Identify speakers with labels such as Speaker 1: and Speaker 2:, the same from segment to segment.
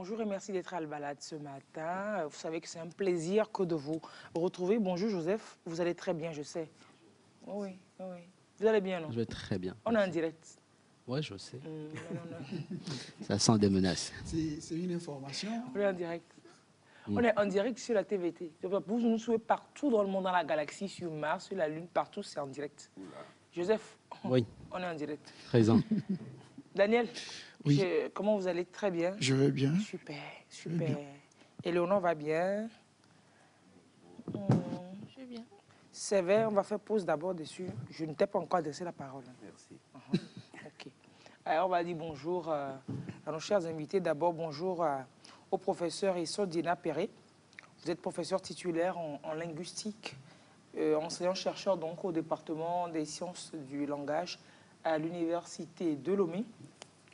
Speaker 1: bonjour et merci d'être à Al-Balad ce matin. Vous savez que c'est un plaisir que de vous retrouver. Bonjour Joseph, vous allez très bien, je sais. Oui, oui. Vous allez bien, non?
Speaker 2: Je vais très bien.
Speaker 1: On est en direct.
Speaker 2: Oui, je sais.
Speaker 1: Non.
Speaker 2: Ça sent des menaces.
Speaker 3: C'est une information.
Speaker 1: On est en direct. On est en direct sur la TVT. Vous nous suivez partout dans le monde, dans la galaxie, sur Mars, sur la Lune, partout, c'est en direct. Joseph,
Speaker 2: Oui.
Speaker 1: On est en direct.
Speaker 2: Présent.
Speaker 1: Daniel,
Speaker 3: Oui.
Speaker 1: Comment vous allez? Très bien.
Speaker 3: Je vais bien.
Speaker 1: Super. Éléonore va bien.
Speaker 4: Je vais bien.
Speaker 1: C'est vrai, on va faire pause d'abord dessus. Je ne t'ai pas encore adressé la parole.
Speaker 5: Merci.
Speaker 1: Ok. Alors, on va dire bonjour à nos chers invités. D'abord, bonjour au professeur Issodina Perret. Vous êtes professeur titulaire en linguistique, enseignant-chercheur donc au département des sciences du langage à l'université de Lomé.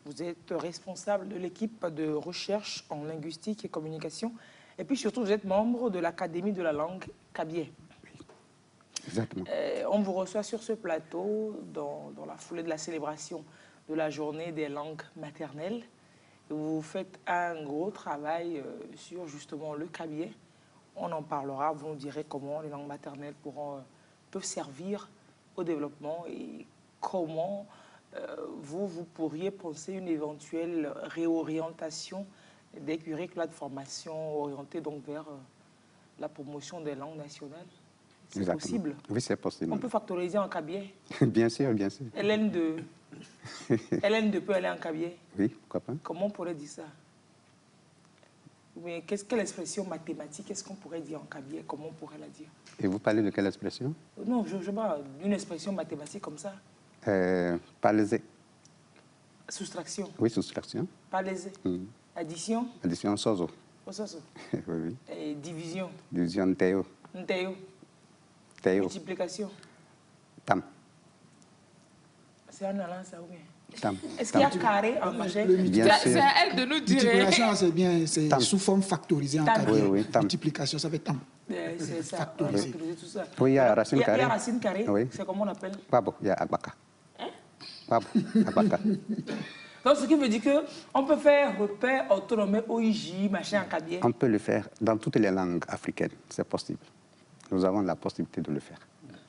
Speaker 1: Vous êtes responsable de l'équipe de recherche en linguistique et communication. Et puis surtout, vous êtes membre de l'Académie de la langue Kabyé.
Speaker 5: Exactement.
Speaker 1: On vous reçoit sur ce plateau dans la foulée de la célébration de la journée des langues maternelles. Vous faites un gros travail sur justement le Kabyé. On en parlera, vous nous direz comment les langues maternelles peuvent servir au développement et comment vous pourriez penser une éventuelle réorientation des curricula de formation orientée donc vers la promotion des langues nationales. C'est possible?
Speaker 5: Oui, c'est possible.
Speaker 1: On peut factoriser en Kabyé?
Speaker 5: Bien sûr, bien sûr.
Speaker 1: LN2 peut aller en Kabyé?
Speaker 5: Oui, pourquoi pas.
Speaker 1: Comment on pourrait dire ça? Mais quelle expression mathématique est-ce qu'on pourrait dire en Kabyé? Comment on pourrait la dire?
Speaker 5: Et vous parlez de quelle expression?
Speaker 1: Non, je parle d'une expression mathématique comme ça.
Speaker 5: Parlez.
Speaker 1: Soustraction.
Speaker 5: Oui, soustraction.
Speaker 1: Parlez. Addition.
Speaker 5: Addition sozo.
Speaker 1: Ososo.
Speaker 5: Oui.
Speaker 1: Et division.
Speaker 5: Division théo.
Speaker 1: Nteo.
Speaker 5: Théo.
Speaker 1: Multiplication.
Speaker 5: Tam.
Speaker 1: C'est un allant ça ou bien?
Speaker 5: Tam.
Speaker 1: Est-ce qu'il y a carré en machin?
Speaker 5: Bien sûr.
Speaker 4: C'est à elle de nous dire.
Speaker 3: Multiplication, c'est bien, c'est
Speaker 5: Tam.
Speaker 3: sous forme factorisée en
Speaker 1: Tam.
Speaker 3: carré.
Speaker 5: Oui, tam.
Speaker 3: Multiplication, ça fait tam.
Speaker 1: C'est ça.
Speaker 3: Factorisé.
Speaker 1: Tout ça.
Speaker 5: Oui, il y a racine
Speaker 1: Il y
Speaker 5: carrée.
Speaker 1: a racine carrée.
Speaker 5: Oui.
Speaker 1: C'est comment on appelle?
Speaker 5: Pabo, il y a abaka. Pabo, abaka.
Speaker 1: Donc, ce qui veut dire qu'on peut faire repère, autonomie, OIJ, machin en Kabyé.
Speaker 5: On peut le faire dans toutes les langues africaines, c'est possible. Nous avons la possibilité de le faire,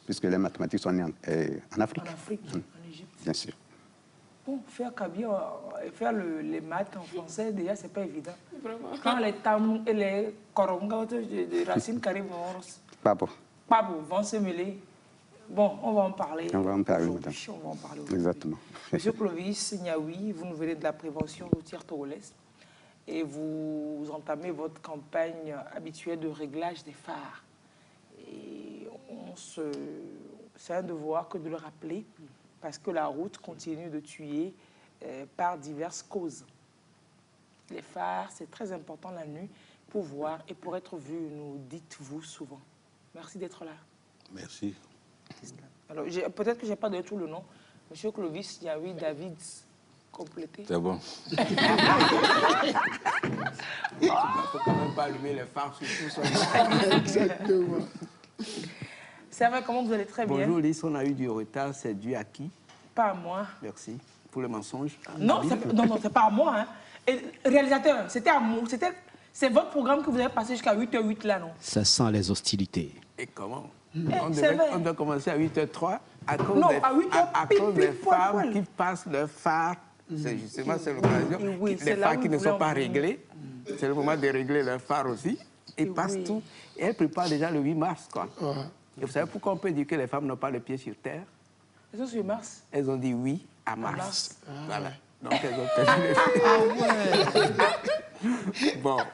Speaker 5: puisque les mathématiques sont nées en Afrique.
Speaker 1: En Afrique, en Égypte.
Speaker 5: Bien sûr.
Speaker 1: Bon, faire Kabyé et faire les maths en français, déjà, c'est pas évident.
Speaker 4: Vraiment.
Speaker 1: Quand les tam et les korongas de racines carrées
Speaker 5: Pabo.
Speaker 1: vont se mêler, bon, on va en parler.
Speaker 5: On va en parler,
Speaker 1: aujourd'hui. On va en parler aujourd'hui.
Speaker 5: Exactement.
Speaker 1: Monsieur Clovis Niaoui, vous nous venez de la prévention routière togolaise et vous entamez votre campagne habituelle de réglage des phares. Et c'est un devoir que de le rappeler parce que la route continue de tuer par diverses causes. Les phares, c'est très important la nuit pour voir et pour être vu, nous dites-vous souvent. Merci d'être là.
Speaker 6: Merci.
Speaker 1: Alors, peut-être que je n'ai pas donné tout le nom. Monsieur Clovis Niaoui David, complété.
Speaker 6: C'est bon.
Speaker 7: Il ne faut quand même pas allumer les phares sur tout ça.
Speaker 3: Exactement.
Speaker 1: C'est vrai, comment vous allez? Très bien.
Speaker 7: Bonjour Lys, on a eu du retard, c'est dû à qui?
Speaker 1: Pas à moi.
Speaker 7: Merci pour le mensonge.
Speaker 1: Non, c'est pas à moi. Hein. Et, réalisateur, c'était à moi. C'est votre programme que vous avez passé jusqu'à 8h08 là, non?
Speaker 2: Ça sent les hostilités.
Speaker 7: Et comment?
Speaker 1: c'est vrai.
Speaker 7: On doit commencer à 8h03 à cause
Speaker 1: Non,
Speaker 7: des,
Speaker 1: à 8h,
Speaker 7: à
Speaker 1: pile,
Speaker 7: cause
Speaker 1: pile,
Speaker 7: des
Speaker 1: poil,
Speaker 7: femmes
Speaker 1: poil.
Speaker 7: qui passent le phare. C'est justement c'est l'occasion.
Speaker 1: Oui, c'est
Speaker 7: les
Speaker 1: là
Speaker 7: phares
Speaker 1: où
Speaker 7: qui
Speaker 1: ils
Speaker 7: ne sont
Speaker 1: voulaient
Speaker 7: pas
Speaker 1: en venir.
Speaker 7: réglés. C'est le moment de régler leur phare aussi. Ils passent tout. Et elles préparent déjà le 8 mars. Quoi. Et vous savez pourquoi on peut dire que les femmes n'ont pas le pied sur terre?
Speaker 1: Elles sont sur Mars.
Speaker 7: Elles ont dit oui à mars.
Speaker 1: mars.
Speaker 7: Voilà. Donc elles ont perdu le Bon.
Speaker 2: Ça,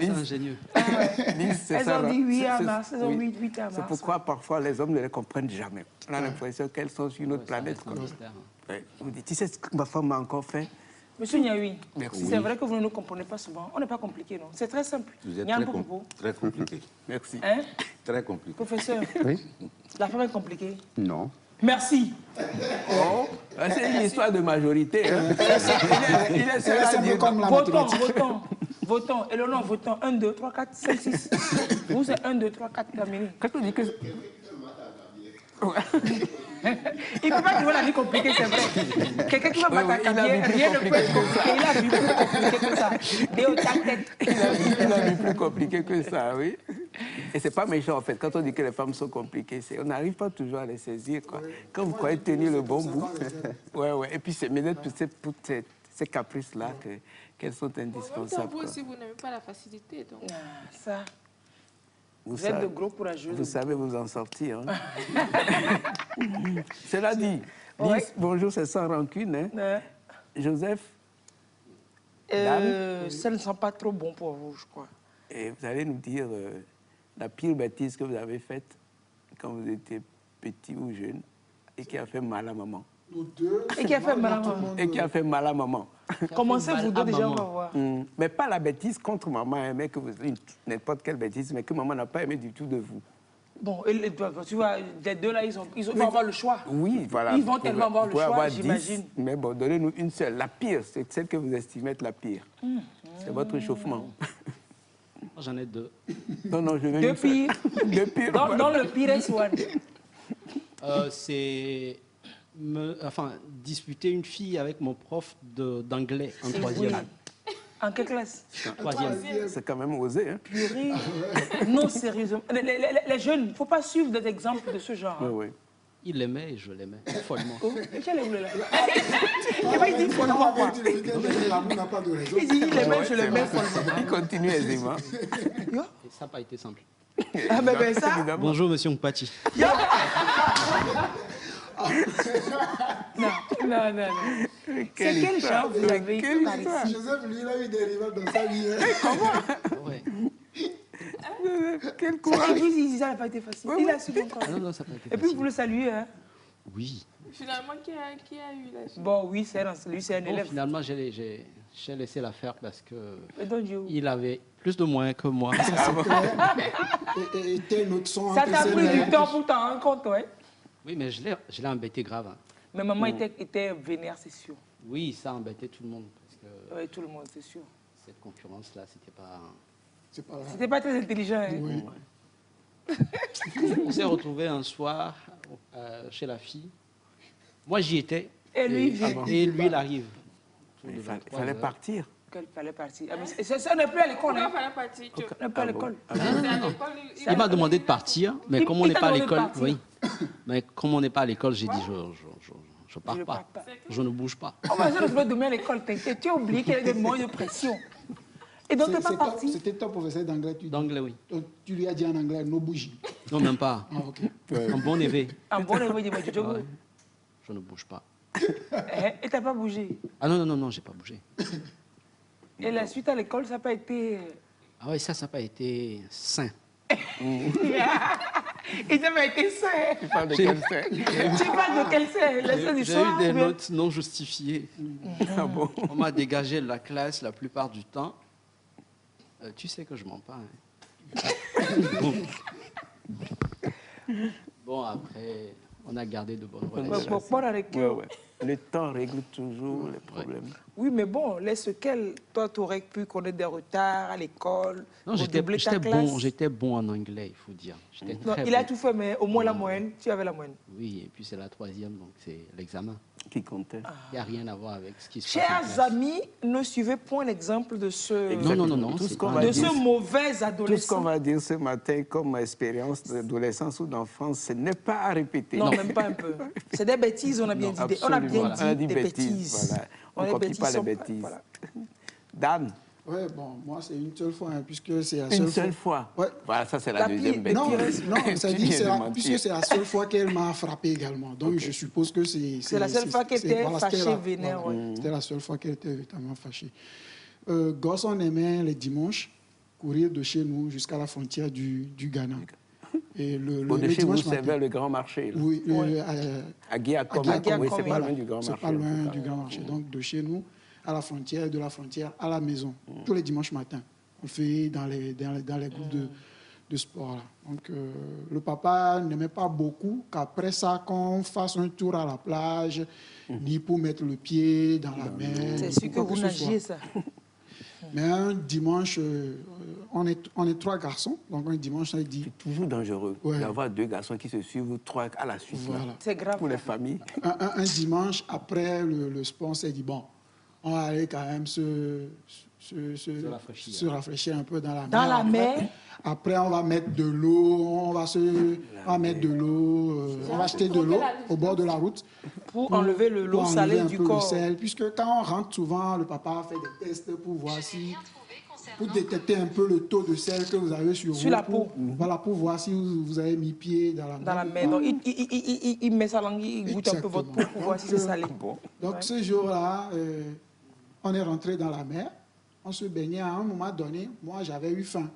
Speaker 2: c'est ingénieux.
Speaker 1: Elles ont dit oui à Mars. Elles ont
Speaker 7: oui.
Speaker 1: 8 à Mars.
Speaker 7: C'est pourquoi parfois les hommes ne les comprennent jamais. On a l'impression qu'elles sont sur une autre planète. Quoi. Ouais. Vous dites, tu sais ce que ma femme m'a encore fait?
Speaker 1: Monsieur Niaoui,
Speaker 7: Merci.
Speaker 1: c'est vrai que vous ne nous comprenez pas souvent. On n'est pas compliqué, non? C'est très simple.
Speaker 6: Vous êtes
Speaker 1: Nyambo-popo.
Speaker 6: très compliqué.
Speaker 7: Merci.
Speaker 1: Hein?
Speaker 6: Très compliqué.
Speaker 1: Professeur,
Speaker 5: Oui?
Speaker 1: la femme est compliquée.
Speaker 5: Non.
Speaker 1: Merci.
Speaker 7: Oh, c'est une histoire de majorité. Hein. Il est seul à
Speaker 3: C'est un peu
Speaker 7: dire
Speaker 3: comme la
Speaker 1: Votons,
Speaker 3: mathématique.
Speaker 1: votons. Et le nom, votons. 1, 2, 3, 4, 5, 6. Vous, c'est 1, 2, 3, 4, terminé.
Speaker 7: Quand on dit que...
Speaker 1: Il ne peut pas trouver la vie compliquée, c'est vrai. Quelqu'un qui va battre un cabier, rien ne peut être compliqué. Il a vu plus compliqué que ça. Des hautes têtes.
Speaker 7: Il a vu plus compliqué que ça, oui. Et c'est pas méchant, en fait. Quand on dit que les femmes sont compliquées, on n'arrive pas toujours à les saisir, quoi. Quand vous croyez tenir le bon bout. Ouais. Et puis, c'est pour ces caprices-là qu'elles sont indispensables.
Speaker 4: Vous aussi, vous n'avez pas la facilité. Donc.
Speaker 1: Ça. Vous êtes
Speaker 7: savez,
Speaker 1: de gros courageux.
Speaker 7: Vous savez vous en sortir. Hein. Cela dit,
Speaker 1: Ouais.
Speaker 7: Lise, bonjour, c'est sans rancune. Hein. Joseph,
Speaker 1: ça ne sent pas trop bon pour vous, je crois.
Speaker 7: et vous allez nous dire la pire bêtise que vous avez faite quand vous étiez petit ou jeune et qui a fait mal à maman.
Speaker 3: Nous deux.
Speaker 1: Et qui a fait mal à maman.
Speaker 7: Et qui a fait mal à maman.
Speaker 1: Commencez vous deux déjà, on va voir.
Speaker 7: Mais pas la bêtise contre maman, hein, mais que vous n'importe quelle bêtise, mais que maman n'a pas aimé du tout de vous.
Speaker 1: Bon, tu vois, les deux là, ils vont avoir le choix.
Speaker 7: Oui, voilà.
Speaker 1: Ils vont tellement avoir le
Speaker 7: Vous pouvez
Speaker 1: choix,
Speaker 7: avoir 10,
Speaker 1: j'imagine.
Speaker 7: mais bon, donnez-nous une seule. La pire, c'est celle que vous estimez être la pire. C'est votre chauffement.
Speaker 2: Moi, j'en ai deux.
Speaker 7: Non, je vais
Speaker 1: Deux
Speaker 7: une seule.
Speaker 1: pires.
Speaker 7: Deux pires.
Speaker 1: Dans le pire one.
Speaker 2: C'est disputer une fille avec mon prof d'anglais en troisième.
Speaker 1: Oui. En quelle classe?
Speaker 2: Troisième.
Speaker 7: C'est quand même osé, hein?
Speaker 1: Purée. Non, sérieusement. Les jeunes, il ne faut pas suivre des exemples de ce genre.
Speaker 7: Oui, oui.
Speaker 2: Il l'aimait et je l'aimais, follement.
Speaker 1: Quel est là? Il dit follement quoi?
Speaker 3: L'amour n'a pas de raison.
Speaker 1: Il dit il aimait, je
Speaker 7: c'est
Speaker 1: l'aimais
Speaker 7: vrai.
Speaker 1: follement.
Speaker 7: Il continue aisément.
Speaker 2: Et ça n'a pas été simple.
Speaker 1: Ah ben ça.
Speaker 7: Évidemment.
Speaker 2: Bonjour, monsieur Mpati.
Speaker 1: Non. C'est quel genre vous avez eu par ici?
Speaker 3: Joseph, lui, il a eu des rivales dans sa vie. Hein.
Speaker 2: Ouais.
Speaker 7: Quel
Speaker 1: Il
Speaker 7: courage.
Speaker 1: dit ça n'a pas été facile. Il a su encore.
Speaker 2: Ah non, ça n'a pas été
Speaker 1: Et puis vous
Speaker 2: facile.
Speaker 1: le saluez, hein?
Speaker 2: Oui.
Speaker 4: Finalement, qui a eu la chance?
Speaker 1: Bon, oui, lui, c'est un
Speaker 2: Bon,
Speaker 1: élève.
Speaker 2: finalement, j'ai laissé la faire parce que
Speaker 1: Mais don't you?
Speaker 2: il avait plus de moyens que moi.
Speaker 3: Et tel notre son.
Speaker 1: Ça t'a pris du temps pour t'en rendre compte, ouais?
Speaker 2: Oui, mais je l'ai embêté grave. Hein.
Speaker 1: Mais maman était vénère, c'est sûr.
Speaker 2: Oui, ça a embêté tout le monde parce que
Speaker 1: Oui, tout le monde, c'est sûr.
Speaker 2: cette concurrence-là, c'était pas...
Speaker 3: C'est pas grave.
Speaker 1: C'était pas très intelligent, hein?
Speaker 3: Oui.
Speaker 2: On s'est retrouvés un soir chez la fille. Moi, j'y étais.
Speaker 1: Et lui, il vient.
Speaker 2: Et lui, il arrive.
Speaker 7: Il fallait partir.
Speaker 1: Qu'il fallait partir. Ah, mais ça n'est plus à l'école,
Speaker 4: Pourquoi
Speaker 1: hein?
Speaker 4: il fallait partir?
Speaker 1: On n'est pas à l'école.
Speaker 2: Il m'a demandé de partir, mais comme on
Speaker 1: il
Speaker 2: n'est
Speaker 1: t'a
Speaker 2: pas à
Speaker 1: demandé de
Speaker 2: l'école,
Speaker 1: partir.
Speaker 2: oui. Mais comme on n'est pas à l'école, j'ai dit je pars
Speaker 1: Je
Speaker 2: pas.
Speaker 1: pars pas.
Speaker 2: Je ne bouge pas.
Speaker 1: On va se retrouver demain à l'école. Tu as oublié qu'il y a des moyens de pression. Et donc, tu n'es pas parti.
Speaker 3: C'était ton professeur d'anglais.
Speaker 2: D'anglais, oui.
Speaker 3: Tu lui as dit en anglais, no bougie.
Speaker 2: Non, même pas.
Speaker 3: Ah, ok.
Speaker 2: Un bon éveil.
Speaker 1: En bon niveau, il dit,
Speaker 2: Ouais. Je ne bouge pas.
Speaker 1: et tu n'as pas bougé.
Speaker 2: Ah non, j'ai pas bougé.
Speaker 1: Et la suite à l'école, ça n'a pas été...
Speaker 2: Ah oui, ça n'a pas été sain.
Speaker 1: Et ça n'a pas été ça.
Speaker 7: Tu parles de quel fait?
Speaker 1: Tu parles de quel c'est? Leçon
Speaker 2: J'ai
Speaker 1: d'histoire
Speaker 2: eu des
Speaker 1: ou bien-
Speaker 2: notes non justifiées.
Speaker 7: Ah bon?
Speaker 2: On m'a dégagé de la classe la plupart du temps. Tu sais que je mens pas. Hein. Bon, après, on a gardé de bonnes relations.
Speaker 1: Bon, bon, avec
Speaker 7: Ouais, ouais. Le temps règle toujours les problèmes.
Speaker 1: Oui, mais bon, laisse qu'elle. Toi, tu aurais pu connaître des retards à l'école.
Speaker 2: Non,
Speaker 1: redoubler ta classe.
Speaker 2: j'étais bon en anglais, il faut dire. J'étais
Speaker 1: Non,
Speaker 2: très
Speaker 1: il a
Speaker 2: bon.
Speaker 1: tout fait, mais au moins la moyenne, tu avais la moyenne.
Speaker 2: Oui, et puis c'est la troisième, donc c'est l'examen.
Speaker 7: Qui comptait?
Speaker 2: Il n'y a rien à voir avec ce qui se passe en
Speaker 1: Chers
Speaker 2: classe.
Speaker 1: amis, ne suivez point l'exemple de ce,
Speaker 2: Non,
Speaker 7: Tout ce
Speaker 2: c'est
Speaker 7: qu'on
Speaker 2: pas-
Speaker 7: va
Speaker 1: de
Speaker 7: dire,
Speaker 1: ce mauvais
Speaker 7: tout ce qu'on
Speaker 1: adolescent.
Speaker 7: va dire ce matin comme expérience d'adolescence ou d'enfance, ce n'est pas à répéter.
Speaker 1: Non, même pas un peu. C'est des bêtises, on a bien dit. On a bien
Speaker 7: Absolument.
Speaker 1: dit, des bêtises.
Speaker 7: Voilà. On
Speaker 1: Les
Speaker 7: ne copie
Speaker 1: bêtises
Speaker 7: pas les
Speaker 1: sont
Speaker 7: bêtises.
Speaker 1: voilà.
Speaker 7: Dan,
Speaker 3: Ouais, bon, moi, c'est une seule fois, hein, puisque c'est la
Speaker 7: une
Speaker 3: seule
Speaker 7: seule
Speaker 3: fois.
Speaker 7: fois.
Speaker 3: Ouais.
Speaker 7: Voilà, ça c'est la
Speaker 1: La
Speaker 7: deuxième
Speaker 1: pire-
Speaker 7: bêtise.
Speaker 3: Non, non,
Speaker 7: Tu
Speaker 3: ça dit,
Speaker 7: viens de mentir.
Speaker 3: puisque c'est la seule fois qu'elle m'a frappé également. Donc, je suppose que c'est...
Speaker 1: C'est la seule fois qu'elle était
Speaker 3: voilà,
Speaker 1: fâchée,
Speaker 3: c'était la-
Speaker 1: vénère,
Speaker 3: voilà,
Speaker 1: ouais.
Speaker 3: C'était la seule fois qu'elle était véritablement fâchée. Gosse, on aimait les dimanches courir de chez nous jusqu'à la frontière du Ghana. Et
Speaker 7: Bon, de chez vous,
Speaker 3: dimanche
Speaker 7: c'est
Speaker 3: matin-
Speaker 7: vers le grand marché. Là.
Speaker 3: Oui,
Speaker 7: À Guiacom,
Speaker 3: à Guiacom,
Speaker 7: oui, c'est pas
Speaker 1: voilà.
Speaker 7: loin du grand
Speaker 3: c'est
Speaker 7: marché.
Speaker 3: pas loin du grand marché. Donc, de chez nous à la frontière, de la frontière à la maison, tous les dimanches matins. On fait dans les groupes de sport. Là. Donc, le papa n'aimait pas beaucoup qu'après ça, qu'on fasse un tour à la plage, ni pour mettre le pied dans la mer.
Speaker 1: C'est
Speaker 3: ni
Speaker 1: sûr que
Speaker 3: quoi
Speaker 1: vous
Speaker 3: ce soit.
Speaker 1: nagiez ça.
Speaker 3: Mais un dimanche, on est 3 garçons, donc un dimanche, on a dit...
Speaker 7: C'est toujours dangereux d'avoir 2 garçons qui se suivent, 3 à la suite.
Speaker 3: Voilà.
Speaker 1: C'est grave.
Speaker 7: Pour les familles.
Speaker 3: Un dimanche, après le sport, on s'est dit, bon, on va aller quand même se rafraîchir un peu dans la mer.
Speaker 1: Dans la mer.
Speaker 3: Après, on va mettre de l'eau, on va acheter de l'eau au bord de la route.
Speaker 1: Pour enlever l'eau salée du corps.
Speaker 3: Sel, puisque quand on rentre souvent, le papa fait des tests pour voir pour détecter un peu le taux de sel que vous avez sur vous.
Speaker 1: La peau.
Speaker 3: Voilà, pour voir si vous avez mis pied dans la mer.
Speaker 1: Dans la mer. Donc, il met sa langue, il goûte un peu votre peau pour voir si c'est salé.
Speaker 3: Donc, ce jour-là, on est rentré dans la mer. On se baignait. À un moment donné, moi, j'avais eu faim.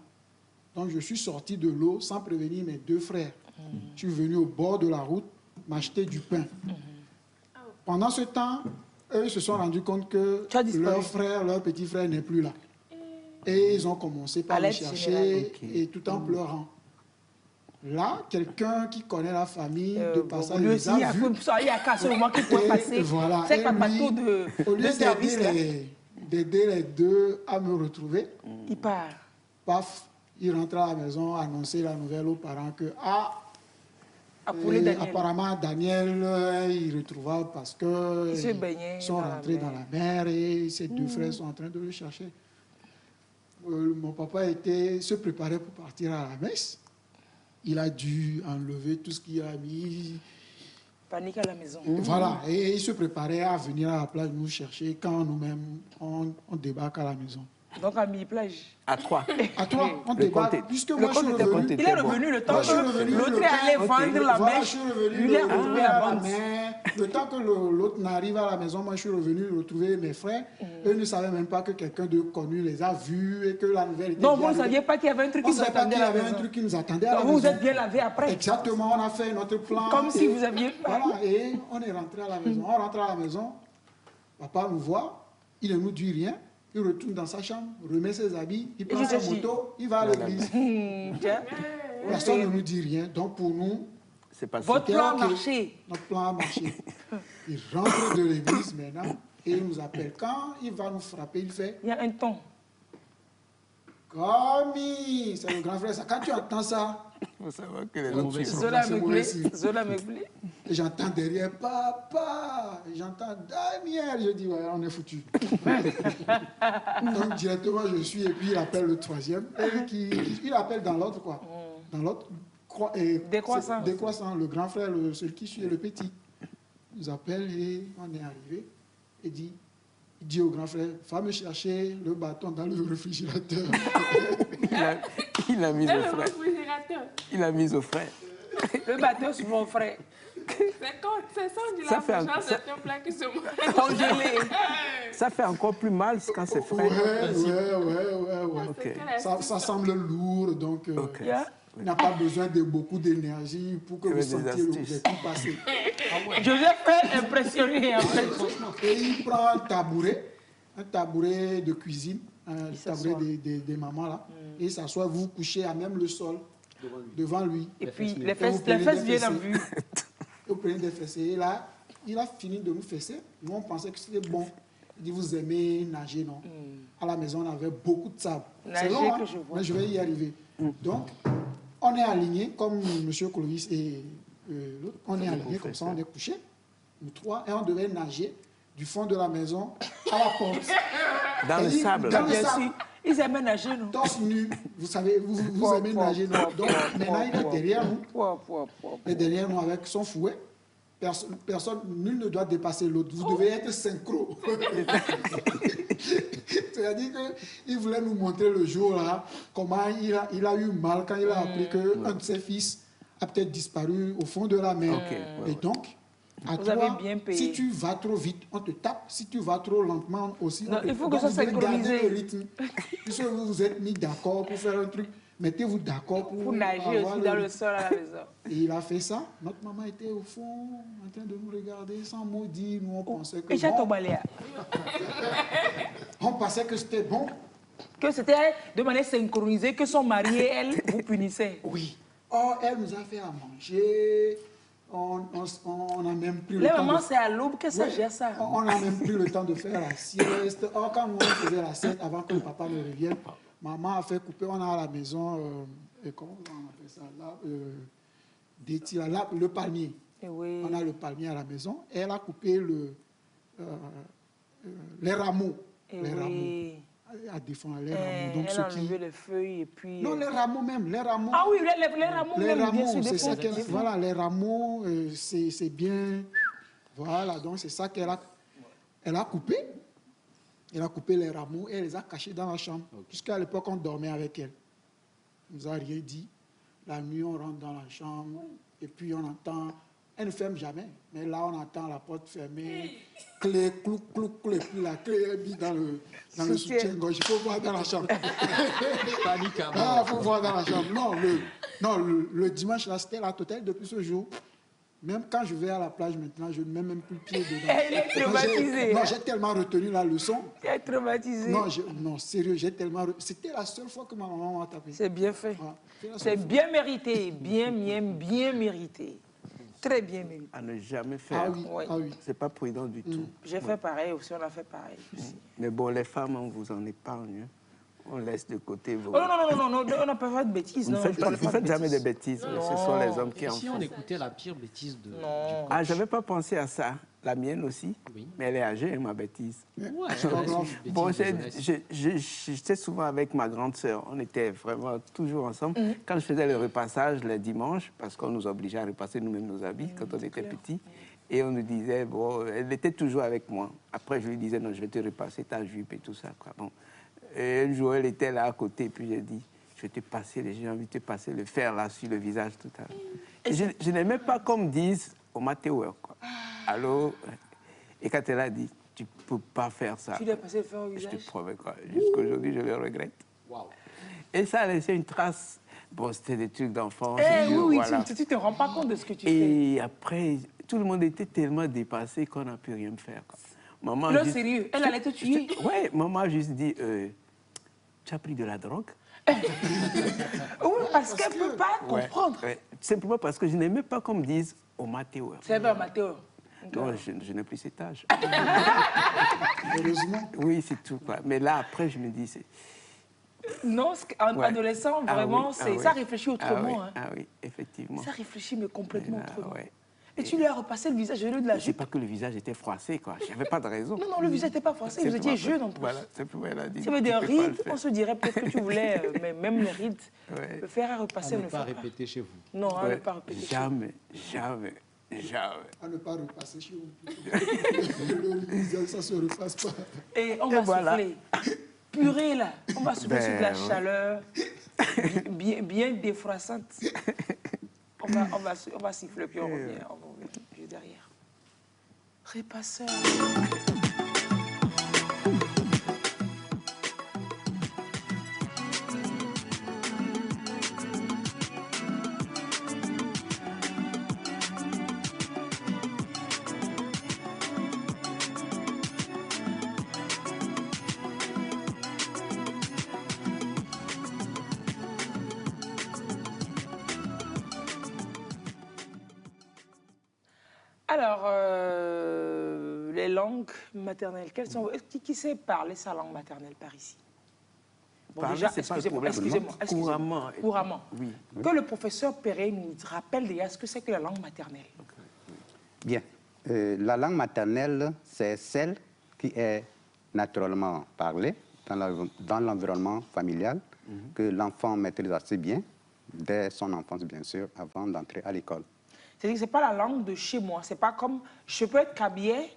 Speaker 3: Donc, je suis sorti de l'eau sans prévenir mes 2 frères. Je suis venu au bord de la route m'acheter du pain. Pendant ce temps, eux se sont rendus compte que leur petit frère n'est plus là. Et ils ont commencé par le chercher et tout en pleurant. Là, quelqu'un qui connaît la famille de passage les a vus.
Speaker 1: Il y a qu'à ce moment qu'il peut passer.
Speaker 3: Voilà.
Speaker 1: C'est pas
Speaker 3: lui,
Speaker 1: de
Speaker 3: au lieu
Speaker 1: service.
Speaker 3: d'aider les 2 à me retrouver,
Speaker 1: il part.
Speaker 3: Paf, il rentre à la maison, annoncer la nouvelle aux parents que apparemment Daniel, il retrouva parce que ils sont rentrés dans la mer et ses 2 frères sont en train de le chercher. Mon papa se préparait pour partir à la messe. Il a dû enlever tout ce qu'il a mis.
Speaker 1: Panique à la maison.
Speaker 3: Voilà, et il se préparait à venir à la plage nous chercher quand nous-mêmes on débarque à la maison.
Speaker 1: Donc à mi-plage.
Speaker 7: À 3.
Speaker 3: À 3, on débarque. Puisque moi je suis revenu.
Speaker 1: Il est revenu le temps que l'autre est allé vendre la mer.
Speaker 3: Je suis revenu
Speaker 1: il est retrouvé à la
Speaker 3: mer. Le temps que l'autre n'arrive à la maison, moi je suis revenu retrouver mes frères. Eux ne savaient même pas que quelqu'un de connu les a vus et que la nouvelle était.
Speaker 1: Donc vous ne saviez pas qu'il y avait un truc qui nous attendait à la maison.
Speaker 3: Il y avait un truc qui nous attendait à la maison.
Speaker 1: Vous vous êtes bien lavé après.
Speaker 3: Exactement, on a fait notre plan.
Speaker 1: Comme si vous aviez.
Speaker 3: Voilà, et on est rentré à la maison. On rentre à la maison, papa nous voit, il ne nous dit rien. Il retourne dans sa chambre, remet ses habits, il prend sa moto, il va à l'église. Personne ne nous dit rien. Donc pour nous,
Speaker 1: votre plan a marché.
Speaker 3: Notre plan a marché. Il rentre de l'église maintenant et il nous appelle. Quand il va nous frapper, il fait...
Speaker 1: Il y a un ton.
Speaker 3: Kami, c'est le grand frère. Ça. Quand tu entends ça...
Speaker 7: Il faut savoir que les autres...
Speaker 1: Zola Meublé.
Speaker 3: Et j'entends derrière, papa, j'entends Daniel. Je dis, ouais, on est foutu. Donc directement, je suis, et puis il appelle le 3e. Il appelle dans l'autre, quoi. Dans l'autre, décroissant, le grand frère, celui qui suit le petit. Il nous appelle et on est arrivé. Il dit au grand frère, va me chercher le bâton dans le réfrigérateur.
Speaker 7: Il a mis au frère. Il a mis au frère.
Speaker 1: Le bâton sur mon frère.
Speaker 4: C'est ça, on dit la franchement, c'est un plat qui se mange.
Speaker 1: Congelé.
Speaker 7: Ça fait encore plus mal quand c'est frais.
Speaker 3: Ouais.
Speaker 7: Okay.
Speaker 3: Ça semble lourd, donc il n'a pas besoin de beaucoup d'énergie pour que vous sentiez le coup passer.
Speaker 1: Joseph est impressionné en fait.
Speaker 3: Et il prend un tabouret de cuisine, un tabouret des mamans là, et il s'assoit, vous couchez à même le sol devant lui.
Speaker 1: Et puis les fesses viennent en vue.
Speaker 3: Vous prenez des fessées. Et là, il a fini de nous fesser. Nous, on pensait que c'était bon. Il dit, vous aimez nager, non? À la maison, on avait beaucoup de sable. C'est long, hein, mais je vais y arriver. Donc, on est alignés, comme M. Clovis et l'autre. On est alignés, comme ça, on est couchés, nous 3, et on devait nager du fond de la maison à la porte.
Speaker 7: Dans le sable.
Speaker 3: Dans le sable.
Speaker 1: Ils aiment nager, non?
Speaker 3: Torse nu. Vous savez, vous aimez nager, non? Donc, maintenant, il est derrière nous. Il est derrière nous avec son fouet. Nul ne doit dépasser l'autre. Vous devez être synchro. C'est-à-dire qu'il voulait nous montrer le jour là, comment il a eu mal quand il a appris qu'un de ses fils a peut-être disparu au fond de la mer. Et donc, à toi, si tu vas trop vite, on te tape. Si tu vas trop lentement aussi, on te tape.
Speaker 1: Il faut que ça synchronisé.
Speaker 3: Le rythme. Puisque vous vous êtes mis d'accord pour faire un truc, mettez-vous d'accord pour
Speaker 1: nager aussi dans le sol à la maison.
Speaker 3: Et il a fait ça. Notre maman était au fond, en train de nous regarder sans mot dire. Nous, on pensait que on pensait que c'était bon.
Speaker 1: Que c'était de manière synchronisée, que son mari et elle vous punissaient.
Speaker 3: Oui. Or, elle nous a fait à manger. on a même pris le
Speaker 1: Les
Speaker 3: temps
Speaker 1: mamans,
Speaker 3: de...
Speaker 1: c'est à l'aube que ça
Speaker 3: Ouais,
Speaker 1: gère ça.
Speaker 3: on a même pris le temps de faire la sieste. Or, quand on faisait la sieste, avant que le papa ne revienne, maman a fait couper, on a à la maison, comment on appelle ça là, le palmier.
Speaker 1: Et oui.
Speaker 3: On a le palmier à la maison. Et elle a coupé les rameaux.
Speaker 1: Et
Speaker 3: les
Speaker 1: oui.
Speaker 3: rameaux. À défendre les rameaux. Donc,
Speaker 1: Elle a enlevé les feuilles et puis...
Speaker 3: Non, les rameaux même, les rameaux.
Speaker 1: Ah oui, les rameaux
Speaker 3: Les
Speaker 1: même, bien
Speaker 3: rameaux,
Speaker 1: sûr,
Speaker 3: c'est
Speaker 1: des
Speaker 3: ça
Speaker 1: fois.
Speaker 3: qu'elle... Voilà, les rameaux, c'est bien... Voilà, donc c'est ça qu'elle a coupé. Elle a coupé les rameaux et elle les a cachés dans la chambre. Jusqu'à l'époque, on dormait avec elle. Elle ne nous a rien dit. La nuit, on rentre dans la chambre et puis on entend... Elle ne ferme jamais, mais là, on entend la porte fermée, clé, clou, clou, clou, et puis la clé est mise dans le soutien-gorge. Il faut voir dans la chambre.
Speaker 2: Panique à
Speaker 3: Ah, il faut voir dans la chambre. Non, le dimanche, là, c'était la totale depuis ce jour. Même quand je vais à la plage maintenant, je ne mets même plus le pied dedans.
Speaker 1: Elle est traumatisée.
Speaker 3: Non, j'ai tellement retenu la leçon.
Speaker 1: Elle est traumatisée.
Speaker 3: Non, sérieux, j'ai tellement... C'était la seule fois que ma maman m'a tapé.
Speaker 1: C'est bien fait.
Speaker 3: Ouais,
Speaker 1: C'est bien mérité, bien mérité. Très bien mérité.
Speaker 7: À ne jamais faire.
Speaker 3: Ah oui,
Speaker 1: Ouais.
Speaker 3: ah oui.
Speaker 7: C'est pas prudent du tout.
Speaker 1: J'ai fait pareil aussi, on a fait pareil aussi.
Speaker 7: Mais bon, les femmes, on vous en épargne. On laisse de côté vos...
Speaker 1: Oh non, on n'a pas fait de bêtises.
Speaker 7: Vous
Speaker 1: Non,
Speaker 7: ne faites jamais de bêtises. Mais ce sont les hommes qui en
Speaker 2: Si on
Speaker 7: font.
Speaker 2: écoutait la pire bêtise de...
Speaker 1: Non.
Speaker 7: Ah, j'avais pas pensé à ça. La mienne aussi.
Speaker 2: Oui.
Speaker 7: Mais elle est âgée, ma bêtise.
Speaker 2: Ouais,
Speaker 3: C'est pas grave.
Speaker 7: Bon, j'étais souvent avec ma grande sœur. On était vraiment toujours ensemble. Quand je faisais le repassage les dimanches, parce qu'on nous obligeait à repasser nous-mêmes nos habits quand on était petits, et on nous disait, bon, elle était toujours avec moi. Après, je lui disais, non, je vais te repasser ta jupe et tout ça, quoi. Bon. Et un jour, elle était là à côté, puis j'ai dit, je vais te passer, j'ai envie de te passer le fer là sur le visage tout à l'heure. Je n'aimais pas qu'on me dise, au matéo, quoi. Allô? Et quand elle a dit, tu ne peux pas faire ça.
Speaker 1: Tu lui as passé le fer au
Speaker 7: Je
Speaker 1: visage?
Speaker 7: te promets, quoi. Jusqu'aujourd'hui, je le regrette.
Speaker 2: Waouh.
Speaker 7: Et ça a laissé une trace. Bon, c'était des trucs d'enfance.
Speaker 1: Oui,
Speaker 7: voilà.
Speaker 1: tu te rends pas compte de ce que tu fais.
Speaker 7: Et après, tout le monde était tellement dépassé qu'on n'a pu rien faire, quoi. Maman
Speaker 1: Là, sérieux, elle allait te tuer.
Speaker 7: Oui, maman a juste dit, tu as pris de la drogue?
Speaker 1: Oui, parce qu'elle ne peut pas comprendre.
Speaker 7: Ouais. Simplement parce que je n'aimais pas qu'on me dise, au matéo.
Speaker 1: C'est vrai, Mathéo.
Speaker 7: Non, je n'ai plus cet âge.
Speaker 3: Heureusement.
Speaker 7: Oui, c'est tout, quoi. Mais là, après, je me dis, c'est...
Speaker 1: Non, en
Speaker 7: Ouais.
Speaker 1: adolescent,
Speaker 7: Ah
Speaker 1: vraiment,
Speaker 7: oui,
Speaker 1: c'est
Speaker 7: oui.
Speaker 1: ça réfléchit autrement.
Speaker 7: Ah oui, effectivement.
Speaker 1: Ça réfléchit, mais complètement
Speaker 7: Et là,
Speaker 1: autrement.
Speaker 7: ouais.
Speaker 1: Et tu lui as repassé le visage au lieu de la
Speaker 7: C'est
Speaker 1: jupe.
Speaker 7: pas que le visage était froissé, quoi. Je n'avais pas de raison.
Speaker 1: Non, le visage n'était pas froissé, vous étiez jeune en plus.
Speaker 7: Voilà, simplement, elle a dit.
Speaker 1: Si tu avais des
Speaker 7: tu peux pas le
Speaker 1: rides,
Speaker 7: faire.
Speaker 1: on se dirait peut-être que tu voulais, mais même les rides,
Speaker 7: Ouais.
Speaker 1: le faire à
Speaker 2: À
Speaker 1: repasser,
Speaker 2: ne
Speaker 1: le
Speaker 2: pas
Speaker 1: faire.
Speaker 2: répéter chez vous.
Speaker 1: Non, à ne
Speaker 7: Ouais.
Speaker 1: pas répéter.
Speaker 7: Jamais.
Speaker 3: À ne pas repasser chez vous. Le visage, ça ne se repasse pas.
Speaker 1: Et on va
Speaker 7: voilà.
Speaker 1: souffler. Purée, là. On va souffler sur de la
Speaker 7: Ben, ouais.
Speaker 1: chaleur bien défroissante. On va siffler, puis on revient juste derrière. Repasseur. Alors, les langues maternelles, quelles sont... Qui sait parler sa langue maternelle par ici? Bon,
Speaker 7: Parler,
Speaker 1: déjà,
Speaker 7: c'est pas le problème. Couramment.
Speaker 1: Couramment.
Speaker 7: Oui.
Speaker 1: Que le professeur Perret nous rappelle déjà ce que c'est que la langue maternelle.
Speaker 5: Bien. La langue maternelle, c'est celle qui est naturellement parlée dans l'environnement familial, que l'enfant maîtrise assez bien, dès son enfance, bien sûr, avant d'entrer à l'école.
Speaker 1: C'est-à-dire que ce n'est pas la langue de chez moi. C'est pas comme... Je peux être kabyé,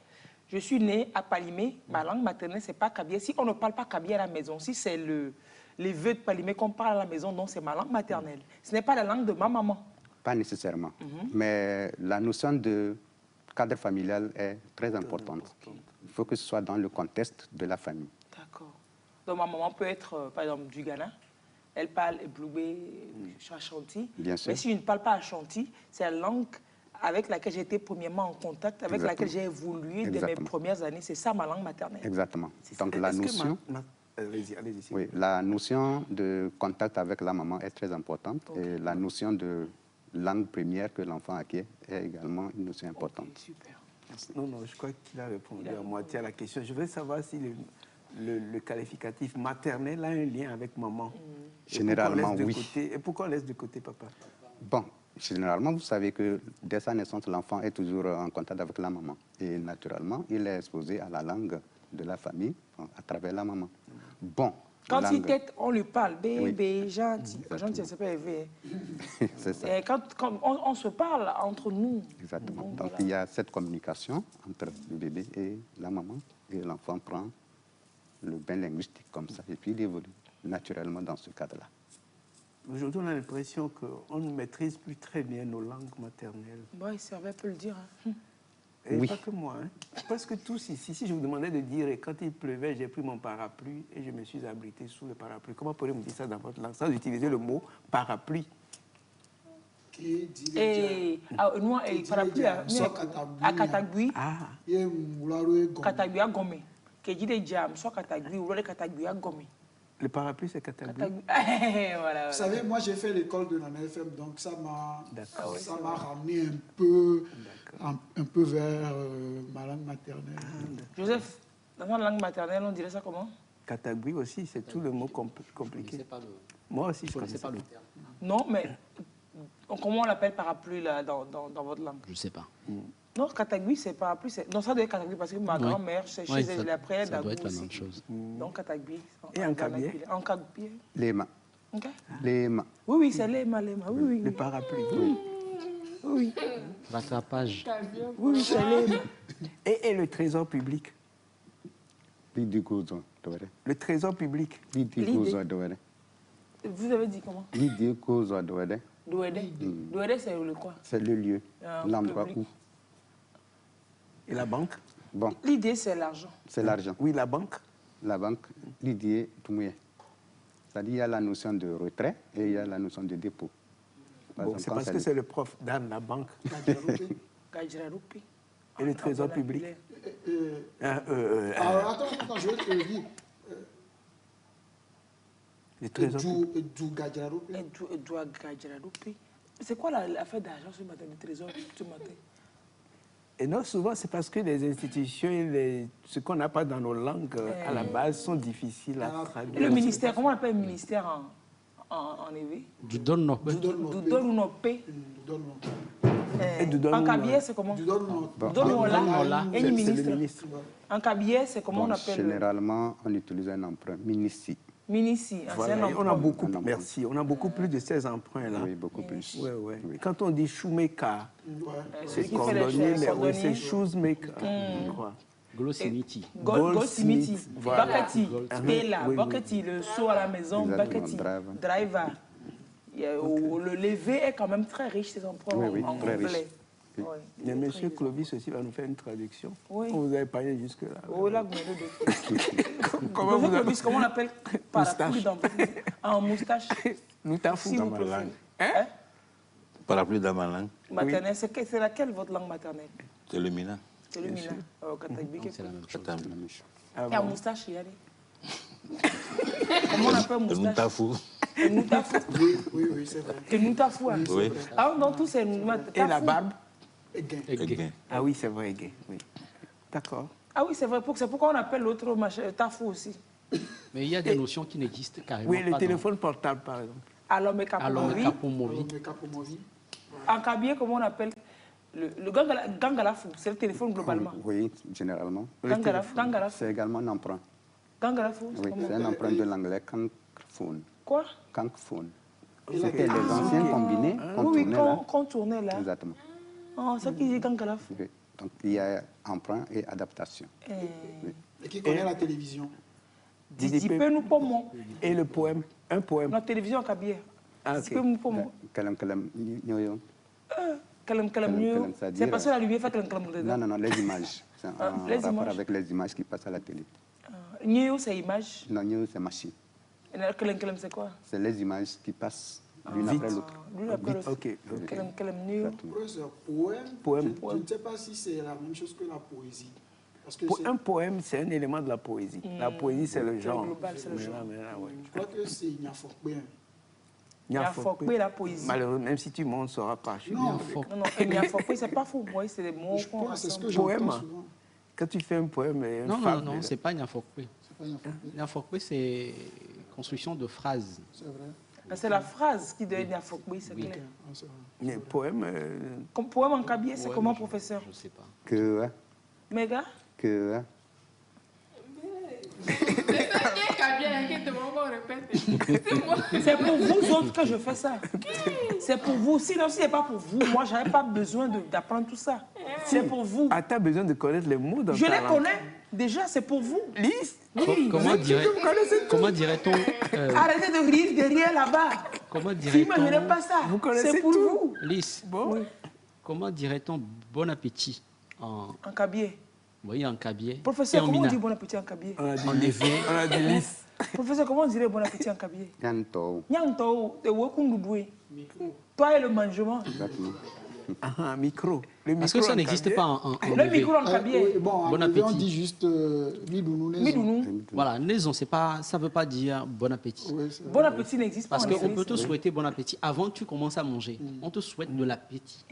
Speaker 1: je suis né à Palimé, ma langue maternelle, ce n'est pas kabyé. Si on ne parle pas kabyé à la maison, si c'est les vœux de Palimé qu'on parle à la maison, non, c'est ma langue maternelle. Ce n'est pas la langue de ma maman.
Speaker 5: Pas nécessairement. Mais la notion de cadre familial est très importante. Il faut que ce soit dans le contexte de la famille.
Speaker 1: D'accord. Donc ma maman peut être, par exemple, du Ghana. Elle parle Ebloubé, Ashanti.
Speaker 5: Bien sûr.
Speaker 1: Mais si je ne parle pas Ashanti, c'est la langue avec laquelle j'ai été premièrement en contact, avec laquelle j'ai évolué dès mes premières années. C'est ça ma langue maternelle.
Speaker 5: Exactement. Donc la notion...
Speaker 7: Allez-y.
Speaker 5: Oui, la notion de contact avec la maman est très importante et la notion de langue première que l'enfant acquiert est également une notion importante.
Speaker 1: Ok, super.
Speaker 7: Non, non, je crois qu'il a répondu à moitié à la question. Je veux savoir si le qualificatif maternel a un lien avec maman.
Speaker 5: Généralement, oui.
Speaker 7: Et pourquoi on laisse de côté papa?
Speaker 5: Bon, généralement, vous savez que dès sa naissance, l'enfant est toujours en contact avec la maman. Et naturellement, il est exposé à la langue de la famille à travers la maman. Bon.
Speaker 1: Quand il
Speaker 5: langue...
Speaker 1: tête, on lui parle, bébé,
Speaker 5: Oui.
Speaker 1: gentil. Gentil, c'est pas élevé.
Speaker 5: C'est ça.
Speaker 1: Et quand on se parle entre nous.
Speaker 5: Exactement. Donc,
Speaker 1: voilà.
Speaker 5: il y a cette communication entre le bébé et la maman. Et l'enfant prend le bain linguistique comme ça. Et puis, il évolue naturellement dans ce cadre-là.
Speaker 7: Aujourd'hui, on a l'impression qu'on ne maîtrise plus très bien nos langues maternelles.
Speaker 1: Bon, Servet peut le dire. Hein.
Speaker 7: Et
Speaker 5: Oui.
Speaker 7: pas que moi. Hein. Parce que tous ici, si je vous demandais de dire, et quand il pleuvait, j'ai pris mon parapluie et je me suis abrité sous le parapluie. Comment pourriez-vous me dire ça dans votre langue sans utiliser le mot parapluie?
Speaker 1: Et nous, parapluie à Katagui.
Speaker 7: Ah,
Speaker 1: Katagui à Gomé. Que dit des jams, soit Katagui ou le Katagui à Gomé.
Speaker 7: le parapluie, c'est Katagui.
Speaker 1: Voilà.
Speaker 3: Vous savez, moi j'ai fait l'école de Nana FM, donc ça m'a ramené un peu vers ma langue maternelle.
Speaker 1: Joseph, dans la langue maternelle, on dirait ça comment?
Speaker 7: Katagui aussi, c'est tout le mot compliqué. Moi aussi, je ne connaissais pas le terme.
Speaker 1: Non, mais comment on l'appelle parapluie là, dans votre langue?
Speaker 2: Je ne sais pas.
Speaker 1: Non, Katagui, c'est parapluie. Non, ça doit être Katagui parce que ma grand-mère, chez elle, après,
Speaker 2: ça doit être la même chose.
Speaker 1: Donc, Katagui.
Speaker 7: Et en Kabylie?
Speaker 1: En Kabylie.
Speaker 5: Les mains.
Speaker 1: Ok.
Speaker 5: Les mains.
Speaker 1: Oui, oui, c'est les mains. Oui,
Speaker 7: Le parapluie.
Speaker 1: oui.
Speaker 2: Rattrapage.
Speaker 1: Oui, c'est les mains.
Speaker 7: Et le trésor public? Le trésor public.
Speaker 1: Vous avez dit comment?
Speaker 5: Douédé,
Speaker 1: Douédé, c'est le quoi?
Speaker 5: c'est le lieu, l'endroit
Speaker 1: public.
Speaker 5: où.
Speaker 7: Et la banque?
Speaker 5: Bon,
Speaker 1: L'idée, c'est l'argent.
Speaker 5: c'est l'argent.
Speaker 7: Oui, la banque.
Speaker 5: La banque, l'idée, tout le monde. C'est-à-dire qu'il y a la notion de retrait et il y a la notion de dépôt. Par
Speaker 7: Bon,
Speaker 5: exemple,
Speaker 7: c'est
Speaker 5: quand
Speaker 7: parce que c'est le prof dans la banque.
Speaker 1: Gajraroupi.
Speaker 7: Et le trésor public?
Speaker 3: Alors, attends, je vais te le dire.
Speaker 7: Le trésor public.
Speaker 1: C'est quoi l'affaire d'argent ce matin, le trésor ce matin?
Speaker 7: Et non, souvent, c'est parce que les institutions, ce qu'on n'a pas dans nos langues à la base, sont difficiles à traduire.
Speaker 1: Le ministère, comment on appelle le ministère en éveil?
Speaker 2: Du donno.
Speaker 1: Dudonopé.
Speaker 7: Et
Speaker 1: En Kabylie, c'est comment? Dudonnola. Et le ministre. En Kabylie, c'est comment on appelle?
Speaker 5: Généralement, on utilise un emprunt, Minici.
Speaker 1: Minici.
Speaker 7: Voilà, on a beaucoup, merci, on a beaucoup plus de ces emprunts-là.
Speaker 5: Oui, beaucoup plus.
Speaker 7: Ouais, ouais. Quand on dit shoemaker,
Speaker 1: Celui
Speaker 7: c'est
Speaker 1: qui fait les
Speaker 7: cordonnier, c'est
Speaker 1: cordonniers.
Speaker 7: shoemaker, je crois.
Speaker 2: Glossimiti.
Speaker 1: Goldsmith,
Speaker 7: voilà.
Speaker 1: Bakati, Bella,
Speaker 7: Oui, oui.
Speaker 1: Bakati, le saut à la maison,
Speaker 5: Exactement,
Speaker 1: Bakati,
Speaker 5: driver.
Speaker 1: driver. Le levé est quand même très riche, ces emprunts
Speaker 5: Oui, oui,
Speaker 1: en
Speaker 5: très riche.
Speaker 1: anglais.
Speaker 5: Oui.
Speaker 1: Oui.
Speaker 7: Mais M. Clovis aussi va nous faire une traduction.
Speaker 1: Oui.
Speaker 7: On vous avait parlé jusque-là.
Speaker 1: Oh là, vous m'avez dit.
Speaker 7: Comment vous avez...
Speaker 1: Comment on appelle parapluie
Speaker 7: Moustache.
Speaker 1: dans en moustache?
Speaker 7: Nous t'affons
Speaker 1: Si
Speaker 7: dans
Speaker 1: vous
Speaker 7: ma
Speaker 1: plaît.
Speaker 7: langue.
Speaker 1: Hein?
Speaker 6: Parapluie dans ma langue,
Speaker 1: Maternelle, c'est laquelle votre langue maternelle?
Speaker 6: c'est le mina.
Speaker 1: C'est le mina. Katagbi,
Speaker 2: C'est la même chose.
Speaker 7: Ah
Speaker 1: et en
Speaker 7: bon.
Speaker 1: moustache, il y a comment on appelle
Speaker 6: Le
Speaker 1: moustache?
Speaker 6: Noutafou.
Speaker 1: Le noutafou.
Speaker 3: Oui, c'est vrai.
Speaker 1: Le noutafou. hein.
Speaker 6: Oui.
Speaker 1: Ah, dans tous ces
Speaker 7: Et la barbe?
Speaker 6: Again.
Speaker 7: Ah oui, c'est vrai, gay. Oui. D'accord.
Speaker 1: Ah oui, c'est vrai. C'est pourquoi on appelle l'autre tafou aussi.
Speaker 2: Mais il y a des notions qui n'existent carrément
Speaker 7: Oui, le
Speaker 2: pas.
Speaker 7: téléphone portable, par exemple.
Speaker 1: Alors, mais
Speaker 2: Alors, le
Speaker 1: Kapomovi.
Speaker 2: Kapomovi.
Speaker 1: En Kabylie, comment on appelle le gangalafou? C'est le téléphone globalement.
Speaker 5: Oui, généralement.
Speaker 1: Gangalafou.
Speaker 5: C'est également un emprunt.
Speaker 1: Gangalafou,
Speaker 5: Oui, c'est un emprunt de l'anglais kankphone.
Speaker 1: Quoi?
Speaker 5: Kankphone. C'était les anciens combinés qu'on
Speaker 1: Oui,
Speaker 5: tournait là.
Speaker 1: qu'on tournait là.
Speaker 5: Exactement.
Speaker 1: Oh, ça qui dit gangalafou.
Speaker 5: Oui. Donc, il y a emprunt et adaptation.
Speaker 3: Et qui connaît la télévision?
Speaker 1: Didipe nous pommons.
Speaker 7: Et le poème, un poème.
Speaker 1: La télévision en Kabylie.
Speaker 7: Ah,
Speaker 1: Didipe
Speaker 7: ok.
Speaker 1: nous pommons.
Speaker 5: Kalam kalam nyoyo.
Speaker 1: Mieux.
Speaker 5: c'est-à-dire-
Speaker 1: C'est parce que la lumière fait kalam dedans.
Speaker 5: Non, les images. C'est en
Speaker 1: les
Speaker 5: rapport
Speaker 1: images.
Speaker 5: avec les images qui passent à la télé.
Speaker 1: Nyo, c'est image.
Speaker 5: Non, nyoyo, c'est machine.
Speaker 1: Et kalam, c'est quoi?
Speaker 5: C'est les images qui passent l'une après l'autre.
Speaker 1: Lui, après l'autre.
Speaker 7: Ok, ok.
Speaker 1: Kalam, nyo.
Speaker 3: Professeur, poème,
Speaker 7: Poème.
Speaker 3: Je ne sais pas si c'est la même chose que la poésie. Parce que
Speaker 7: Un poème, c'est un élément de la poésie. La poésie, c'est le genre.
Speaker 1: global, c'est le genre.
Speaker 7: Mais là, ouais.
Speaker 3: je crois que c'est Nyafokbe.
Speaker 1: Niafokwe, la poésie.
Speaker 7: Malheureusement, même si tu montes, on ne saura pas.
Speaker 3: Non,
Speaker 1: Non, et Niafokwe, c'est pas faux. Oui, c'est des mots
Speaker 3: je
Speaker 1: qu'on
Speaker 3: pense, c'est ce que
Speaker 1: rassemble.
Speaker 3: j'entends
Speaker 7: Poème.
Speaker 3: souvent.
Speaker 7: Quand tu fais un poème et une
Speaker 2: Non,
Speaker 7: fable,
Speaker 2: non, c'est pas Niafokwe.
Speaker 3: C'est pas Niafokwe,
Speaker 2: Niafokwe, c'est construction de phrases.
Speaker 3: c'est vrai.
Speaker 1: Ah, c'est la phrase qui devient Niafokwe, c'est clair.
Speaker 3: Ah, c'est vrai.
Speaker 7: les poèmes...
Speaker 1: Comme poème en cabier, c'est
Speaker 2: Ouais,
Speaker 1: comment,
Speaker 2: mais
Speaker 1: professeur?
Speaker 2: Je sais pas.
Speaker 5: Que,
Speaker 1: Méga?
Speaker 5: que,
Speaker 4: C'est ça qui est Kabien, qui te m'envoie répéter. C'est moi.
Speaker 1: C'est pour vous autres que je fais ça. C'est pour vous. Sinon, si ce n'est pas pour vous, moi, je n'avais pas besoin d'apprendre tout ça. C'est pour vous.
Speaker 7: Ah, tu as besoin de connaître les mots dans
Speaker 1: Je
Speaker 7: ta
Speaker 1: les
Speaker 7: langue.
Speaker 1: connais. Déjà, c'est pour vous.
Speaker 7: Lise.
Speaker 1: Oui.
Speaker 2: Comment dirait-on
Speaker 1: Arrêtez de rire derrière là-bas.
Speaker 2: comment
Speaker 1: N'imaginez
Speaker 2: dirait-on
Speaker 1: pas ça.
Speaker 7: Vous connaissez
Speaker 1: C'est pour
Speaker 7: tout.
Speaker 1: vous.
Speaker 2: Lys,
Speaker 7: Bon.
Speaker 2: comment dirait-on bon appétit en
Speaker 1: En cabier.
Speaker 2: voyez en cabier
Speaker 1: Professeur,
Speaker 2: et en
Speaker 1: comment on
Speaker 2: mina?
Speaker 1: dit bon appétit en cabier?
Speaker 7: On a dit
Speaker 2: En
Speaker 7: lisse.
Speaker 2: éveil.
Speaker 7: On a dit lisse.
Speaker 1: Professeur, comment on dirait bon appétit en cabier?
Speaker 5: Yanto.
Speaker 1: Nyanto, te wekundudwe. Toi et le mangement.
Speaker 5: Exactement.
Speaker 7: Ah, micro. Le
Speaker 2: Parce que
Speaker 7: micro
Speaker 2: ça
Speaker 7: en
Speaker 2: n'existe
Speaker 7: cabier.
Speaker 2: pas en
Speaker 1: Le
Speaker 2: éveil.
Speaker 1: micro en cabier.
Speaker 3: Oui, bon, en
Speaker 2: Bon
Speaker 3: anglais, on
Speaker 2: appétit.
Speaker 3: dit juste midounou.
Speaker 1: Midounou.
Speaker 2: Voilà, naison, c'est pas, ça ne veut pas dire bon appétit.
Speaker 3: Oui, c'est
Speaker 1: Bon appétit n'existe pas
Speaker 2: Parce
Speaker 1: en
Speaker 2: qu'on
Speaker 1: effet.
Speaker 2: peut te souhaiter bon appétit avant que tu commences à manger. On te souhaite de l'appétit.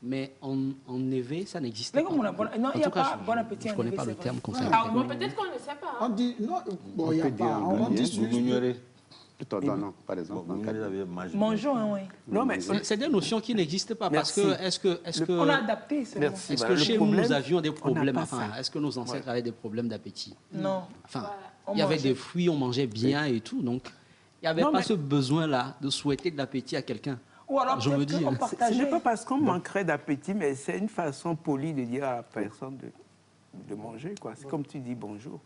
Speaker 2: Mais en éveil, ça n'existe
Speaker 1: Mais
Speaker 2: pas.
Speaker 1: comme on a bon- non,
Speaker 2: En
Speaker 1: il y a
Speaker 2: tout cas,
Speaker 1: pas bon appétit
Speaker 2: je ne
Speaker 1: en
Speaker 2: connais
Speaker 1: éveil,
Speaker 2: pas le
Speaker 1: c'est vrai.
Speaker 2: terme consacré.
Speaker 4: Ah, bon, peut-être qu'on ne sait pas.
Speaker 3: On dit, non, bon, il n'y a
Speaker 5: peut dire
Speaker 3: pas. On dit
Speaker 6: Vous
Speaker 3: juste.
Speaker 6: m'ignorez.
Speaker 5: Non, non, par exemple.
Speaker 6: Vous m'ignorez avec manger.
Speaker 1: Mangeons, hein, oui.
Speaker 7: Non, mais
Speaker 2: C'est des notions qui n'existent pas. Parce
Speaker 7: Merci.
Speaker 2: que, est-ce que,
Speaker 1: On a adapté, c'est
Speaker 7: Merci.
Speaker 2: est-ce
Speaker 7: Voilà,
Speaker 2: que
Speaker 7: le
Speaker 2: chez
Speaker 7: problème,
Speaker 2: nous, nous avions des
Speaker 7: on n'a
Speaker 2: problèmes?
Speaker 7: pas
Speaker 2: Enfin,
Speaker 7: ça.
Speaker 2: est-ce que nos ancêtres avaient des problèmes d'appétit?
Speaker 1: Non.
Speaker 2: Enfin,
Speaker 1: On
Speaker 2: il y avait
Speaker 1: mangeait.
Speaker 2: des fruits, on mangeait bien et tout. Donc, il n'y avait
Speaker 7: Non,
Speaker 2: pas
Speaker 7: mais-
Speaker 2: ce besoin-là de souhaiter de l'appétit à quelqu'un.
Speaker 1: Ou alors
Speaker 2: Je me
Speaker 1: peut-être
Speaker 2: dis,
Speaker 1: qu'on
Speaker 2: hein.
Speaker 7: ce
Speaker 1: partageait.
Speaker 7: n'est pas parce qu'on manquerait d'appétit, mais c'est une façon polie de dire à la personne de manger, quoi. C'est comme tu dis bonjour.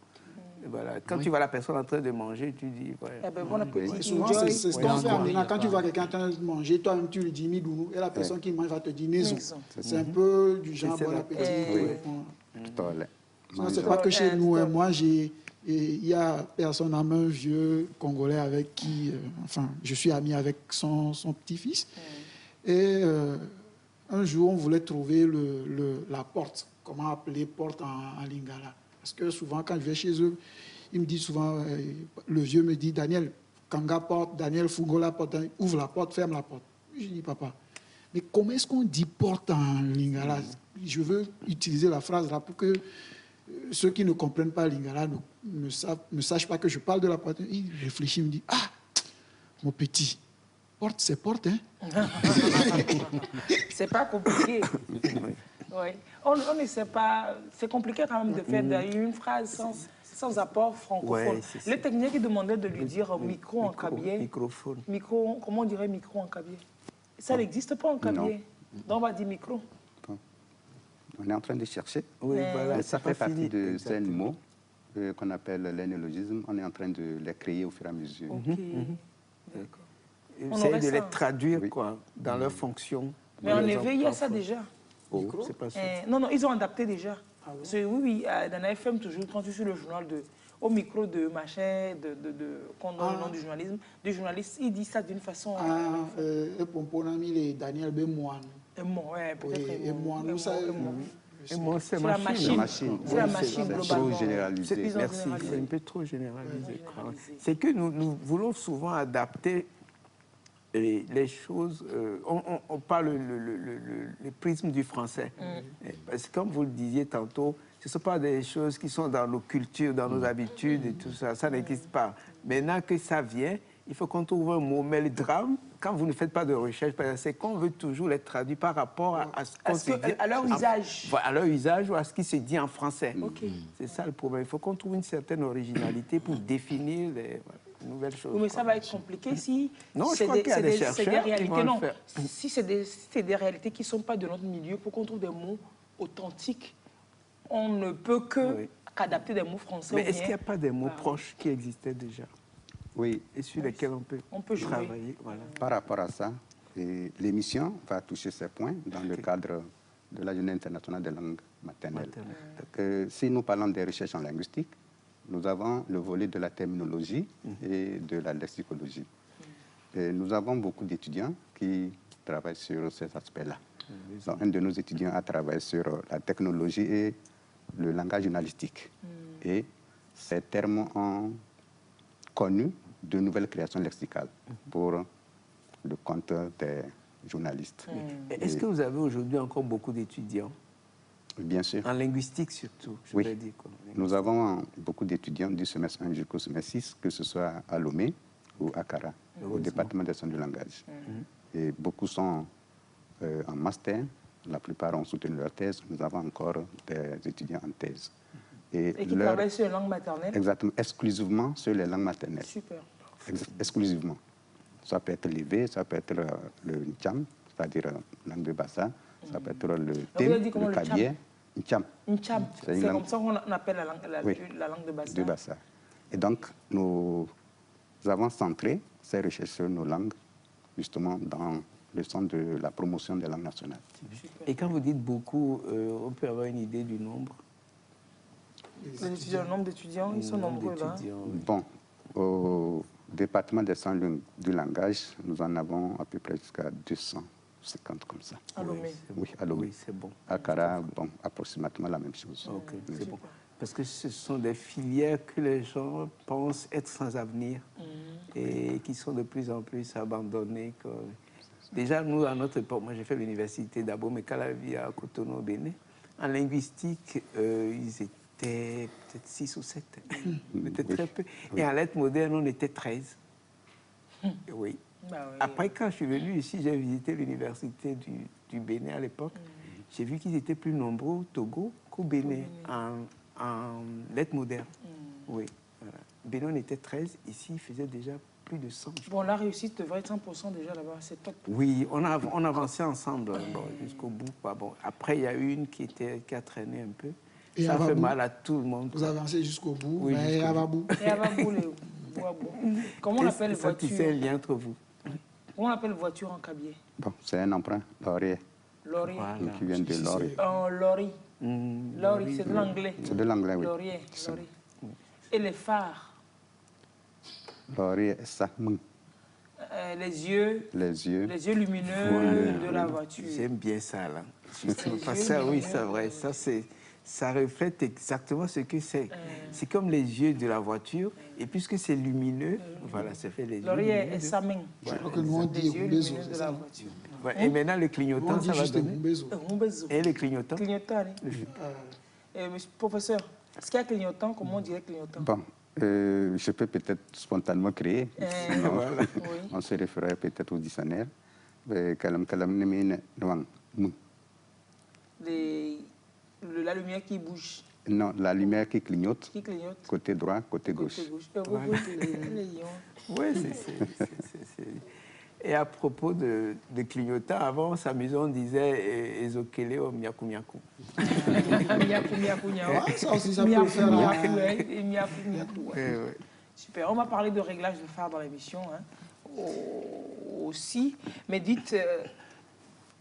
Speaker 7: Et voilà. Quand tu vois la personne en train de manger, tu dis... Ouais.
Speaker 1: Eh ben, bon appétit.
Speaker 3: Souvent,
Speaker 1: Enjoy.
Speaker 3: c'est ce
Speaker 2: Ouais,
Speaker 3: qu'on fait
Speaker 2: encore,
Speaker 3: maintenant.
Speaker 2: il y a
Speaker 3: Quand tu
Speaker 2: pas-
Speaker 3: vois quelqu'un en train de manger, toi-même, tu lui dis midounou, et la personne qui mange va te dire naison.
Speaker 1: Naison.
Speaker 3: C'est un peu du genre
Speaker 7: C'est
Speaker 3: bon
Speaker 7: ça.
Speaker 3: appétit.
Speaker 1: Oui.
Speaker 5: Tole.
Speaker 3: Non, c'est pas que chez nous. Hein. Moi, il y a personne à un vieux Congolais avec qui, enfin, je suis ami avec son petit-fils. Et un jour, on voulait trouver la porte. Comment appeler porte en lingala? Parce que souvent, quand je vais chez eux, ils me disent souvent, le vieux me dit, Daniel, Kanga porte, Daniel Fungola porte, ouvre la porte, ferme la porte. Je dis, papa, mais comment est-ce qu'on dit porte en lingala? Je veux utiliser la phrase là pour que ceux qui ne comprennent pas lingala ne sachent pas que je parle de la porte. Il réfléchit, il me dit, ah, mon petit, porte, c'est porte, hein?
Speaker 1: C'est pas compliqué. Oui. On ne sait pas. C'est compliqué quand même de faire une phrase sans apport francophone.
Speaker 7: Ouais, c'est ça.
Speaker 1: Le technicien qui demandait de lui dire micro en
Speaker 7: Micro,
Speaker 1: cabier.
Speaker 7: microphone.
Speaker 1: Micro, comment on dirait micro en cabier? Ça n'existe pas en cabier. Donc on va dire micro.
Speaker 5: On est en train de chercher.
Speaker 7: Oui, voilà,
Speaker 5: Mais ça
Speaker 7: c'est pas
Speaker 5: fait partie
Speaker 7: fini.
Speaker 5: de ces
Speaker 7: Exactement.
Speaker 5: mots qu'on appelle les néologismes. On est en train de les créer au fur et à mesure.
Speaker 1: Ok. D'accord. On
Speaker 7: Essayer
Speaker 1: aurait
Speaker 7: de
Speaker 1: ça.
Speaker 7: les traduire,
Speaker 5: Oui.
Speaker 7: quoi, dans leur fonction.
Speaker 1: Mais en
Speaker 7: Dans les
Speaker 1: éveil, il y a
Speaker 7: emplois.
Speaker 1: ça déjà.
Speaker 7: C'est pas sûr.
Speaker 1: Non, non, ils ont adapté déjà. Parce que oui, dans la FM, toujours, quand tu suis le journal au micro de machin, qu'on donne le nom du journaliste, il dit ça d'une façon.
Speaker 3: Et pour mon ami, Daniel Bemouane.
Speaker 1: Ouais, peut-être.
Speaker 3: Et moi, nous, ça.
Speaker 7: Et moi, c'est
Speaker 1: C'est la
Speaker 7: machine.
Speaker 1: machine. C'est la machine,
Speaker 5: C'est
Speaker 1: globalement.
Speaker 5: trop généralisé.
Speaker 1: Ils ont
Speaker 7: Merci,
Speaker 1: généralisé.
Speaker 7: c'est un peu trop généralisé. quoi.
Speaker 1: Généralisé.
Speaker 7: C'est que nous voulons souvent adapter les choses. On parle le prisme du français. Parce que comme vous le disiez tantôt, ce ne sont pas des choses qui sont dans nos cultures, dans nos habitudes et tout ça. Ça n'existe pas. Maintenant que ça vient, il faut qu'on trouve un mot. Mais le drame, quand vous ne faites pas de recherche, c'est qu'on veut toujours les traduire par rapport à ce qu'on se dit.
Speaker 1: À leur usage.
Speaker 7: À leur usage ou à ce qui se dit en français.
Speaker 1: Ok.
Speaker 7: C'est ça le problème. Il faut qu'on trouve une certaine originalité pour définir les nouvelles choses.
Speaker 1: Oui, mais ça va être compliqué si
Speaker 7: Non, je
Speaker 1: c'est
Speaker 7: crois qu'il y a des chercheurs
Speaker 1: c'est des
Speaker 7: qui
Speaker 1: réalités.
Speaker 7: vont le
Speaker 1: Non,
Speaker 7: faire.
Speaker 1: si c'est des réalités qui ne sont pas de notre milieu, pour qu'on trouve des mots authentiques, on ne peut
Speaker 7: Oui.
Speaker 1: qu'adapter des mots français.
Speaker 7: Mais
Speaker 1: ou
Speaker 7: est-ce
Speaker 1: bien-
Speaker 7: qu'il n'y a pas des mots proches qui existaient déjà
Speaker 5: Oui,
Speaker 7: et sur lesquels on peut
Speaker 1: jouer.
Speaker 7: travailler voilà.
Speaker 5: par rapport à ça, l'émission va toucher ces points dans le cadre de la Journée internationale des langues maternelles. Donc, si nous parlons des recherches en linguistique, nous avons le volet de la terminologie et de la lexicologie. Et nous avons beaucoup d'étudiants qui travaillent sur ces aspects-là. Donc, un de nos étudiants a travaillé sur la technologie et le langage journalistique. Et ces termes ont connu de nouvelles créations lexicales pour le compte des journalistes.
Speaker 7: Est-ce que vous avez aujourd'hui encore beaucoup d'étudiants?
Speaker 5: Bien sûr.
Speaker 7: En linguistique surtout, je voudrais dire.
Speaker 5: Nous avons beaucoup d'étudiants du semestre 1 jusqu'au semestre 6, que ce soit à Lomé ou à Kara, au département des sciences du langage. Et beaucoup sont en master, la plupart ont soutenu leur thèse. Nous avons encore des étudiants en thèse.
Speaker 1: Et qui travaillent sur les langues maternelles?
Speaker 5: Exactement, exclusivement sur les langues maternelles.
Speaker 1: Super.
Speaker 5: Exclusivement. Ça peut être l'IV, ça peut être le Ncham, c'est-à-dire langue de Bassa, ça peut être le Tem, le Kabier. Ncham.
Speaker 1: Ncham, c'est comme ça qu'on appelle la langue de Bassa.
Speaker 5: De Bassa. Et donc, nous avons centré ces recherches sur nos langues, justement, dans le sens de la promotion des langues nationales.
Speaker 7: Et quand vous dites beaucoup, on peut avoir une idée du nombre?
Speaker 1: Le nombre d'étudiants, ils sont nombreux là.
Speaker 5: Bon, au département des sciences du langage, nous en avons à peu près jusqu'à 250 comme ça.
Speaker 1: À Lomé?
Speaker 5: Oui, à Lomé.
Speaker 7: Oui, c'est bon.
Speaker 5: À Kara, bon, approximativement la même chose.
Speaker 7: Ok, c'est bon. Parce que ce sont des filières que les gens pensent être sans avenir et qui sont de plus en plus abandonnées. Déjà, nous, à notre époque, moi j'ai fait l'université d'Abomey-Calavi à Cotonou, au Bénin. En linguistique, ils étaient peut-être 6 ou 7. On était très peu. Et en lettres modernes, on était 13. Oui.
Speaker 1: Bah oui.
Speaker 7: Après, quand je suis venu ici, j'ai visité l'université du Bénin à l'époque. J'ai vu qu'ils étaient plus nombreux au Togo qu'au Bénin en lettres modernes. Oui. Voilà. Bénin, on était 13. Ici, ils faisaient déjà plus de 100.
Speaker 1: Bon, la réussite devrait être 100% déjà là-bas. C'est top.
Speaker 7: Oui, on avançait ensemble jusqu'au bout. Bon, après, il y a une qui a traîné un peu.
Speaker 3: Et
Speaker 7: ça fait
Speaker 3: Ababou,
Speaker 7: mal à tout le monde.
Speaker 3: vous avancez jusqu'au bout,
Speaker 7: Oui,
Speaker 3: mais Ababou.
Speaker 1: Et Ababou, comment on appelle
Speaker 7: ça,
Speaker 1: voiture?
Speaker 7: c'est un lien entre vous.
Speaker 1: Comment on appelle voiture en cabier?
Speaker 5: Bon, c'est un emprunt, laurier,
Speaker 1: Laurier.
Speaker 7: Voilà.
Speaker 5: qui vient de laurier.
Speaker 1: Lorry. Lorry, c'est de l'anglais.
Speaker 5: C'est de l'anglais, oui.
Speaker 1: Laurier. Et les phares?
Speaker 5: Laurier, ça,
Speaker 1: Les yeux lumineux de la voiture.
Speaker 7: J'aime bien ça, là. Ça, oui, c'est vrai. Ça reflète exactement ce que c'est. C'est comme les yeux de la voiture. Et puisque c'est lumineux, voilà, ça fait les yeux
Speaker 1: Laurier et sa main.
Speaker 3: Je crois que nous, on dit
Speaker 1: Les yeux lumineux de la voiture.
Speaker 7: Ouais, et maintenant, le clignotant,
Speaker 3: on dit
Speaker 7: ça va
Speaker 3: juste
Speaker 7: donner.
Speaker 3: Mbezo.
Speaker 7: Et le clignotant?
Speaker 1: Clignotant, monsieur professeur, est-ce qu'il y a clignotant? Comment on dirait clignotant?
Speaker 5: Bon, je peux peut-être spontanément créer. Sinon,
Speaker 1: Oui.
Speaker 5: on se référerait peut-être au dictionnaire.
Speaker 1: La lumière qui bouge.
Speaker 5: Non, la lumière qui clignote.
Speaker 1: Qui clignote.
Speaker 5: Côté droit, côté gauche.
Speaker 7: Oui, c'est... Et à propos de clignotant, avant, on s'amusait, on disait Ezokele au miaku miaku.
Speaker 3: Ça aussi, ça peut le faire.
Speaker 1: Super. On va parler de réglage de phare dans l'émission aussi. Mais dites,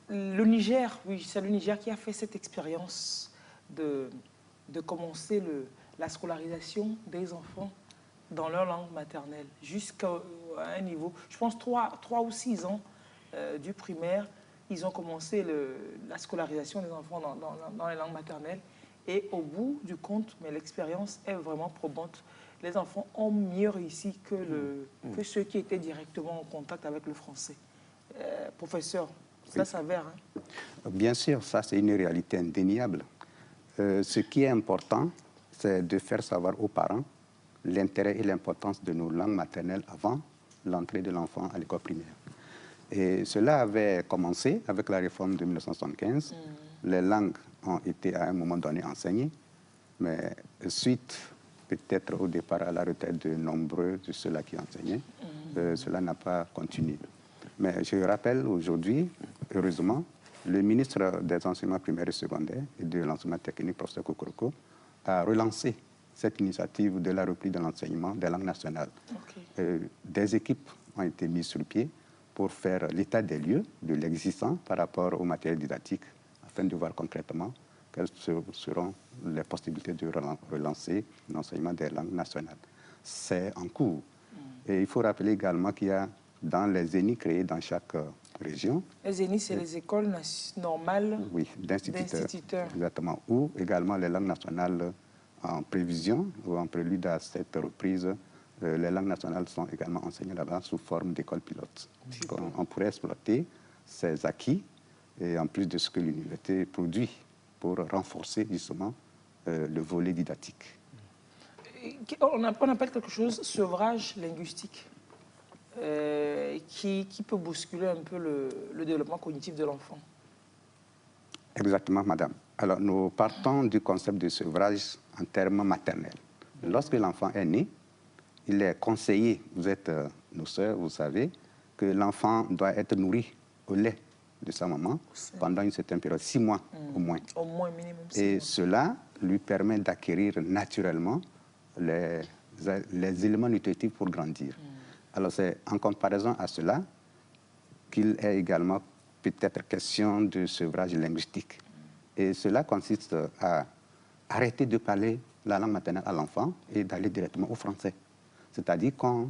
Speaker 1: le Niger, oui, c'est le Niger qui a fait cette expérience de commencer la scolarisation des enfants dans leur langue maternelle, jusqu'à un niveau, je pense 3 ou 6 ans du primaire, ils ont commencé la scolarisation des enfants dans les langues maternelles. Et au bout du compte, mais l'expérience est vraiment probante, les enfants ont mieux réussi que ceux qui étaient directement en contact avec le français. Professeur, ça s'avère. Hein?
Speaker 5: Bien sûr, ça c'est une réalité indéniable. Ce qui est important, c'est de faire savoir aux parents l'intérêt et l'importance de nos langues maternelles avant l'entrée de l'enfant à l'école primaire. Et cela avait commencé avec la réforme de 1975. Les langues ont été à un moment donné enseignées, mais suite peut-être au départ à la retraite de nombreux de ceux-là qui enseignaient, cela n'a pas continué. Mais je rappelle aujourd'hui, heureusement, le ministre des enseignements primaires et secondaires et de l'enseignement technique, professeur Kokoroko, a relancé cette initiative de la reprise de l'enseignement des langues nationales. Okay. Des équipes ont été mises sur pied pour faire l'état des lieux de l'existant par rapport au matériel didactique, afin de voir concrètement quelles seront les possibilités de relancer l'enseignement des langues nationales. C'est en cours. Et il faut rappeler également qu'il y a dans les ZENI créés dans chaque région.
Speaker 1: Les ZENI, c'est les écoles normales
Speaker 5: d'instituteurs. Exactement. Ou également les langues nationales en prévision ou en prélude à cette reprise les langues nationales sont également enseignées là-bas sous forme d'écoles pilotes. On pourrait exploiter ces acquis et en plus de ce que l'université produit pour renforcer justement le volet didactique.
Speaker 1: On appelle quelque chose sevrage linguistique qui peut bousculer un peu le développement cognitif de l'enfant.
Speaker 5: Exactement, madame. Alors, nous partons du concept de sevrage en termes maternels. Lorsque l'enfant est né, il est conseillé, vous êtes nos sœurs, vous savez, que l'enfant doit être nourri au lait de sa maman pendant une certaine période, 6 mois au moins.
Speaker 1: Au moins minimum 6
Speaker 5: Et
Speaker 1: mois.
Speaker 5: cela lui permet d'acquérir naturellement les éléments nutritifs pour grandir. Alors c'est en comparaison à cela qu'il est également peut-être question de sevrage linguistique. Et cela consiste à arrêter de parler la langue maternelle à l'enfant et d'aller directement au français. C'est-à-dire qu'on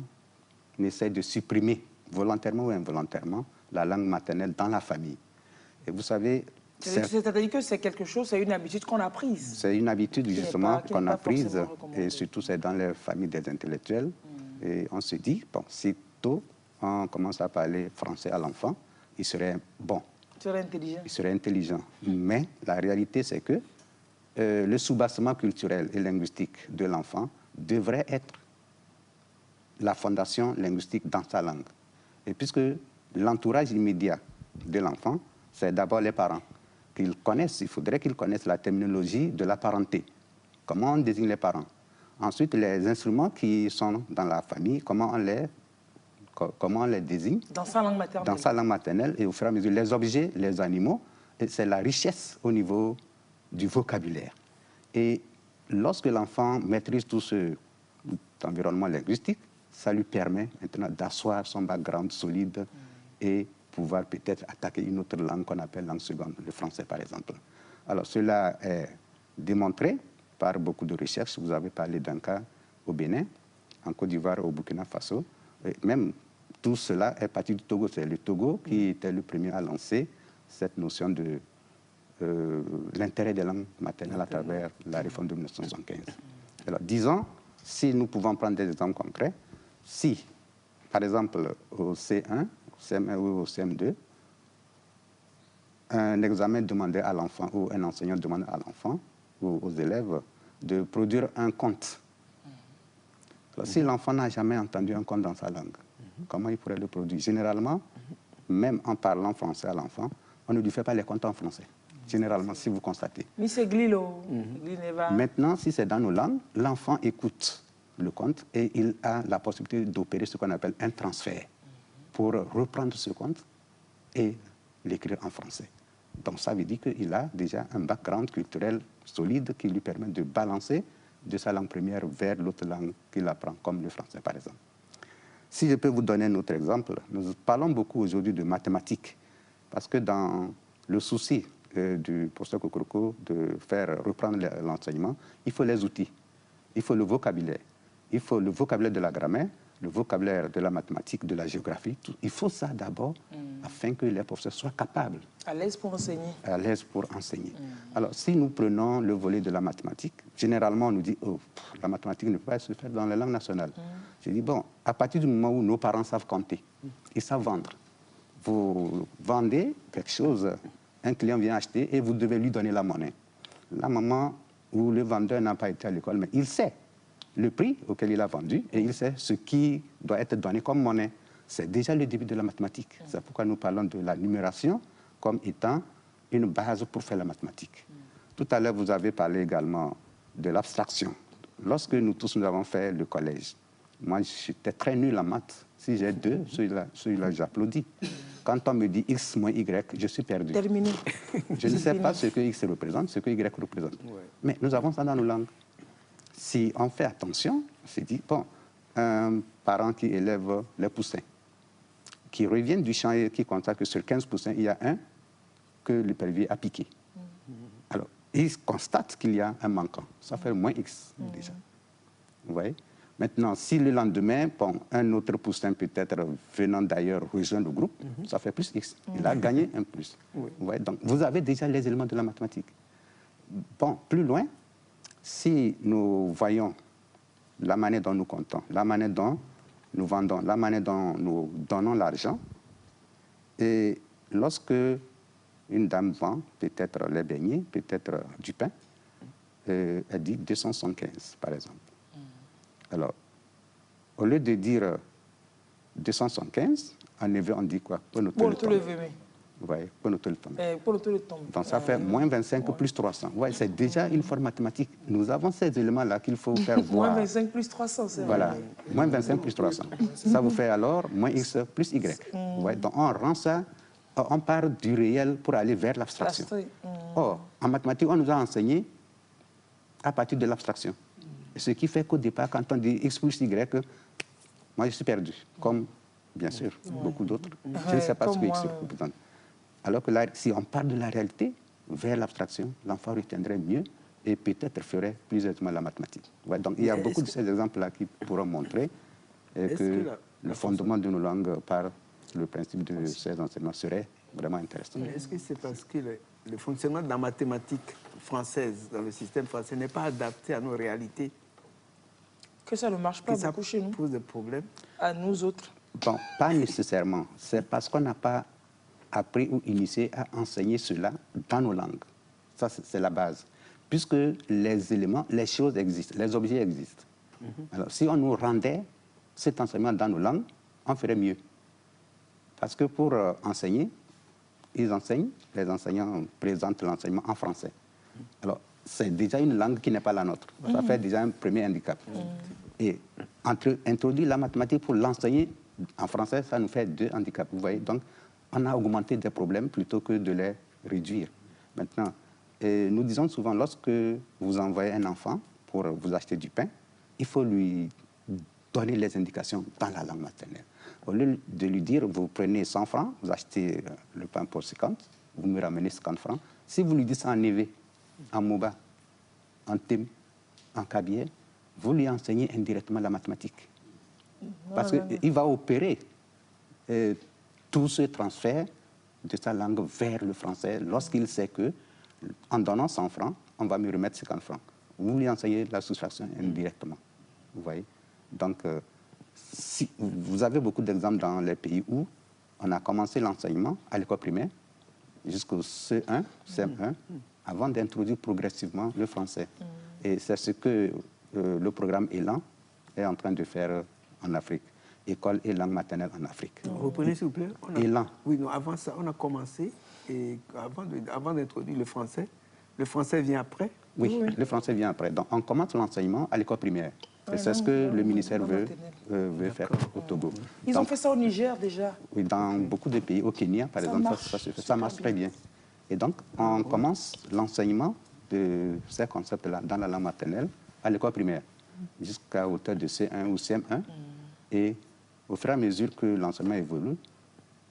Speaker 5: essaie de supprimer volontairement ou involontairement la langue maternelle dans la famille. Et vous savez...
Speaker 1: C'est-à-dire que c'est quelque chose, c'est une habitude qu'on a prise.
Speaker 5: C'est une habitude justement qu'on a prise, et
Speaker 1: surtout
Speaker 5: surtout c'est dans les familles des intellectuels. Et on se dit, bon, si tôt on commence à parler français à l'enfant, il serait bon.
Speaker 1: Il serait intelligent.
Speaker 5: Il serait intelligent. Mais la réalité, c'est que le soubassement culturel et linguistique de l'enfant devrait être la fondation linguistique dans sa langue. Et puisque l'entourage immédiat de l'enfant, c'est d'abord les parents. Qu'ils connaissent, il faudrait qu'ils connaissent la terminologie de la parenté. Comment on désigne les parents. Ensuite, les instruments qui sont dans la famille, comment on les désigne.
Speaker 1: Dans sa langue maternelle.
Speaker 5: Dans sa langue maternelle, et au fur et à mesure, les objets, les animaux, c'est la richesse au niveau du vocabulaire. Et lorsque l'enfant maîtrise tout cet environnement linguistique, ça lui permet maintenant d'asseoir son background solide et pouvoir peut-être attaquer une autre langue qu'on appelle langue seconde, le français par exemple. Alors cela est démontré par beaucoup de recherches. Vous avez parlé d'un cas au Bénin, en Côte d'Ivoire, au Burkina Faso. Et même tout cela est parti du Togo. C'est le Togo qui était le premier à lancer cette notion de l'intérêt des langues maternelles à travers la réforme de 1975. Alors disons, si nous pouvons prendre des exemples concrets, si par exemple au C1, CM1 ou au CM2, un examen demandait à l'enfant ou un enseignant demandait à l'enfant ou aux élèves de produire un conte. Alors, si l'enfant n'a jamais entendu un conte dans sa langue, comment il pourrait le produire? Généralement, même en parlant français à l'enfant, on ne lui fait pas les contes en français. Généralement, si vous constatez.
Speaker 1: Mais c'est glilo.
Speaker 5: Maintenant, si c'est dans nos langues, l'enfant écoute le conte et il a la possibilité d'opérer ce qu'on appelle un transfert pour reprendre ce conte et l'écrire en français. Donc ça veut dire qu'il a déjà un background culturel solide qui lui permet de balancer de sa langue première vers l'autre langue qu'il apprend, comme le français par exemple. Si je peux vous donner un autre exemple, nous parlons beaucoup aujourd'hui de mathématiques, parce que dans le souci du professeur Kokoroko de faire reprendre l'enseignement, il faut les outils, il faut le vocabulaire. Il faut le vocabulaire de la grammaire, le vocabulaire de la mathématique, de la géographie. Tout. Il faut ça d'abord afin que les professeurs soient capables.
Speaker 1: À l'aise pour enseigner.
Speaker 5: À l'aise pour enseigner. Alors, si nous prenons le volet de la mathématique, généralement, on nous dit oh, la mathématique ne peut pas se faire dans les langues nationales. Je dis bon, à partir du moment où nos parents savent compter, ils savent vendre. Vous vendez quelque chose, un client vient acheter et vous devez lui donner la monnaie. La maman ou le vendeur n'a pas été à l'école, mais il sait le prix auquel il a vendu et il sait ce qui doit être donné comme monnaie. C'est déjà le début de la mathématique. C'est pourquoi nous parlons de la numération comme étant une base pour faire la mathématique. Tout à l'heure, vous avez parlé également de l'abstraction. Lorsque nous tous nous avons fait le collège, moi, j'étais très nul en maths. Si j'ai 2, celui-là, j'applaudis. Quand on me dit X moins Y, je suis perdu.
Speaker 1: Terminé.
Speaker 5: Je ne sais pas ce que X représente, ce que Y représente. Mais nous avons ça dans nos langues. Si on fait attention, on se dit, bon, un parent qui élève les poussins, qui reviennent du champ et qui constate que sur 15 poussins, il y a un que l'épervier a piqué. Alors, il constate qu'il y a un manquant. Ça fait moins X déjà. Vous voyez? Maintenant, si le lendemain, bon, un autre poussin peut-être venant d'ailleurs rejoindre le groupe, ça fait plus X. Il a gagné un plus. Vous voyez? Donc, vous avez déjà les éléments de la mathématique. Bon, plus loin, si nous voyons la manière dont nous comptons, la manière dont nous vendons, la manière dont nous donnons l'argent. Et lorsque une dame vend peut-être les beignets, peut-être du pain, elle dit 275, par exemple. Alors, au lieu de dire 275, en élevé, on dit quoi?
Speaker 1: Pour tout lever, oui.
Speaker 5: Vous voyez, pour le tomber. Donc ça
Speaker 1: Donc
Speaker 5: fait moins 25 plus 300. Ouais, c'est déjà une forme mathématique. Nous avons ces éléments-là qu'il faut faire voir.
Speaker 1: Moins 25 plus 300, c'est vrai.
Speaker 5: Voilà, moins 25 plus 300. Ça vous fait alors moins x plus y. Ouais, donc on rend ça, on part du réel pour aller vers l'abstraction. Or, en mathématiques, on nous a enseigné à partir de l'abstraction. Ce qui fait qu'au départ, quand on dit x plus y, moi je suis perdu, comme bien sûr beaucoup d'autres. Je ne sais pas ce que x représente. Alors que là, si on part de la réalité vers l'abstraction, l'enfant retiendrait mieux et peut-être ferait plus aisément la mathématique. Ouais, donc il y a beaucoup de ces exemples-là qui pourront montrer que le fondement de nos langues par le principe de ces enseignements serait vraiment intéressant.
Speaker 7: Est-ce que c'est parce que le fonctionnement de la mathématique française, dans le système français, n'est pas adapté à nos réalités?
Speaker 1: Que ça ne marche pas beaucoup chez nous?
Speaker 7: Ça pose des problèmes?
Speaker 1: À nous autres?
Speaker 5: Bon, pas nécessairement. C'est parce qu'on n'a pas appris ou initié à enseigner cela dans nos langues. Ça, c'est la base. Puisque les éléments, les choses existent, les objets existent. Alors, si on nous rendait cet enseignement dans nos langues, on ferait mieux. Parce que pour enseigner, ils enseignent, les enseignants présentent l'enseignement en français. Alors, c'est déjà une langue qui n'est pas la nôtre. Ça fait déjà un premier handicap. Et introduire la mathématique pour l'enseigner en français, ça nous fait 2 handicaps. Vous voyez, donc, on a augmenté des problèmes plutôt que de les réduire. Maintenant, nous disons souvent, lorsque vous envoyez un enfant pour vous acheter du pain, il faut lui donner les indications dans la langue maternelle. Au lieu de lui dire, vous prenez 100 francs, vous achetez le pain pour 50, vous me ramenez 50 francs. Si vous lui dites ça en Évé, en Moba, en Tim, en Kabylie, vous lui enseignez indirectement la mathématique. Parce qu'il va opérer tout ce transfert de sa langue vers le français lorsqu'il sait que, en donnant 100 francs, on va me remettre 50 francs. Vous lui enseignez la soustraction indirectement. Vous voyez? Donc, si, vous avez beaucoup d'exemples dans les pays où on a commencé l'enseignement à l'école primaire jusqu'au CE1, CM1, avant d'introduire progressivement le français. Et c'est ce que le programme Élan est en train de faire en Afrique. École et langue maternelle en Afrique.
Speaker 7: Reprenez s'il vous plaît.
Speaker 5: Élan.
Speaker 7: Oui, non, avant ça, on a commencé, et avant d'introduire le français vient après?
Speaker 5: Oui, le français vient après. Donc on commence l'enseignement à l'école primaire. Et c'est ce que le ministère veut faire au Togo.
Speaker 1: Ils ont fait ça au Niger déjà?
Speaker 5: Oui, dans beaucoup de pays. Au Kenya, par exemple, ça marche très bien. Et donc, on commence l'enseignement de ces concepts-là dans la langue maternelle à l'école primaire, jusqu'à hauteur de C1 ou CM1. Et au fur et à mesure que l'enseignement évolue,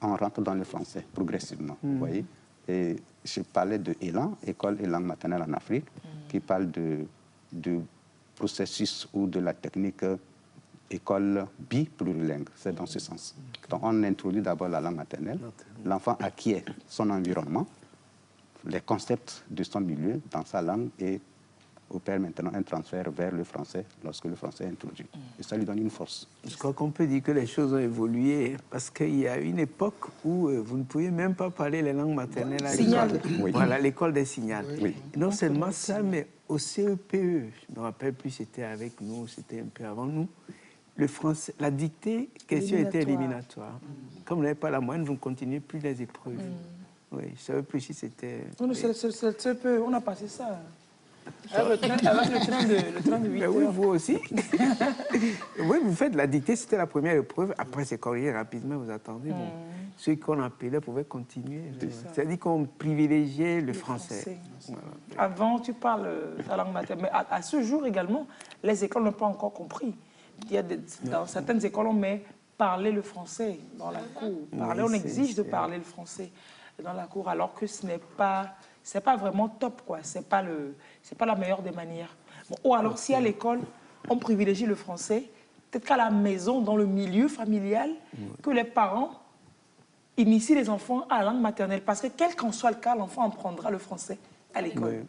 Speaker 5: on rentre dans le français progressivement. Vous voyez? Et je parlais de Élan, École et langue maternelle en Afrique, qui parle de processus ou de la technique école biplurilingue. C'est dans ce sens. Donc, on introduit d'abord la langue maternelle. L'enfant acquiert son environnement, les concepts de son milieu dans sa langue et opère maintenant un transfert vers le français lorsque le français est introduit. Et ça lui donne une force.
Speaker 7: Je crois qu'on peut dire que les choses ont évolué parce qu'il y a une époque où vous ne pouviez même pas parler les langues maternelles à l'école.
Speaker 5: Oui.
Speaker 7: Voilà, l'école des signals.
Speaker 5: Oui.
Speaker 7: Non seulement ça, mais au CEPE, je ne me rappelle plus, c'était avec nous, c'était un peu avant nous, le français, la dictée, question était éliminatoire. Comme vous n'avez pas la moyenne, vous ne continuez plus les épreuves. Oui, je ne savais plus si c'était...
Speaker 1: Non, c'est le CEPE, on a passé ça. Avec le train de 8 heures.
Speaker 7: Oui, vous aussi. Oui, vous faites la dictée, c'était la première épreuve. Après, c'est corrigé rapidement, vous attendez. Bon, ceux qu'on appelait pouvaient continuer. C'est-à-dire qu'on privilégiait le français. Voilà.
Speaker 1: Avant, tu parles ta langue maternelle. Mais à ce jour également, les écoles n'ont pas encore compris. Il y a dans certaines écoles, on met parler le français dans la cour. On exige de parler le français dans la cour, alors que ce n'est pas... C'est pas vraiment top, quoi. C'est pas la meilleure des manières. Bon, ou alors, si à l'école, on privilégie le français, peut-être qu'à la maison, dans le milieu familial, que les parents initient les enfants à la langue maternelle. Parce que quel qu'en soit le cas, l'enfant apprendra le français à l'école.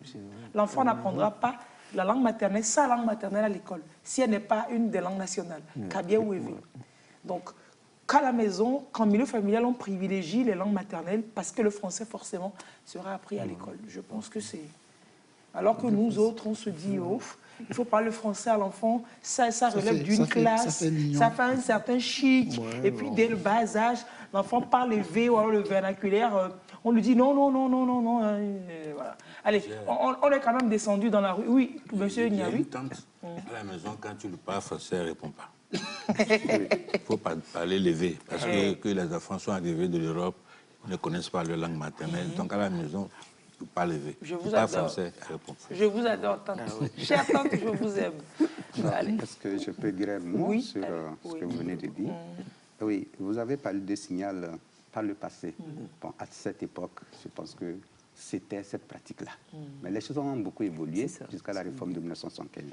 Speaker 1: L'enfant n'apprendra pas la langue maternelle, sa langue maternelle à l'école, si elle n'est pas une des langues nationales, kabye ou evé. Donc, qu'à la maison, qu'en milieu familial, on privilégie les langues maternelles parce que le français, forcément, sera appris à l'école. Je pense que c'est... Alors que nous autres, on se dit, oh, il faut parler le français à l'enfant, ça relève d'une classe, ça fait un certain chic. Et puis, dès le bas âge, l'enfant parle le V ou alors le vernaculaire, on lui dit non. Voilà. Allez, on est quand même descendu dans la rue. Oui, monsieur Niaoui.
Speaker 6: Il y a une tante à la maison, quand tu lui parles français, elle ne répond pas. Il faut parler le V, parce que les enfants sont arrivés de l'Europe, ils ne connaissent pas leur langue maternelle. Donc à la maison, tu parles le V.
Speaker 1: Je vous
Speaker 6: adore.
Speaker 1: Français,
Speaker 6: elle répond.
Speaker 1: Je vous adore, tante. Chère tante, je vous aime.
Speaker 5: Est-ce que je peux dire un mot sur ce que vous venez de dire? Oui, vous avez parlé de signal par le passé. Bon, à cette époque, je pense que c'était cette pratique-là. Mais les choses ont beaucoup évolué jusqu'à la réforme de 1975.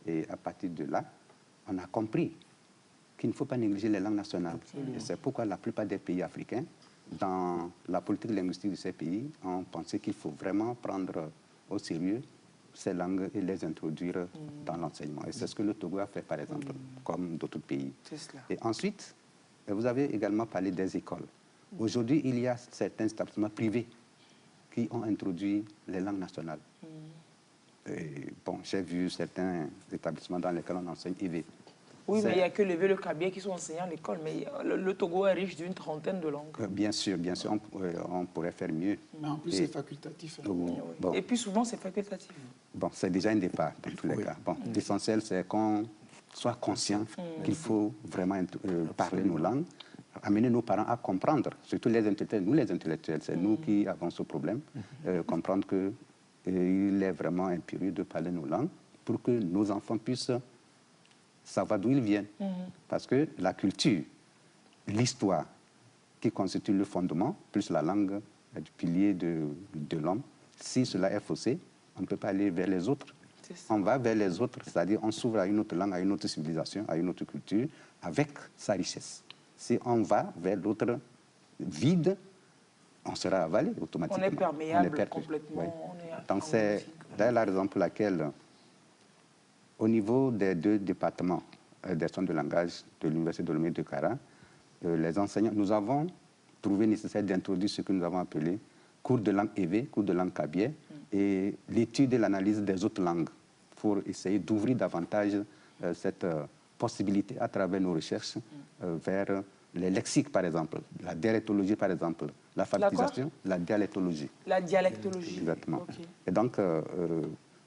Speaker 5: Et à partir de là, on a compris qu'il ne faut pas négliger les langues nationales. Et c'est pourquoi la plupart des pays africains, dans la politique linguistique de ces pays, ont pensé qu'il faut vraiment prendre au sérieux ces langues et les introduire dans l'enseignement. Et c'est ce que le Togo a fait, par exemple, comme d'autres pays. Et ensuite, vous avez également parlé des écoles. Aujourd'hui, il y a certains établissements privés qui ont introduit les langues nationales. Et, bon, j'ai vu certains établissements dans lesquels on enseigne EV.
Speaker 1: Oui, mais il n'y a que le kabye qui sont enseignés à l'école, mais le Togo est riche d'une trentaine de langues.
Speaker 5: Bien sûr, on pourrait faire mieux.
Speaker 3: Mais en plus, c'est facultatif.
Speaker 5: Bon.
Speaker 1: Et puis souvent, c'est facultatif.
Speaker 5: Bon, c'est déjà un départ dans tous les cas. Bon, l'essentiel, c'est qu'on soit conscient qu'il faut vraiment parler nos langues, amener nos parents à comprendre, surtout les intellectuels. Nous, les intellectuels, c'est nous qui avons ce problème, comprendre qu'il est vraiment impérieux de parler nos langues pour que nos enfants puissent savoir d'où ils viennent. Parce que la culture, l'histoire, qui constitue le fondement, plus la langue du pilier de l'homme, si cela est faussé, on ne peut pas aller vers les autres. On va vers les autres, c'est-à-dire on s'ouvre à une autre langue, à une autre civilisation, à une autre culture, avec sa richesse. Si on va vers l'autre vide, on sera avalé automatiquement.
Speaker 1: On est perméable complètement.
Speaker 5: Oui. Donc c'est la raison pour laquelle, au niveau des deux départements des centres de langage de l'Université de Lomé de Kara, les enseignants, nous avons trouvé nécessaire d'introduire ce que nous avons appelé cours de langue EV, cours de langue kabye, et l'étude et l'analyse des autres langues pour essayer d'ouvrir davantage cette possibilité à travers nos recherches vers les lexiques, par exemple, la dialectologie, par exemple, l'alphabétisation, la dialectologie.
Speaker 1: La dialectologie.
Speaker 5: Exactement. Okay. Et donc,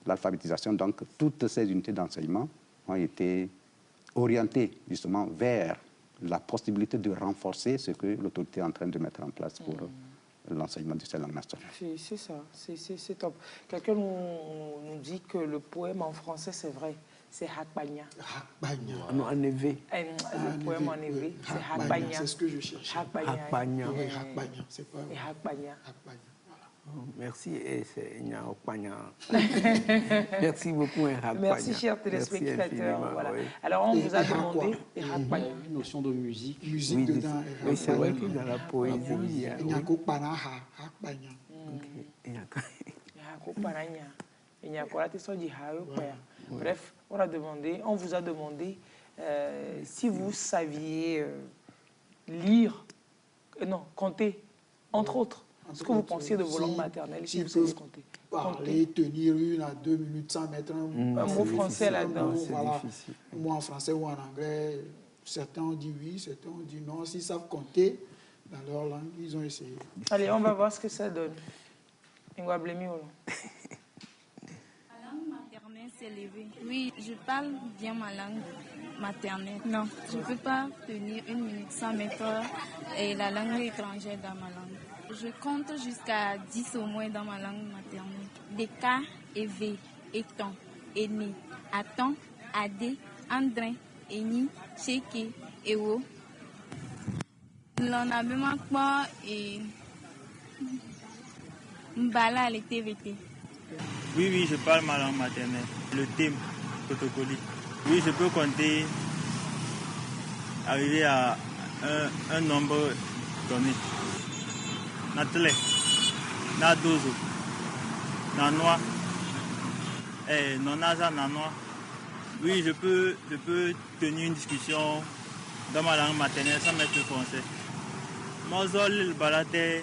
Speaker 5: l'alphabétisation, donc, toutes ces unités d'enseignement ont été orientées justement vers la possibilité de renforcer ce que l'autorité est en train de mettre en place pour l'enseignement de ces langues nationales.
Speaker 1: C'est ça, c'est top. Quelqu'un nous dit que le poème en français, c'est vrai, c'est Hakbanya.
Speaker 3: Hakbanya.
Speaker 7: Non, en évé.
Speaker 1: Le poème en évé, c'est Hakbanya.
Speaker 3: C'est ce que je cherche.
Speaker 7: Hakbanya.
Speaker 3: Oui, Hakbanya, c'est pas...
Speaker 1: Et Hakbanya.
Speaker 7: Merci, et c'est Hakbanya. Merci beaucoup, Hakbanya.
Speaker 1: Merci, chers téléspectateurs. Voilà. Oui. Alors, on vous a demandé...
Speaker 2: Une notion de musique.
Speaker 3: Musique dedans.
Speaker 7: Oui, c'est vrai que dans la poésie, il y a...
Speaker 1: Bref, on vous a demandé si vous saviez lire, compter, entre autres, ce que vous pensiez de vos langues maternelles, si vous saviez compter.
Speaker 3: Parler, tenir 1 à 2 minutes sans mettre un
Speaker 1: mot français là-dedans.
Speaker 3: Voilà. Moi en français ou en anglais, certains ont dit oui, certains ont dit non. S'ils savent compter dans leur langue, ils ont essayé.
Speaker 1: Allez, on va voir ce que ça donne.
Speaker 8: Ma langue maternelle s'est élevée. Oui, je parle bien ma langue maternelle. Non, je ne peux pas tenir 1 minute sans mettre la langue étrangère dans ma langue. Je compte jusqu'à 10 au moins dans ma langue maternelle. Deka, Eve, Eton, Ene, Aton, Ade, Andrin, Eni, Cheke, Ewo. L'on a même pas et Mbala les TVT.
Speaker 9: Oui, je parle ma langue maternelle. Le thème, protocole. Oui, je peux compter, arriver à un nombre donné. Na tle, na dozo, na noa, Nonaza Nanois. Oui, je peux tenir une discussion dans ma langue maternelle sans mettre le français. Mozol balade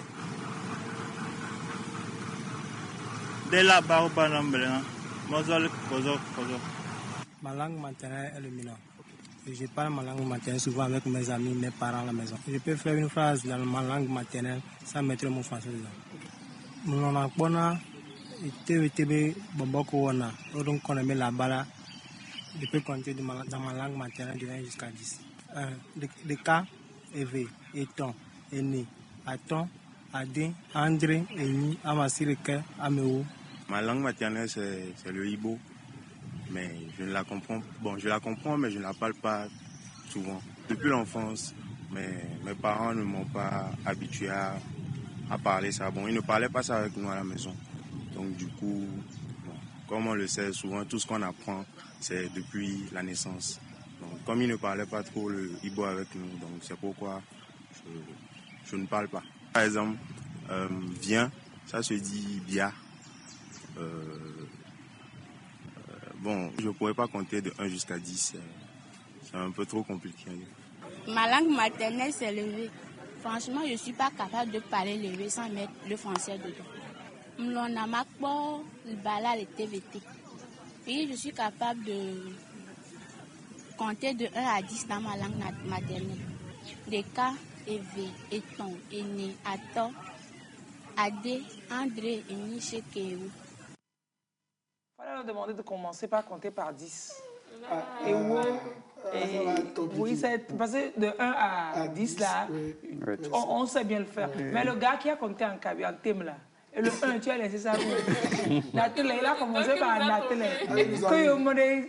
Speaker 9: de la barba l'ambrena. Mozol kozo.
Speaker 10: Ma langue maternelle est le Milan. Je parle ma langue maternelle souvent avec mes amis, mes parents à la maison. Je peux faire une phrase dans ma langue maternelle sans mettre le mot français dedans. Mon pona, itebe bomboko wana, donc on aime la bala. Je peux compter dans ma langue maternelle de 1 jusqu'à 10. Le cas, Eve, Eton, Eni, Aton, Adin, André, Eni, Amasireke, Ameo.
Speaker 11: Ma langue maternelle, c'est le Ibo. Mais je ne la comprends. Bon, je la comprends, mais je ne la parle pas souvent. Depuis l'enfance, mes parents ne m'ont pas habitué à parler ça. Bon, ils ne parlaient pas ça avec nous à la maison. Donc du coup, bon, comme on le sait, souvent tout ce qu'on apprend, c'est depuis la naissance. Donc, comme ils ne parlaient pas trop le Ibo avec nous, donc c'est pourquoi je ne parle pas. Par exemple, viens, ça se dit bia. Bon, je ne pourrais pas compter de 1 jusqu'à 10. C'est un peu trop compliqué.
Speaker 8: Ma langue maternelle, c'est le V. Franchement, je ne suis pas capable de parler le V sans mettre le français dedans. M'lonnamakbo, le bala, le TVT. Puis je suis capable de compter de 1 à 10 dans ma langue maternelle. Des cas, Eve, Eton, Ene, Ato, Adé, André, Eni, Chekeu.
Speaker 1: Il fallait leur demander de commencer par compter par 10. Et oui, parce que de 1 à 10, là, on sait bien le faire. Mais le gars qui a compté en thème, là, et le 1, tu as laissé ça où? Nathalie, il a commencé par Nathalie.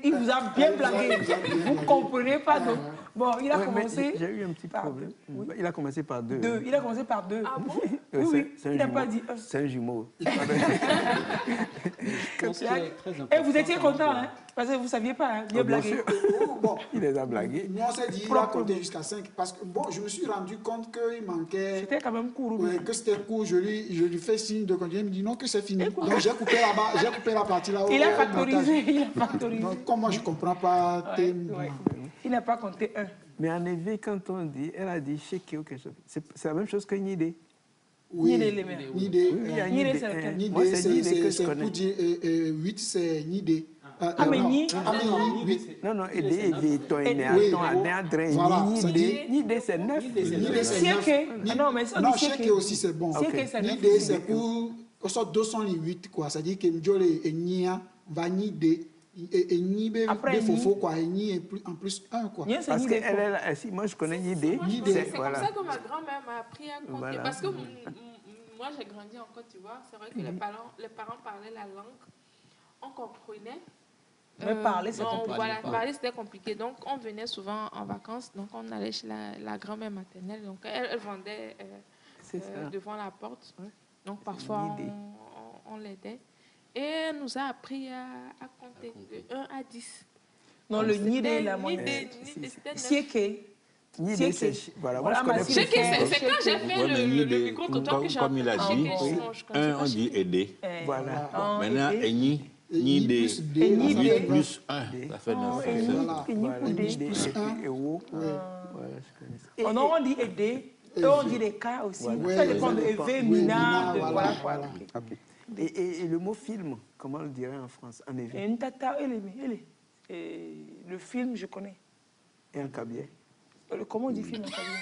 Speaker 1: Il vous a bien blagué. Vous ne comprenez pas. Donc, bon, il a commencé.
Speaker 7: J'ai eu un petit problème. Oui. Il a commencé par 2.
Speaker 1: Il a commencé par 2.
Speaker 4: Ah bon?
Speaker 1: Oui, il n'a pas dit 1.
Speaker 7: C'est un jumeau.
Speaker 1: Et vous étiez content, hein? Parce que vous ne saviez pas, hein? Bien blagué.
Speaker 3: Bon,
Speaker 7: il les a blagués.
Speaker 3: Nous, on s'est dit, il a compté jusqu'à 5. Parce que, bon, je me suis rendu compte qu'il manquait.
Speaker 1: C'était quand même court.
Speaker 3: Oui, que c'était court. Je lui fais signe de continuer. Il me dit non, que c'est fini. Donc, j'ai coupé là-bas, j'ai coupé la partie là-haut.
Speaker 1: Il a factorisé.
Speaker 3: Donc, comme moi, je ne comprends pas.
Speaker 1: Il n'a pas compté 1.
Speaker 7: Mais en effet, quand on dit, elle a dit chéké ou quelque chose, c'est la même chose que Nidé.
Speaker 3: Oui,
Speaker 1: Nidé,
Speaker 3: c'est pour dire 8, c'est Nidé.
Speaker 7: Non, Aidé, ton aîné, Adré, Nidé, c'est 9.
Speaker 3: Nidé, c'est 9. Non, chéké aussi, c'est bon. Nidé, c'est pour 208, quoi. C'est-à-dire que Ndjole et Nia va Nidé. Et Nibé, Fofo, quoi. Et Ni en plus 1, quoi.
Speaker 7: Parce que moi, je connais Nidé.
Speaker 4: C'est comme ça que ma grand-mère m'a appris à compter. Voilà. Parce que moi, j'ai grandi en Côte d'Ivoire. C'est vrai que les parents parlaient la langue. On comprenait.
Speaker 1: Mais parler, c'est compliqué.
Speaker 4: Voilà, parler, c'était compliqué. Donc, on venait souvent en vacances. Donc, on allait chez la grand-mère maternelle. Donc, elle vendait devant la porte. Donc, parfois, on l'aidait. Et elle nous a appris à compter de 1 à 10.
Speaker 1: Non, le Nidé, la moyenne. Siéké.
Speaker 7: Nidé, c'est... Voilà,
Speaker 4: c'est quand j'ai fait le micro-trottoir que j'ai
Speaker 6: comme il a dit, 1, on dit aider.
Speaker 7: Voilà.
Speaker 6: Maintenant, Eni. Nidé. 8 plus 1. Ça fait 9.
Speaker 1: Non, on dit aider. Et on dit des cas aussi. Ça dépend de EV, Mina. Voilà.
Speaker 7: Et le mot film, comment on le dirait en France, en effet?
Speaker 1: Le film, je connais.
Speaker 7: Et en cabier?
Speaker 1: Comment on dit film en cabier?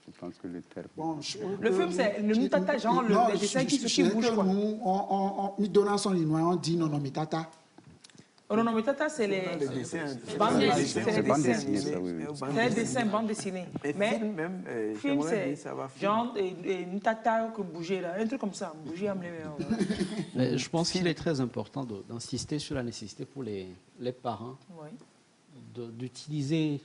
Speaker 5: Je pense que le terme...
Speaker 3: Bon,
Speaker 1: le film, c'est le mitata, genre le dessin qui bouge.
Speaker 3: Nous, on donnant son linois, on dit non, mitata.
Speaker 1: Non, mitata, c'est les bandes dessinées. C'est les dessins, bandes dessinées. Mais film, c'est genre une tata que bouger là, un truc comme ça, bouger à me.
Speaker 2: Je pense qu'il est très important d'insister sur la nécessité pour les parents d'utiliser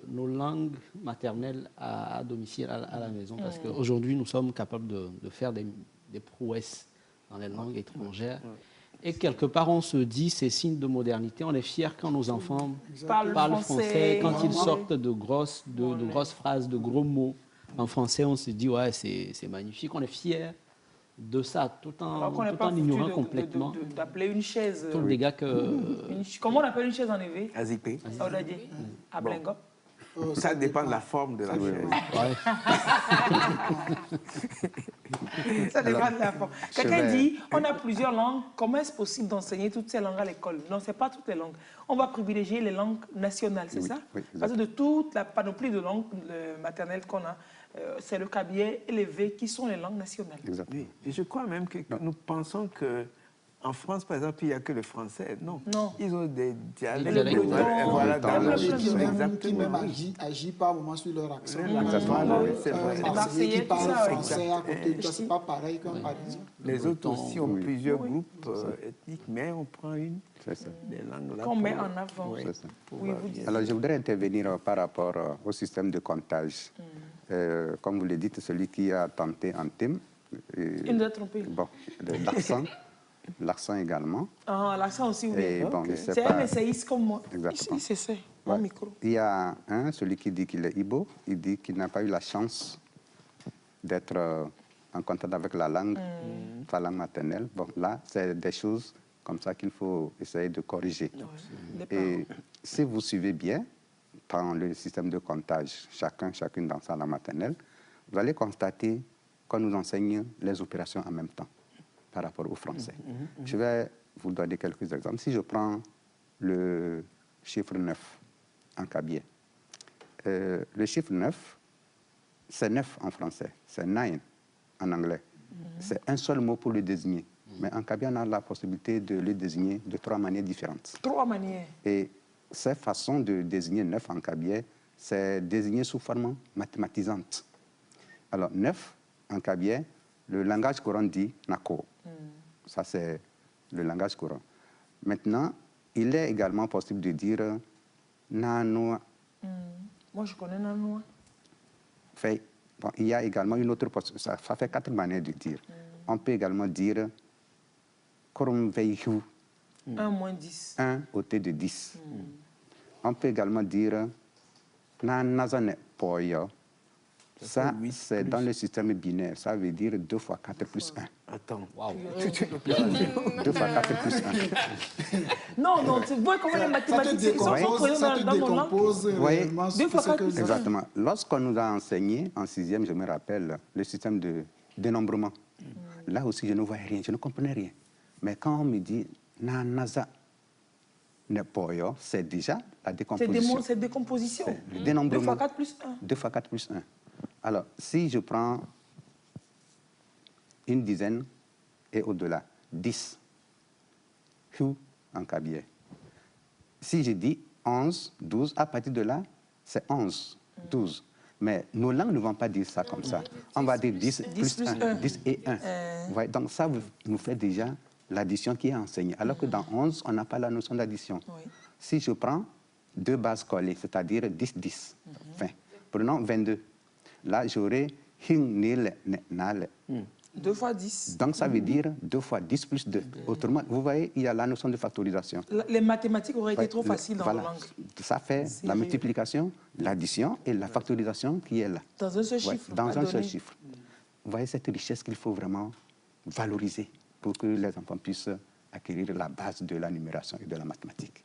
Speaker 2: nos langues maternelles à domicile, à la maison. Parce qu'aujourd'hui, nous sommes capables de faire des prouesses dans les langues étrangères. Et quelque part, on se dit, c'est signe de modernité. On est fiers quand nos enfants parlent français, quand ils sortent de grosses phrases, de gros mots en français. On se dit, ouais, c'est magnifique. On est fiers de ça, tout
Speaker 1: Alors qu'on
Speaker 2: en,
Speaker 1: n'est
Speaker 2: tout
Speaker 1: pas
Speaker 2: en ignorant
Speaker 1: foutu
Speaker 2: complètement
Speaker 1: d'appeler une chaise.
Speaker 2: tout le dégât que...
Speaker 1: Comment on appelle une chaise en évé?
Speaker 7: Azipé.
Speaker 1: Audadie. À Blingop.
Speaker 7: Ça dépend de la forme de la chaise.
Speaker 1: Ça dépend de la forme. Quelqu'un dit, on a plusieurs langues, comment est-ce possible d'enseigner toutes ces langues à l'école? Non, ce n'est pas toutes les langues. On va privilégier les langues nationales, c'est ça?
Speaker 5: Oui,
Speaker 1: parce que de toute la panoplie de langues maternelles qu'on a, c'est le kabye et l'évé qui sont les langues nationales.
Speaker 7: Oui. Et je crois même que nous pensons que en France, par exemple, il n'y a que le français. Non. Ils ont des dialectes.
Speaker 3: Qui même agit par moment sur leur accent.
Speaker 7: C'est vrai.
Speaker 3: Marseillais qui parle français à côté de toi, c'est pas pareil comme Parisien.
Speaker 7: Les autres aussi ont plusieurs groupes ethniques, mais on prend une des langues là.
Speaker 1: Qu'on met en avant.
Speaker 5: Alors, je voudrais intervenir par rapport au système de comptage. Comme vous le dites, celui qui a tenté en thème.
Speaker 1: Il nous a trompé.
Speaker 5: Bon, l'accent également.
Speaker 1: Ah, l'accent aussi, oui.
Speaker 5: Bon,
Speaker 1: c'est un essayiste comme moi.
Speaker 5: Exactement.
Speaker 1: Ici, c'est mon micro.
Speaker 5: Il y a celui qui dit qu'il est Ibo, il dit qu'il n'a pas eu la chance d'être en contact avec la langue, sa langue maternelle. Bon, là, c'est des choses comme ça qu'il faut essayer de corriger. Et si vous suivez bien, dans le système de comptage, chacune dans sa langue maternelle, vous allez constater qu'on nous enseigne les opérations en même temps par rapport au français. Je vais vous donner quelques exemples. Si je prends le chiffre 9 en kabye, le chiffre 9, c'est 9 en français, c'est 9 en anglais. C'est un seul mot pour le désigner. Mais en kabye, on a la possibilité de le désigner de 3 manières différentes.
Speaker 1: 3 manières.
Speaker 5: Et cette façon de désigner 9 en kabye, c'est désigné sous forme mathématisante. Alors, 9 en kabye, le langage courant dit nako. Ça, c'est le langage courant. Maintenant, il est également possible de dire nanoa.
Speaker 1: Moi, je connais nanoa.
Speaker 5: Bon, il y a également une autre possibilité. Ça fait 4 manières de dire. On peut également dire korum veihu.
Speaker 1: 1 moins 10.
Speaker 5: 1 au T de 10. On peut également dire nanazane poyo. Ça, c'est dans le système binaire. Ça veut dire 2 fois 4 plus 1.
Speaker 7: Attends,
Speaker 5: 2 fois 4 plus 1.
Speaker 1: Non, tu vois comment les mathématiques sont dans nos langues.
Speaker 5: Oui,
Speaker 1: 2 fois 4 plus 1.
Speaker 5: Exactement. Lorsqu'on nous a enseigné, en 6e, je me rappelle, le système de dénombrement. Là aussi, je ne voyais rien, je ne comprenais rien. Mais quand on me dit nanaza nepoyo, c'est déjà la décomposition.
Speaker 1: C'est décomposition.
Speaker 5: Le dénombrement.
Speaker 1: 2 fois 4 plus 1.
Speaker 5: 2 fois 4 plus 1. Alors, si je prends une dizaine et au-delà, 10, hu en kabye. Si je dis 11, 12, à partir de là, c'est 11, 12. Mais nos langues ne vont pas dire ça comme ça. On va dire 10 plus 1, 10 et 1. Donc ça nous fait déjà l'addition qui est enseignée. Alors que dans 11, on n'a pas la notion d'addition. Si je prends 2 bases collées, c'est-à-dire 10, 10, 20. Prenons 22. Là, j'aurai hing, nil, nal.
Speaker 1: 2 fois 10.
Speaker 5: Donc, ça veut dire 2 fois 10 plus 2. Autrement, vous voyez, il y a la notion de factorisation.
Speaker 1: Les mathématiques auraient été trop faciles dans nos langues.
Speaker 5: Ça fait la multiplication, l'addition et la factorisation qui est là.
Speaker 1: Dans un seul chiffre.
Speaker 5: Dans un seul chiffre. Vous voyez cette richesse qu'il faut vraiment valoriser pour que les enfants puissent acquérir la base de la numération et de la mathématique.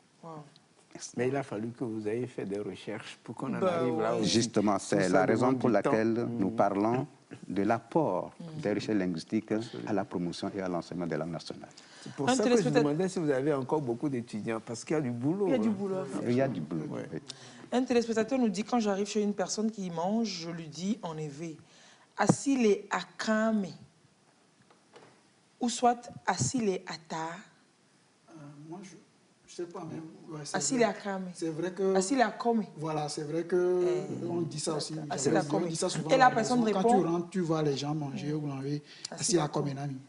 Speaker 7: Mais il a fallu que vous ayez fait des recherches pour qu'on en arrive là aussi.
Speaker 5: Justement, c'est la raison pour laquelle nous parlons de l'apport des recherches linguistiques à la promotion et à l'enseignement des langues nationales.
Speaker 7: C'est pour ça que je demandais si vous avez encore beaucoup d'étudiants, parce qu'il y a du boulot.
Speaker 1: Il y a du boulot.
Speaker 5: Il y a du boulot, oui.
Speaker 1: Un téléspectateur nous dit, quand j'arrive chez une personne qui mange, je lui dis en éveil, assis les akame, ou soit assis les ata.
Speaker 3: Moi, je ne sais pas même. Ouais,
Speaker 1: assis les akame.
Speaker 3: C'est vrai que.
Speaker 1: Assis les akome.
Speaker 3: Voilà, c'est vrai que on dit ça aussi.
Speaker 1: On
Speaker 3: dit ça souvent.
Speaker 1: Et la personne répond.
Speaker 3: Quand tu rentres, tu vois les gens manger ou manger. Assis la comme.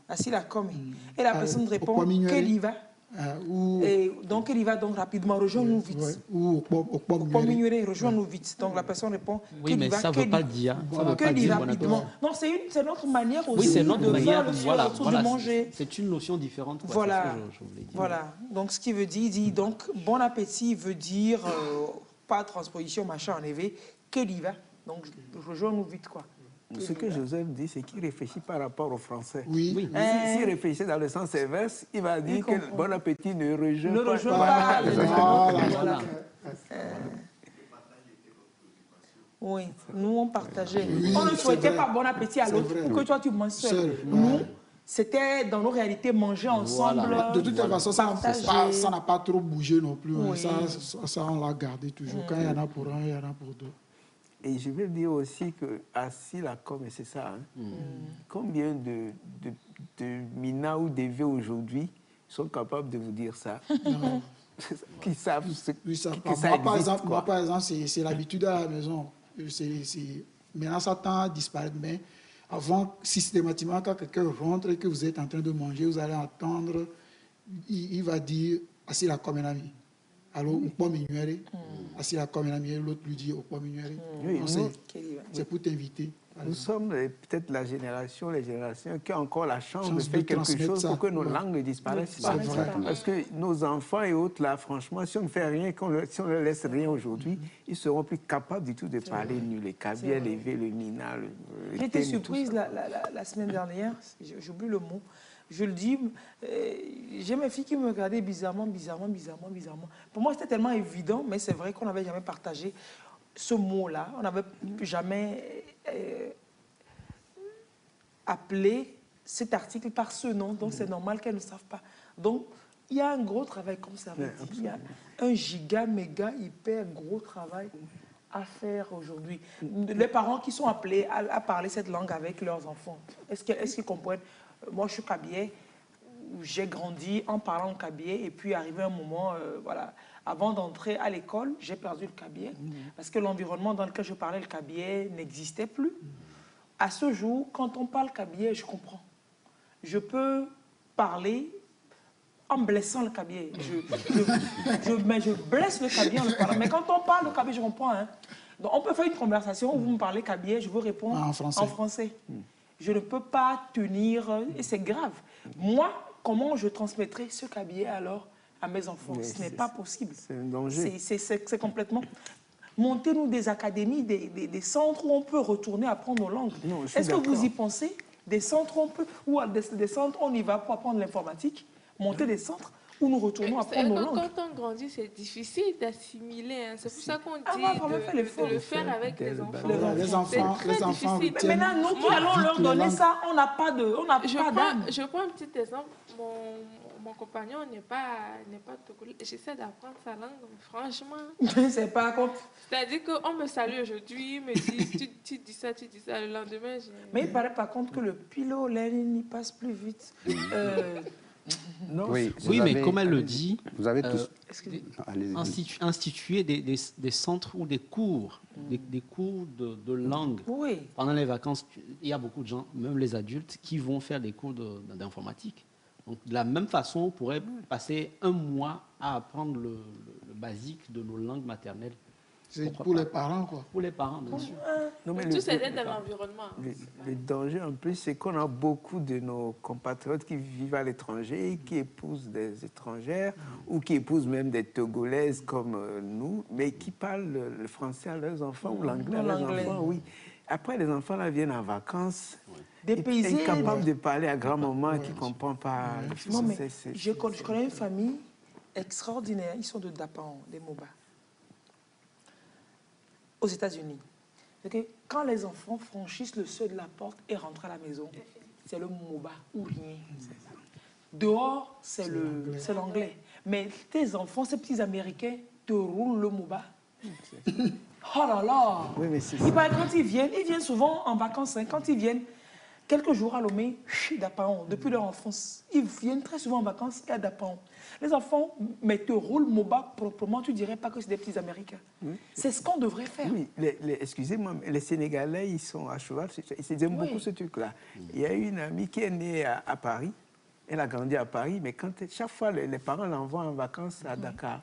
Speaker 1: Assis la comme. Et la personne répond qu'elle y va. Et donc, il y va donc rapidement, rejoins-nous vite.
Speaker 3: Ou au
Speaker 1: rejoins-nous vite. Donc, la personne répond
Speaker 2: oui, mais ça ne veut pas dire. Ça veut pas dire
Speaker 1: rapidement. Non, c'est notre manière aussi.
Speaker 2: Oui, c'est notre manière
Speaker 1: de manger.
Speaker 2: C'est une notion différente.
Speaker 1: Voilà. Voilà. Donc, ce qui veut dire, il dit donc, bon appétit veut dire, pas transposition, machin en éveil, qu'il y va. Donc, rejoins-nous vite, quoi.
Speaker 7: Ce que Joseph dit, c'est qu'il réfléchit par rapport au français.
Speaker 3: Oui.
Speaker 7: S'il réfléchit dans le sens inverse, il va dire que bon appétit ne rejoint
Speaker 1: pas.
Speaker 7: Voilà.
Speaker 1: Oui, nous on partageait.
Speaker 3: Oui,
Speaker 1: on ne souhaitait
Speaker 3: vrai.
Speaker 1: pas bon appétit à l'autre pour que toi tu manges seul. Nous, c'était dans nos réalités manger ensemble.
Speaker 3: Voilà. De toute façon, ça n'a pas trop bougé non plus.
Speaker 1: Oui.
Speaker 3: Ça, on l'a gardé toujours. Quand il y en a pour un, il y en a pour deux.
Speaker 7: Et je vais dire aussi que assis la com, et c'est ça, hein, combien de Mina ou d'Evé aujourd'hui sont capables de vous dire ça? Qui savent ce que ça existe.
Speaker 3: Moi, par exemple, c'est l'habitude à la maison. Maintenant, ça tend à disparaître, mais avant, systématiquement, quand quelqu'un rentre et que vous êtes en train de manger, vous allez entendre, il va dire « Assis la comme un ami ». Alors, ou pas minuéré, assis la comme un ami, l'autre lui dit « Au pas minuéré ». C'est pour t'inviter.
Speaker 7: Nous sommes peut-être les générations qui ont encore la chance de faire quelque chose pour que nos langues ne disparaissent pas. Parce que nos enfants et autres, là, franchement, si on ne fait rien, si on ne laisse rien aujourd'hui, ils ne seront plus capables du tout de parler le Kabyle, le Mina, le
Speaker 1: J'étais surprise la semaine dernière, j'oublie le mot, je le dis, j'ai mes filles qui me regardaient bizarrement. Pour moi, c'était tellement évident, mais c'est vrai qu'on n'avait jamais partagé ce mot-là. On n'avait jamais appelé cet article par ce nom, donc c'est normal qu'elles ne savent pas. Donc, il y a un gros travail, comme ça veut dire. Il y a un giga, méga, hyper gros travail à faire aujourd'hui. Les parents qui sont appelés à parler cette langue avec leurs enfants, est-ce qu'ils comprennent? Moi, je suis kabyle, j'ai grandi en parlant kabyle, et puis arrivé un moment, voilà, avant d'entrer à l'école, j'ai perdu le kabyle, parce que l'environnement dans lequel je parlais le kabyle n'existait plus. À ce jour, quand on parle kabyle, je comprends. Je peux parler en blessant le kabyle. Mais je blesse le kabyle en le parlant. Mais quand on parle le kabyle, je comprends. Hein. Donc, on peut faire une conversation où vous me parlez kabyle, je vous réponds en français. Je ne peux pas tenir, et c'est grave. Moi, comment je transmettrai ce kabyle alors à mes enfants? Ce n'est pas possible.
Speaker 7: C'est un danger.
Speaker 1: C'est complètement... Montez-nous des académies, des centres où on peut retourner apprendre nos langues. Est-ce que vous y pensez? Des centres où on peut, ou des centres où on y va pour apprendre l'informatique, monter des centres où nous retournons apprendre nos langues.
Speaker 4: Quand on grandit, c'est difficile d'assimiler. Hein. C'est pour ça qu'on dit de le faire avec les enfants.
Speaker 3: Les enfants
Speaker 1: mais maintenant, nous qui allons leur donner ça, on n'a pas d'âme.
Speaker 4: Je prends un petit exemple. Mon compagnon n'est pas togolais. J'essaie d'apprendre sa langue, mais franchement...
Speaker 1: c'est pas comme...
Speaker 4: C'est-à-dire qu'on me salue aujourd'hui, il me dit, tu dis ça, le lendemain...
Speaker 1: Mais il paraît par contre que le pilote, il passe plus vite.
Speaker 2: Non, oui, mais comme elle le dit,
Speaker 5: vous avez tous...
Speaker 2: instituer des centres ou des cours, des cours de langue.
Speaker 1: Oui.
Speaker 2: Pendant les vacances, il y a beaucoup de gens, même les adultes, qui vont faire des cours d'informatique. Donc, de la même façon, on pourrait passer un mois à apprendre le basique de nos langues maternelles.
Speaker 3: C'est pour les parents, quoi.
Speaker 2: Pour les parents, bien sûr.
Speaker 4: Non, mais tout c'est dans l'environnement.
Speaker 7: Le danger, en plus, c'est qu'on a beaucoup de nos compatriotes qui vivent à l'étranger, qui épousent des étrangères, ou qui épousent même des Togolaises comme nous, mais qui parlent le français à leurs enfants ou l'anglais à leurs enfants, oui. Après, les enfants là, viennent en vacances.
Speaker 1: Dépaysés.
Speaker 7: Incapables de parler à grand-maman qui ne comprend pas le français.
Speaker 1: Je connais une famille extraordinaire. Ils sont de Dapan, des Moba, aux États-Unis. Quand les enfants franchissent le seuil de la porte et rentrent à la maison, c'est le Moba ou rien. Dehors, c'est l'anglais. Mais tes enfants, ces petits Américains, te roulent le Moba. Oh là là!
Speaker 7: Oui, mais
Speaker 1: quand ils viennent souvent en vacances. Hein, quand ils viennent quelques jours à Lomé, d'Apaon, depuis leur enfance, ils viennent très souvent en vacances et à Dapaon. Les enfants, mais te roulent Moba proprement, tu ne dirais pas que c'est des petits Américains. Oui. C'est ce qu'on devrait faire.
Speaker 7: Oui, excusez-moi, les Sénégalais, ils sont à cheval, ils aiment beaucoup ce truc-là. Il y a une amie qui est née à Paris. Elle a grandi à Paris, mais chaque fois, les parents l'envoient en vacances à Dakar.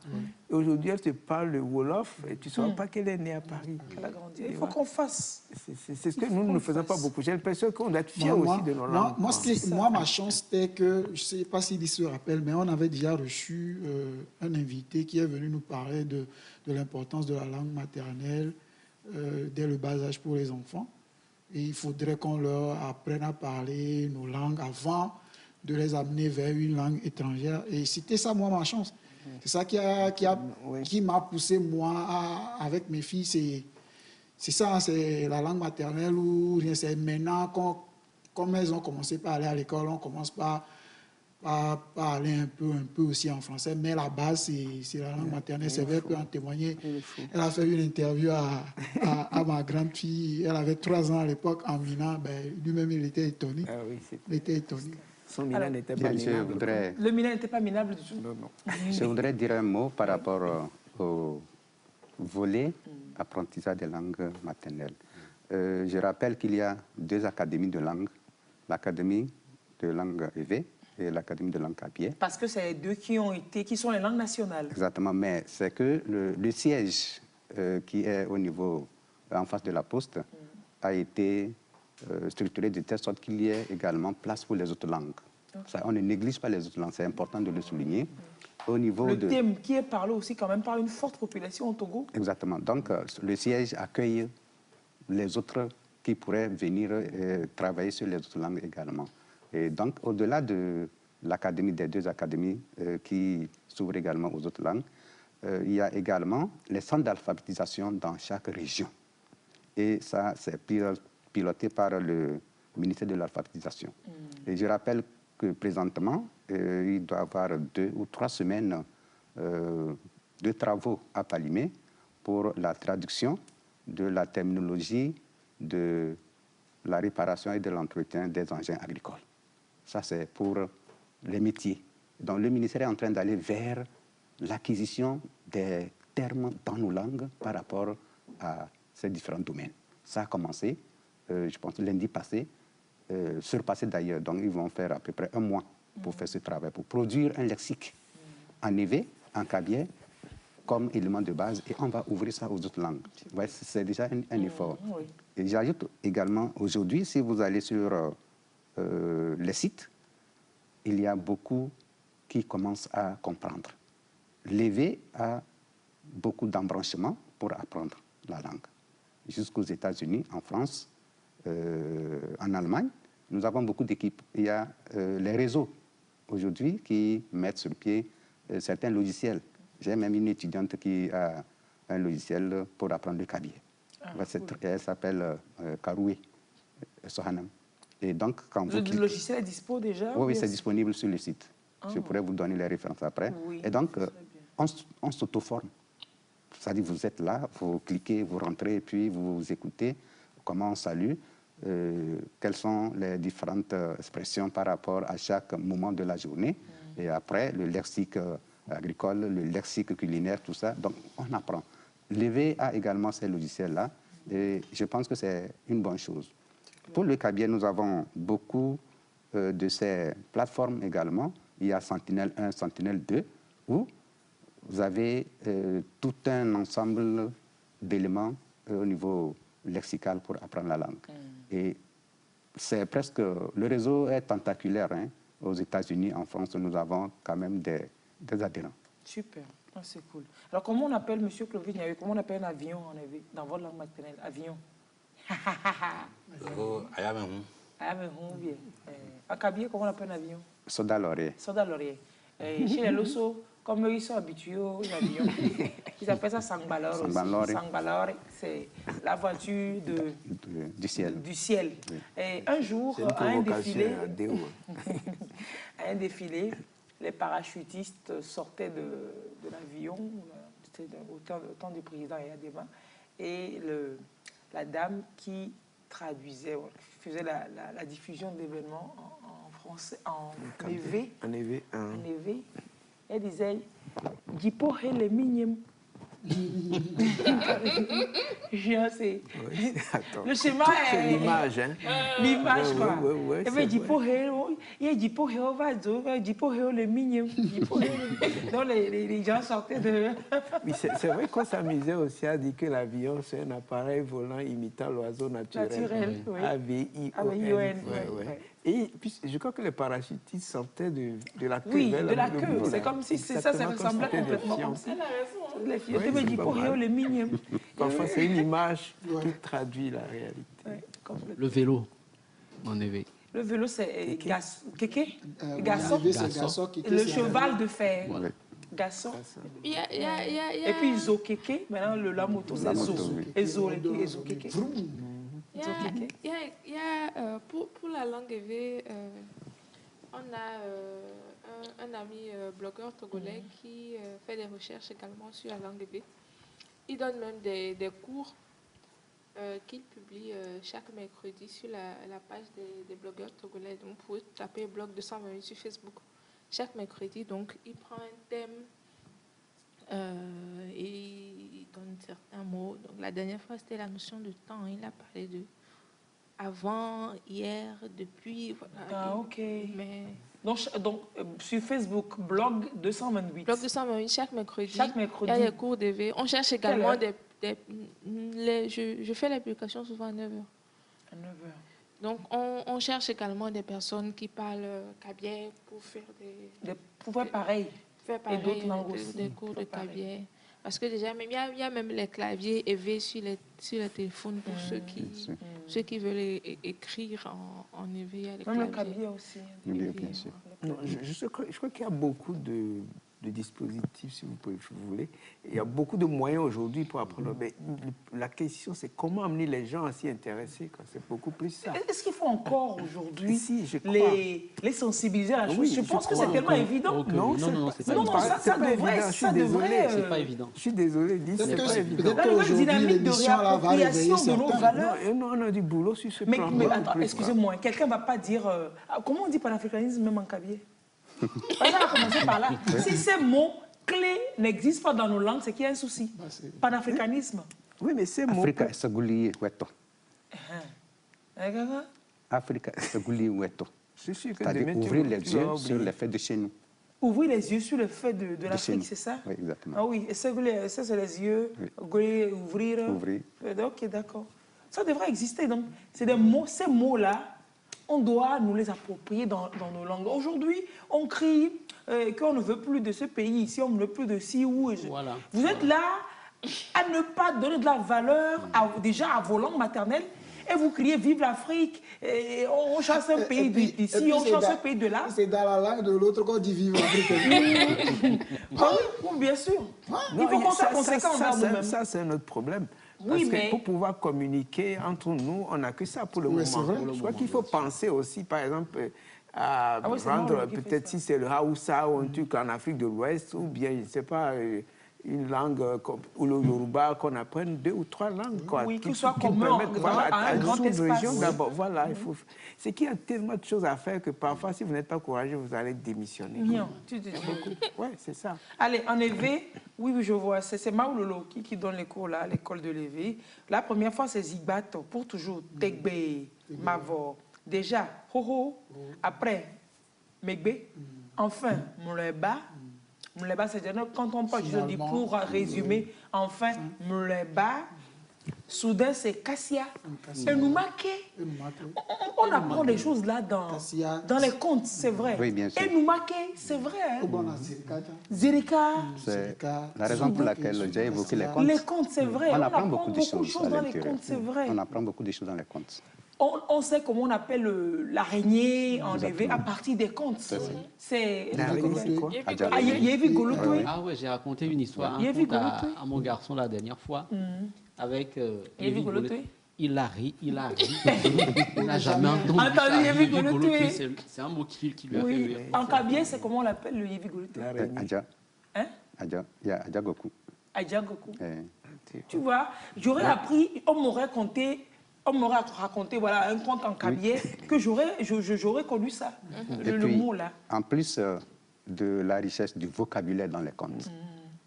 Speaker 7: Et aujourd'hui, elle te parle le Wolof et tu ne sauras pas qu'elle est née à Paris.
Speaker 1: Elle a grandi. Il faut qu'on fasse.
Speaker 7: C'est ce que nous ne faisons pas beaucoup. J'ai l'impression qu'on doit être fiers aussi de nos langues.
Speaker 3: Moi, ma chance, c'était que, je ne sais pas s'il se rappelle, mais on avait déjà reçu un invité qui est venu nous parler de l'importance de la langue maternelle dès le bas âge pour les enfants. Et il faudrait qu'on leur apprenne à parler nos langues avant de les amener vers une langue étrangère. Et c'était ça, moi, ma chance. C'est ça qui m'a poussé, moi, avec mes filles. C'est ça, c'est la langue maternelle où c'est maintenant, comme elles ont commencé par aller à l'école, on commence par parler un peu aussi en français. Mais la base, c'est la langue maternelle. C'est vrai peut en témoigner. Elle a fait une interview à ma grande fille. Elle avait 3 ans à l'époque en Mina. Ben, lui-même, il était étonné.
Speaker 7: Ah oui,
Speaker 3: il était étonné.
Speaker 7: Son Mina n'était pas minable.
Speaker 1: Le Mina n'était pas minable du tout.
Speaker 7: Non.
Speaker 5: Je voudrais dire un mot par rapport au volet apprentissage des langues maternelles. Je rappelle qu'il y a 2 académies de langue, l'académie de langue EV et l'académie de langue Kabyé.
Speaker 1: Parce que c'est 2 qui sont les langues nationales.
Speaker 5: Exactement, mais c'est que le siège qui est au niveau, en face de la poste, a été structuré de telle sorte qu'il y ait également place pour les autres langues. Ça, on ne néglige pas les autres langues, c'est important de le souligner. Au niveau
Speaker 1: le thème qui est parlé aussi quand même par une forte population au Togo.
Speaker 5: Exactement. Donc, le siège accueille les autres qui pourraient venir travailler sur les autres langues également. Et donc, au-delà de l'académie, des 2 académies qui s'ouvrent également aux autres langues, il y a également les centres d'alphabétisation dans chaque région. Et ça, c'est piloté par le ministère de l'Alphabétisation. Et je rappelle que présentement, il doit y avoir 2 ou 3 semaines de travaux à Palimé pour la traduction de la terminologie de la réparation et de l'entretien des engins agricoles. Ça, c'est pour les métiers. Donc, le ministère est en train d'aller vers l'acquisition des termes dans nos langues par rapport à ces différents domaines. Ça a commencé, je pense, lundi passé, surpassé d'ailleurs. Donc, ils vont faire à peu près 1 mois pour faire ce travail, pour produire un lexique en évé, en kabyé, comme élément de base, et on va ouvrir ça aux autres langues. Ouais, c'est déjà un effort. Et j'ajoute également, aujourd'hui, si vous allez sur les sites, il y a beaucoup qui commencent à comprendre. L'EV a beaucoup d'embranchements pour apprendre la langue. Jusqu'aux États-Unis, en France, en Allemagne, nous avons beaucoup d'équipes. Il y a les réseaux aujourd'hui qui mettent sur pied certains logiciels. J'ai même une étudiante qui a un logiciel pour apprendre le kabyé. Elle s'appelle Karoué Sohanam. Et donc, quand
Speaker 1: le logiciel est dispo déjà?
Speaker 5: Oui, c'est disponible sur le site. Je pourrais vous donner les références après. Oui, et donc, on s'auto-forme. C'est-à-dire, vous êtes là, vous cliquez, vous rentrez, et puis vous écoutez comment on salue, quelles sont les différentes expressions par rapport à chaque moment de la journée. Et après, le lexique agricole, le lexique culinaire, tout ça. Donc, on apprend. L'EV a également ces logiciels-là, et je pense que c'est une bonne chose. Pour le kabyé, nous avons beaucoup de ces plateformes également. Il y a Sentinelle 1, Sentinelle 2, où vous avez tout un ensemble d'éléments au niveau lexical pour apprendre la langue. Et c'est presque... Le réseau est tentaculaire. Hein. Aux États-Unis, en France, nous avons quand même des adhérents.
Speaker 1: Super, c'est cool. Alors, comment on appelle, M. Clovis, comment on appelle un avion dans votre langue maternelle? Avion. En kabyé, comment on appelle un avion?
Speaker 5: Soda laurier.
Speaker 1: Soda laurier. Chez les Losso, comme eux, ils sont habitués aux avions, ils appellent ça Sangbalor aussi. Sangbalor, c'est la voiture
Speaker 5: du ciel.
Speaker 1: Du ciel. Oui. Et un jour, à un défilé, les parachutistes sortaient de l'avion, c'était au temps du président Yadema, et la dame qui traduisait, faisait la diffusion d'événements en français, en EV. En EV. Elle disait, Dipo hele mignem. Le schéma est...
Speaker 7: C'est l'image, hein?
Speaker 1: L'image, quoi. Et bien, Dipo hele mignem. Donc, les gens sortaient de...
Speaker 7: Oui, c'est vrai qu'on s'amusait aussi à dire que l'avion, c'est un appareil volant imitant l'oiseau naturel.
Speaker 1: Oui.
Speaker 7: A-V-I-O-N. Et puis, je crois que les parachutistes sortaient de la queue.
Speaker 1: Oui, de la queue. C'est comme si ça ressemblait complètement comme ça. Les filles, les mignons.
Speaker 7: Parfois, c'est une image qui traduit la réalité.
Speaker 1: Oui, complètement.
Speaker 2: Le vélo, en éveil.
Speaker 1: Le vélo, c'est kéké.
Speaker 3: Garçon.
Speaker 1: Le cheval de fer.
Speaker 2: Voilà.
Speaker 1: Garçon.
Speaker 4: Il y a-
Speaker 1: Et puis zo kéké. Maintenant, la moto, c'est zo. Et zo kéké.
Speaker 4: Pour la langue EV, on a un ami blogueur togolais qui fait des recherches également sur la langue EV. Il donne même des cours qu'il publie chaque mercredi sur la page des blogueurs togolais. Donc, vous pouvez taper blog 228 sur Facebook. Chaque mercredi, donc, il prend un thème et il donne certains mots. Donc, la dernière fois, c'était la notion de temps. Il a parlé de avant, hier, depuis. Voilà.
Speaker 1: Ah, ok.
Speaker 4: Mais...
Speaker 1: Donc, sur Facebook, blog 228.
Speaker 4: Blog 228, chaque mercredi.
Speaker 1: Chaque mercredi.
Speaker 4: Il y a des cours d'EV. On cherche également je fais les publications souvent à 9h.
Speaker 1: À 9h.
Speaker 4: Donc, on cherche également des personnes qui parlent kabyè pour faire
Speaker 1: pour faire pareil.
Speaker 4: Faire pareil,
Speaker 1: et d'autres langues aussi.
Speaker 4: Des cours de kabyè. Parce que déjà, même, il y a même les claviers EV sur les téléphones pour ceux qui veulent écrire en EV. Il y a les
Speaker 1: même
Speaker 4: claviers.
Speaker 1: le kabyè aussi.
Speaker 5: Oui, bien sûr.
Speaker 7: Non, je crois qu'il y a beaucoup de dispositifs, si vous voulez. Il y a beaucoup de moyens aujourd'hui pour apprendre. Mais la question, c'est comment amener les gens à s'y intéresser. C'est beaucoup plus ça.
Speaker 1: Est-ce qu'il faut encore aujourd'hui
Speaker 7: les
Speaker 1: sensibiliser à la chose?
Speaker 7: Oui,
Speaker 1: je pense que c'est tellement évident.
Speaker 7: Non,
Speaker 2: c'est pas
Speaker 1: non, ça devrait.
Speaker 2: C'est pas évident.
Speaker 7: Je suis désolé, c'est pas évident.
Speaker 1: Peut-être qu'aujourd'hui, l'émission va réveiller
Speaker 7: de
Speaker 1: nos valeurs.
Speaker 7: Non, on a du boulot sur ce plan.
Speaker 1: Mais attends, excusez-moi, quelqu'un ne va pas dire... comment on dit panafricanisme même en kabyè? On va commencer par là. Si ces mots clés n'existent pas dans nos langues, c'est qu'il y a un souci. Panafricanisme.
Speaker 7: Oui, mais ces mots...
Speaker 5: Africa Saguli Weto. Africa Saguli Weto. C'est-à-dire ouvrir les yeux sur les faits de chez nous.
Speaker 1: Ouvrir les yeux sur le fait de l'Afrique, c'est ça?
Speaker 5: Oui, exactement.
Speaker 1: Ah oui, et ça c'est les yeux, ouvrir. Ok, d'accord. Ça devrait exister. Donc, c'est des mots, ces mots-là, on doit nous les approprier dans nos langues. Aujourd'hui, on crie qu'on ne veut plus de ce pays ici, on ne veut plus de ci ou...
Speaker 2: Voilà.
Speaker 1: Vous êtes là à ne pas donner de la valeur déjà à vos langues maternelles et vous criez « Vive l'Afrique » on chasse un pays d'ici, on chasse un pays de là.
Speaker 3: C'est dans la langue de l'autre qu'on dit « Vive l'Afrique ».
Speaker 1: Oui, bien sûr. Il faut qu'on soit conséquent envers nous-mêmes.
Speaker 7: Ça, c'est notre problème.
Speaker 1: Oui,
Speaker 7: Parce
Speaker 1: mais...
Speaker 7: que pour pouvoir communiquer entre nous, on n'a que ça pour le moment. Je crois qu'il faut penser aussi, par exemple, à prendre, peut-être si c'est le Haoussa ou un truc en Afrique de l'Ouest, ou bien, je ne sais pas, une langue ou le Yoruba, qu'on apprenne 2 ou 3 langues. Quoi,
Speaker 1: oui, qui soit commun à un grand espace.
Speaker 7: D'abord, voilà, il faut... C'est qu'il y a tellement de choses à faire que parfois, si vous n'êtes pas courageux, vous allez démissionner.
Speaker 1: Non,
Speaker 7: oui, c'est ça.
Speaker 1: Allez, en EV, oui, je vois, c'est Maoulolo qui donne les cours là, à l'école de l'EV. La première fois, c'est Zigbato, pour toujours, Tegbe, Mavo. Déjà, Hoho, après, Megbe, enfin, Mouleba. Mouleba, c'est-à-dire quand on parle, je dis pour résumer, enfin, Mouleba. Soudain, c'est Kassia. Et Noumake. On apprend des choses là dans les contes, c'est vrai.
Speaker 5: Oui, bien sûr.
Speaker 1: Et Noumake, c'est vrai. Zerika.
Speaker 5: C'est la raison pour laquelle j'ai évoqué les contes.
Speaker 1: Les contes, c'est vrai.
Speaker 5: On apprend beaucoup de choses
Speaker 1: dans les contes, c'est vrai.
Speaker 5: On apprend beaucoup de choses dans les contes.
Speaker 1: On sait comment on appelle l'araignée en EV à partir des contes. C'est
Speaker 7: quoi?
Speaker 1: Yevi Golotwe.
Speaker 2: Ah ouais, j'ai raconté une histoire à mon garçon la dernière fois avec Yevi Golotwe. Il a ri. Il n'a jamais entendu ça.
Speaker 1: Yevi Golotwe.
Speaker 2: C'est un mot qui lui a fait rire.
Speaker 1: En kabyè, c'est comment on l'appelle le Yevi Golotwe?
Speaker 5: Adja.
Speaker 1: Hein?
Speaker 5: Adja. Il y a Adja Goku.
Speaker 1: Adja Goku. Tu vois, j'aurais appris, on m'aurait raconté voilà, un conte en kabyè que j'aurais connu ça, le mot là.
Speaker 5: En plus de la richesse du vocabulaire dans les contes,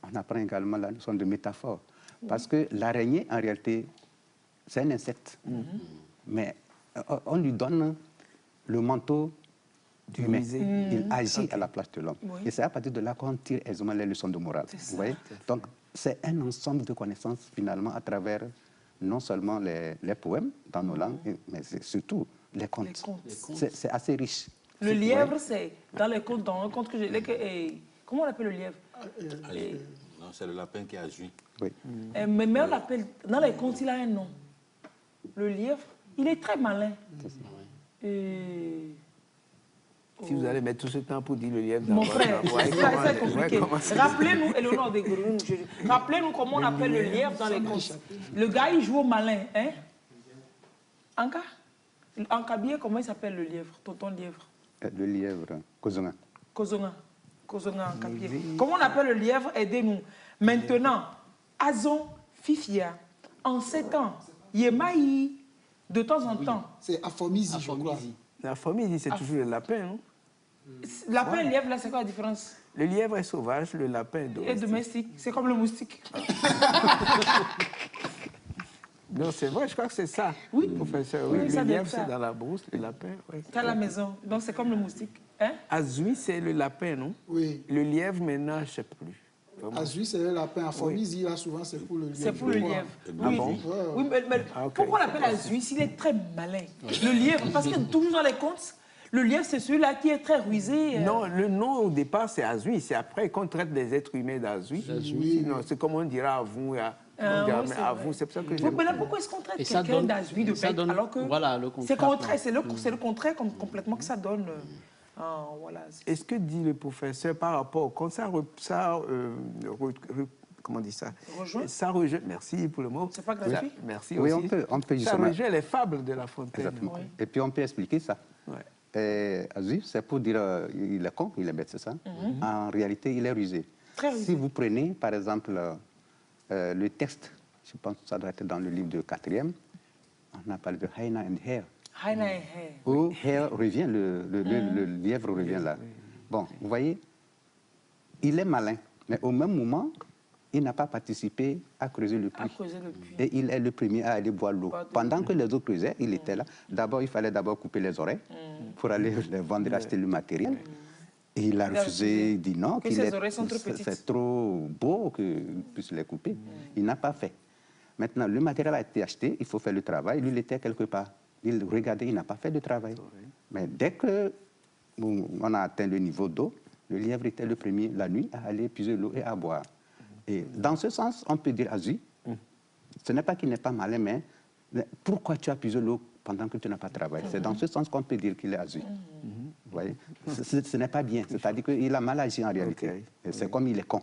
Speaker 5: on apprend également la notion de métaphore. Parce que l'araignée, en réalité, c'est un insecte. Mais on lui donne le manteau humain. Il agit à la place de l'homme. Et c'est à partir de là qu'on tire aisément les leçons de morale. Vous voyez? Donc, c'est un ensemble de connaissances, finalement, à travers non seulement les poèmes dans nos langues, mais surtout les contes. C'est assez riche.
Speaker 1: Le lièvre, c'est dans les contes, dans un conte que j'ai... Comment on appelle le lièvre?
Speaker 6: Non, c'est le lapin qui a joui.
Speaker 5: Oui.
Speaker 1: Mais on l'appelle... Dans les contes, il a un nom. Le lièvre, Il est très malin.
Speaker 7: Si vous allez mettre tout ce temps pour dire le lièvre...
Speaker 1: Mon frère, c'est compliqué. Rappelez-nous, Eleonore de Grenoble, rappelez-nous comment on appelle le lièvre dans les contes. Le gars, il joue au malin, hein? En Kabylie, comment il s'appelle le lièvre, tonton lièvre?
Speaker 5: Le lièvre, Kozonga.
Speaker 1: Kozonga. Kozonga en Kabylie. Comment on appelle le lièvre? Aidez-nous. Maintenant, Azon, Fifia, en 7 ans, Yemaï, de temps en temps.
Speaker 3: C'est Afomizi, je crois.
Speaker 7: La famille, c'est toujours le lapin, non?
Speaker 1: Lapin et lièvre, là, c'est quoi la différence?
Speaker 7: Le lièvre est sauvage, le lapin est domestique.
Speaker 1: Et domestique, c'est comme le moustique.
Speaker 7: Non, c'est vrai, je crois que c'est ça.
Speaker 1: Oui,
Speaker 7: professeur. Oui, le lièvre, c'est dans la brousse, le lapin. Ouais.
Speaker 1: C'est à la maison, donc c'est comme le moustique. Hein?
Speaker 7: Azui, c'est le lapin, non?
Speaker 3: Oui.
Speaker 7: Le lièvre, maintenant, je ne sais plus.
Speaker 3: Azui, c'est le lapin. Afomizi, là, souvent, c'est pour le lièvre.
Speaker 1: C'est pour le lièvre.
Speaker 7: Ah bon?
Speaker 1: Oui, mais pourquoi on l'appelle Azui s'il est très malin? Le lièvre, parce que toujours dans les contes, le lièvre, c'est celui-là qui est très rusé.
Speaker 7: Non, le nom au départ, c'est Azui. C'est après qu'on traite les êtres humains d'Azui. Sinon, c'est comme on dira à vous. C'est pour ça que
Speaker 1: mais là, pourquoi est-ce qu'on traite quelqu'un d'Azui de bête alors que
Speaker 2: voilà,
Speaker 1: c'est le contraire complètement que ça donne. Voilà.
Speaker 7: Est-ce que dit le professeur par rapport quand comment on dit ça? Ça rejoint. Merci pour le mot.
Speaker 1: C'est pas gratuit?
Speaker 7: Merci
Speaker 5: oui,
Speaker 7: aussi.
Speaker 5: on peut
Speaker 7: ça rejoint les fables de La Fontaine.
Speaker 5: Exactement. Oui. Et puis on peut expliquer ça. Ouais. Azui, c'est pour dire il est con, il est bête, c'est ça? En réalité, il est rusé.
Speaker 1: Très rusé.
Speaker 5: Si vous prenez, par exemple, le texte, je pense que ça doit être dans le livre de 4e, on a parlé de Haina and Hare.
Speaker 1: Haina and Hare.
Speaker 5: Où Hare revient, le lièvre revient là. Bon, vous voyez, il est malin, mais au même moment, il n'a pas participé à creuser le puits. Et il est le premier à aller boire l'eau. Pendant que les autres creusaient, il était là. D'abord, il fallait couper les oreilles pour aller les vendre et acheter le matériel. Et il a refusé, il dit non, c'est trop beau qu'il puisse les couper. Il n'a pas fait. Maintenant, le matériel a été acheté, il faut faire le travail. Lui, il était quelque part. Il regardait, il n'a pas fait de travail. Mais dès qu'on a atteint le niveau d'eau, le lièvre était le premier, la nuit, à aller puiser l'eau et à boire. Et dans ce sens, on peut dire Azui, ce n'est pas qu'il n'est pas malin, mais pourquoi tu as puisé l'eau pendant que tu n'as pas travaillé? C'est dans ce sens qu'on peut dire qu'il est Azui. Vous voyez, ce n'est pas bien, c'est-à-dire qu'il a mal agi en réalité. C'est comme il est con.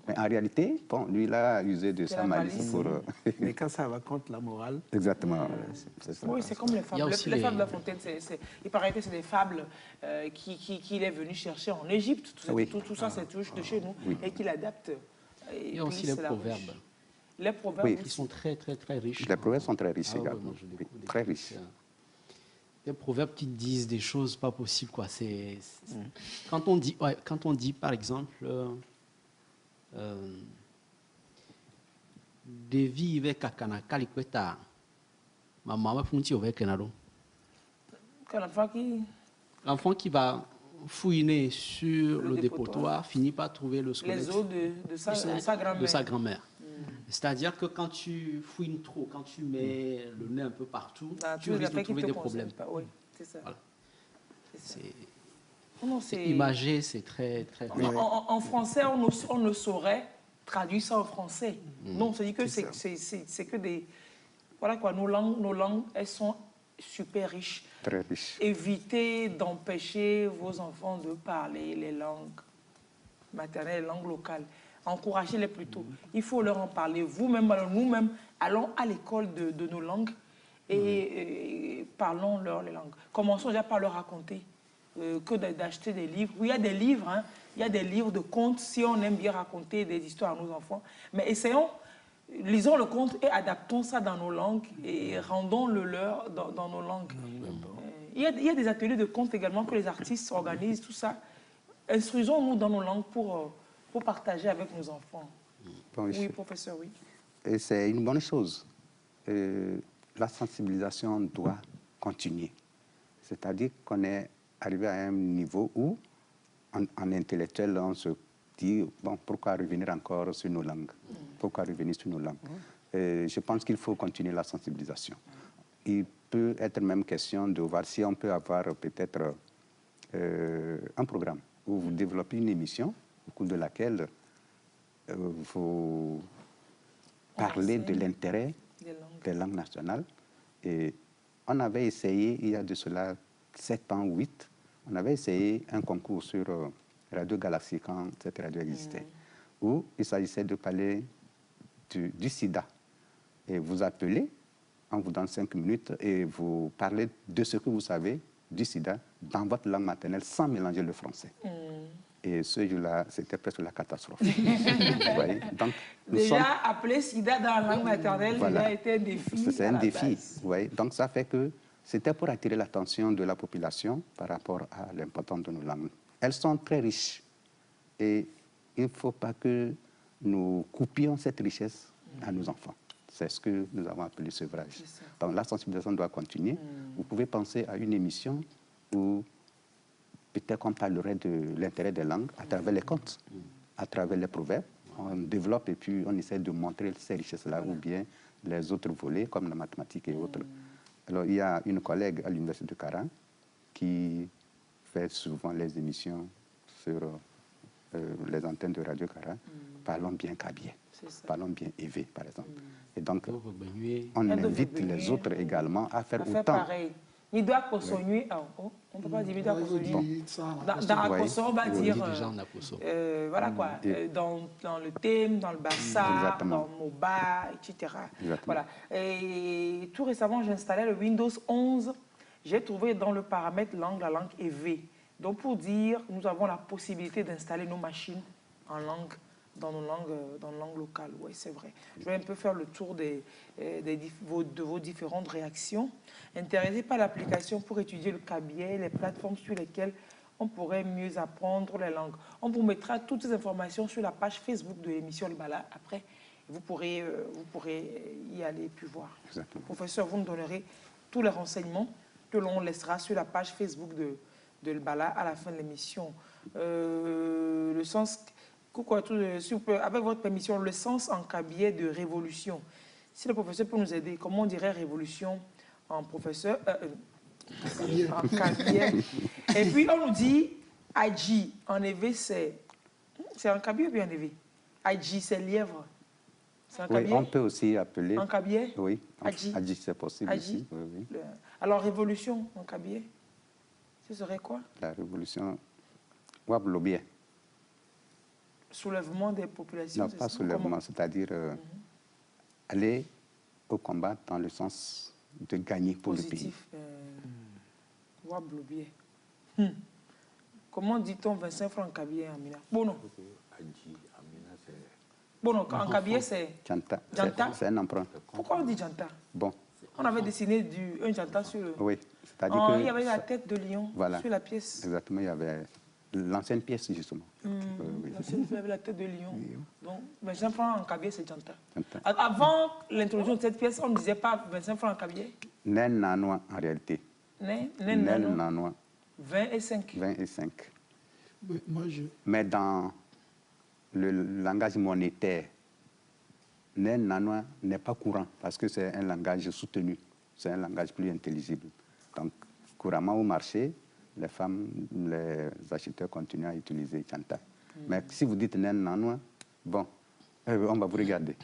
Speaker 5: Mais en réalité, bon, lui, il a usé de sa malice pour...
Speaker 7: Mais quand ça va contre la morale...
Speaker 5: Exactement.
Speaker 1: Oui, c'est comme les fables. Les fables de La Fontaine, il paraît que c'est des fables qu'il est venu chercher en Égypte. Tout ça, c'est toujours de chez nous et qu'il adapte.
Speaker 2: Il y a aussi les proverbes.
Speaker 1: Les proverbes
Speaker 2: qui sont très, très, très riches.
Speaker 5: Les proverbes sont très riches également. Très riches.
Speaker 2: Des proverbes qui disent des choses pas possibles, quoi. Quand on dit, par exemple, Devi ve kakana kalikweta, maman va funti over kenado. L'enfant qui va fouiner sur le dépotoir finit par trouver le squelette.
Speaker 1: Les os de sa grand-mère.
Speaker 2: C'est-à-dire que quand tu fouines trop, quand tu mets le nez un peu partout, tu risques de trouver des problèmes.
Speaker 1: Oui, c'est ça.
Speaker 2: Voilà. C'est imagé, c'est très...
Speaker 1: En français, on ne saurait traduire ça en français. Non, c'est-à-dire que c'est que des... Voilà quoi, nos langues, elles sont super riches.
Speaker 5: Très riches.
Speaker 1: Évitez d'empêcher vos enfants de parler les langues maternelles, les langues locales. Encouragez-les plutôt. Il faut leur en parler. Vous-même, nous-mêmes, allons à l'école de nos langues et parlons-leur les langues. Commençons déjà par leur raconter que d'acheter des livres. Oui, il y a des livres, hein. Il y a des livres de contes si on aime bien raconter des histoires à nos enfants. Mais lisons le conte et adaptons ça dans nos langues et rendons-le leur dans nos langues. Il y a des ateliers de contes également que les artistes organisent, tout ça. Instruisons-nous dans nos langues pour partager avec nos enfants.
Speaker 5: Bon,
Speaker 1: oui, professeur, oui.
Speaker 5: Et c'est une bonne chose. La sensibilisation doit continuer. C'est-à-dire qu'on est arrivé à un niveau où, en intellectuel, on se dit, bon, pourquoi revenir encore sur nos langues? Pourquoi revenir sur nos langues? Je pense qu'il faut continuer la sensibilisation. Il peut être même question de voir si on peut avoir peut-être un programme où vous développez une émission au cours de laquelle vous parlez de l'intérêt des langues nationales et on avait essayé, il y a de cela 7 ans, 8, on avait essayé un concours sur Radio Galaxie quand cette radio existait, où il s'agissait de parler du sida. Et vous appelez, on vous donne 5 minutes et vous parlez de ce que vous savez du sida dans votre langue maternelle sans mélanger le français. Et ce jour-là, c'était presque la catastrophe. Vous voyez? Donc,
Speaker 1: déjà, appeler sida dans la langue maternelle,
Speaker 5: voilà.
Speaker 1: déjà été un défi.
Speaker 5: C'est un défi. Vous voyez? Donc, ça fait que c'était pour attirer l'attention de la population par rapport à l'importance de nos langues. Elles sont très riches. Et il ne faut pas que nous coupions cette richesse à nos enfants. C'est ce que nous avons appelé sevrage. Donc, la sensibilisation doit continuer. Vous pouvez penser à une émission où peut-être qu'on parlerait de l'intérêt des langues à travers les contes, à travers les proverbes. On développe et puis on essaie de montrer ces richesses-là ou bien les autres volets comme la mathématique et autres. Alors, il y a une collègue à l'Université de Kara qui fait souvent les émissions sur les antennes de Radio Kara. Parlons bien Kabyé, parlons bien Évé, par exemple. Et donc, on invite les autres également à faire autant.
Speaker 1: Pareil. Il doit consommer. On ne peut pas dire il doit consommer. Dans Akoso, on va dire. Voilà quoi. Dans le thème, dans le Bassa, dans Moba, etc. Voilà. Et tout récemment, j'ai installé le Windows 11. J'ai trouvé dans le paramètre langue la langue EV. Donc pour dire, nous avons la possibilité d'installer nos machines en langue. Dans nos langues locales, oui, c'est vrai. Je vais un peu faire le tour de vos différentes réactions. Intéressés par l'application pour étudier le kabyé, les plateformes sur lesquelles on pourrait mieux apprendre les langues. On vous mettra toutes ces informations sur la page Facebook de l'émission Le Bala. Après, vous pourrez y aller puis voir.
Speaker 5: Exactement.
Speaker 1: Professeur, vous nous donnerez tous les renseignements que l'on laissera sur la page Facebook de Le Bala à la fin de l'émission. Le sens... Coucou à tous, avec votre permission, le sens en kabyé de révolution. Si le professeur peut nous aider, comment on dirait révolution en professeur en kabyé. Et puis on nous dit Adji, en évé, c'est en kabyé ou bien en évé? Adji, c'est lièvre. C'est en kabyé?
Speaker 5: Oui, on peut aussi appeler.
Speaker 1: En kabyé?
Speaker 5: Oui,
Speaker 1: Adji.
Speaker 5: Adji, c'est possible aussi. Oui, oui.
Speaker 1: Alors, révolution en kabyé, ce serait quoi? La
Speaker 5: révolution, Wablobie.
Speaker 1: Soulèvement des populations?
Speaker 5: Non, pas soulèvement, c'est-à-dire aller au combat dans le sens de gagner pour
Speaker 1: positif,
Speaker 5: le pays.
Speaker 1: Wablobie. Comment dit-on 25 francs en kabyé, Amina? Bono. Bono, en kabyé, c'est...
Speaker 5: Janta.
Speaker 1: Janta?
Speaker 5: C'est un emprunt.
Speaker 1: Pourquoi on dit Janta?
Speaker 5: Bon.
Speaker 1: On avait dessiné un Janta sur le...
Speaker 5: Oui, c'est-à-dire que...
Speaker 1: Il y avait la tête de lion sur la pièce.
Speaker 5: Exactement, il y avait... L'ancienne pièce, justement.
Speaker 1: L'ancienne pièce avait la tête de lion. Donc, 25 francs en kabyé, c'est Janta. Avant l'introduction de cette pièce, on ne disait pas 25 francs en kabyé?
Speaker 5: Nen nanois, en réalité.
Speaker 1: Nen
Speaker 5: nanois.
Speaker 1: 20 et 5.
Speaker 5: 20 et 5.
Speaker 3: Oui,
Speaker 5: mais dans le langage monétaire, Nen nanois n'est pas courant parce que c'est un langage soutenu. C'est un langage plus intelligible. Donc, couramment au marché, les femmes, les acheteurs continuent à utiliser Janta. Mais si vous dites Nen nanois, bon, on va vous regarder.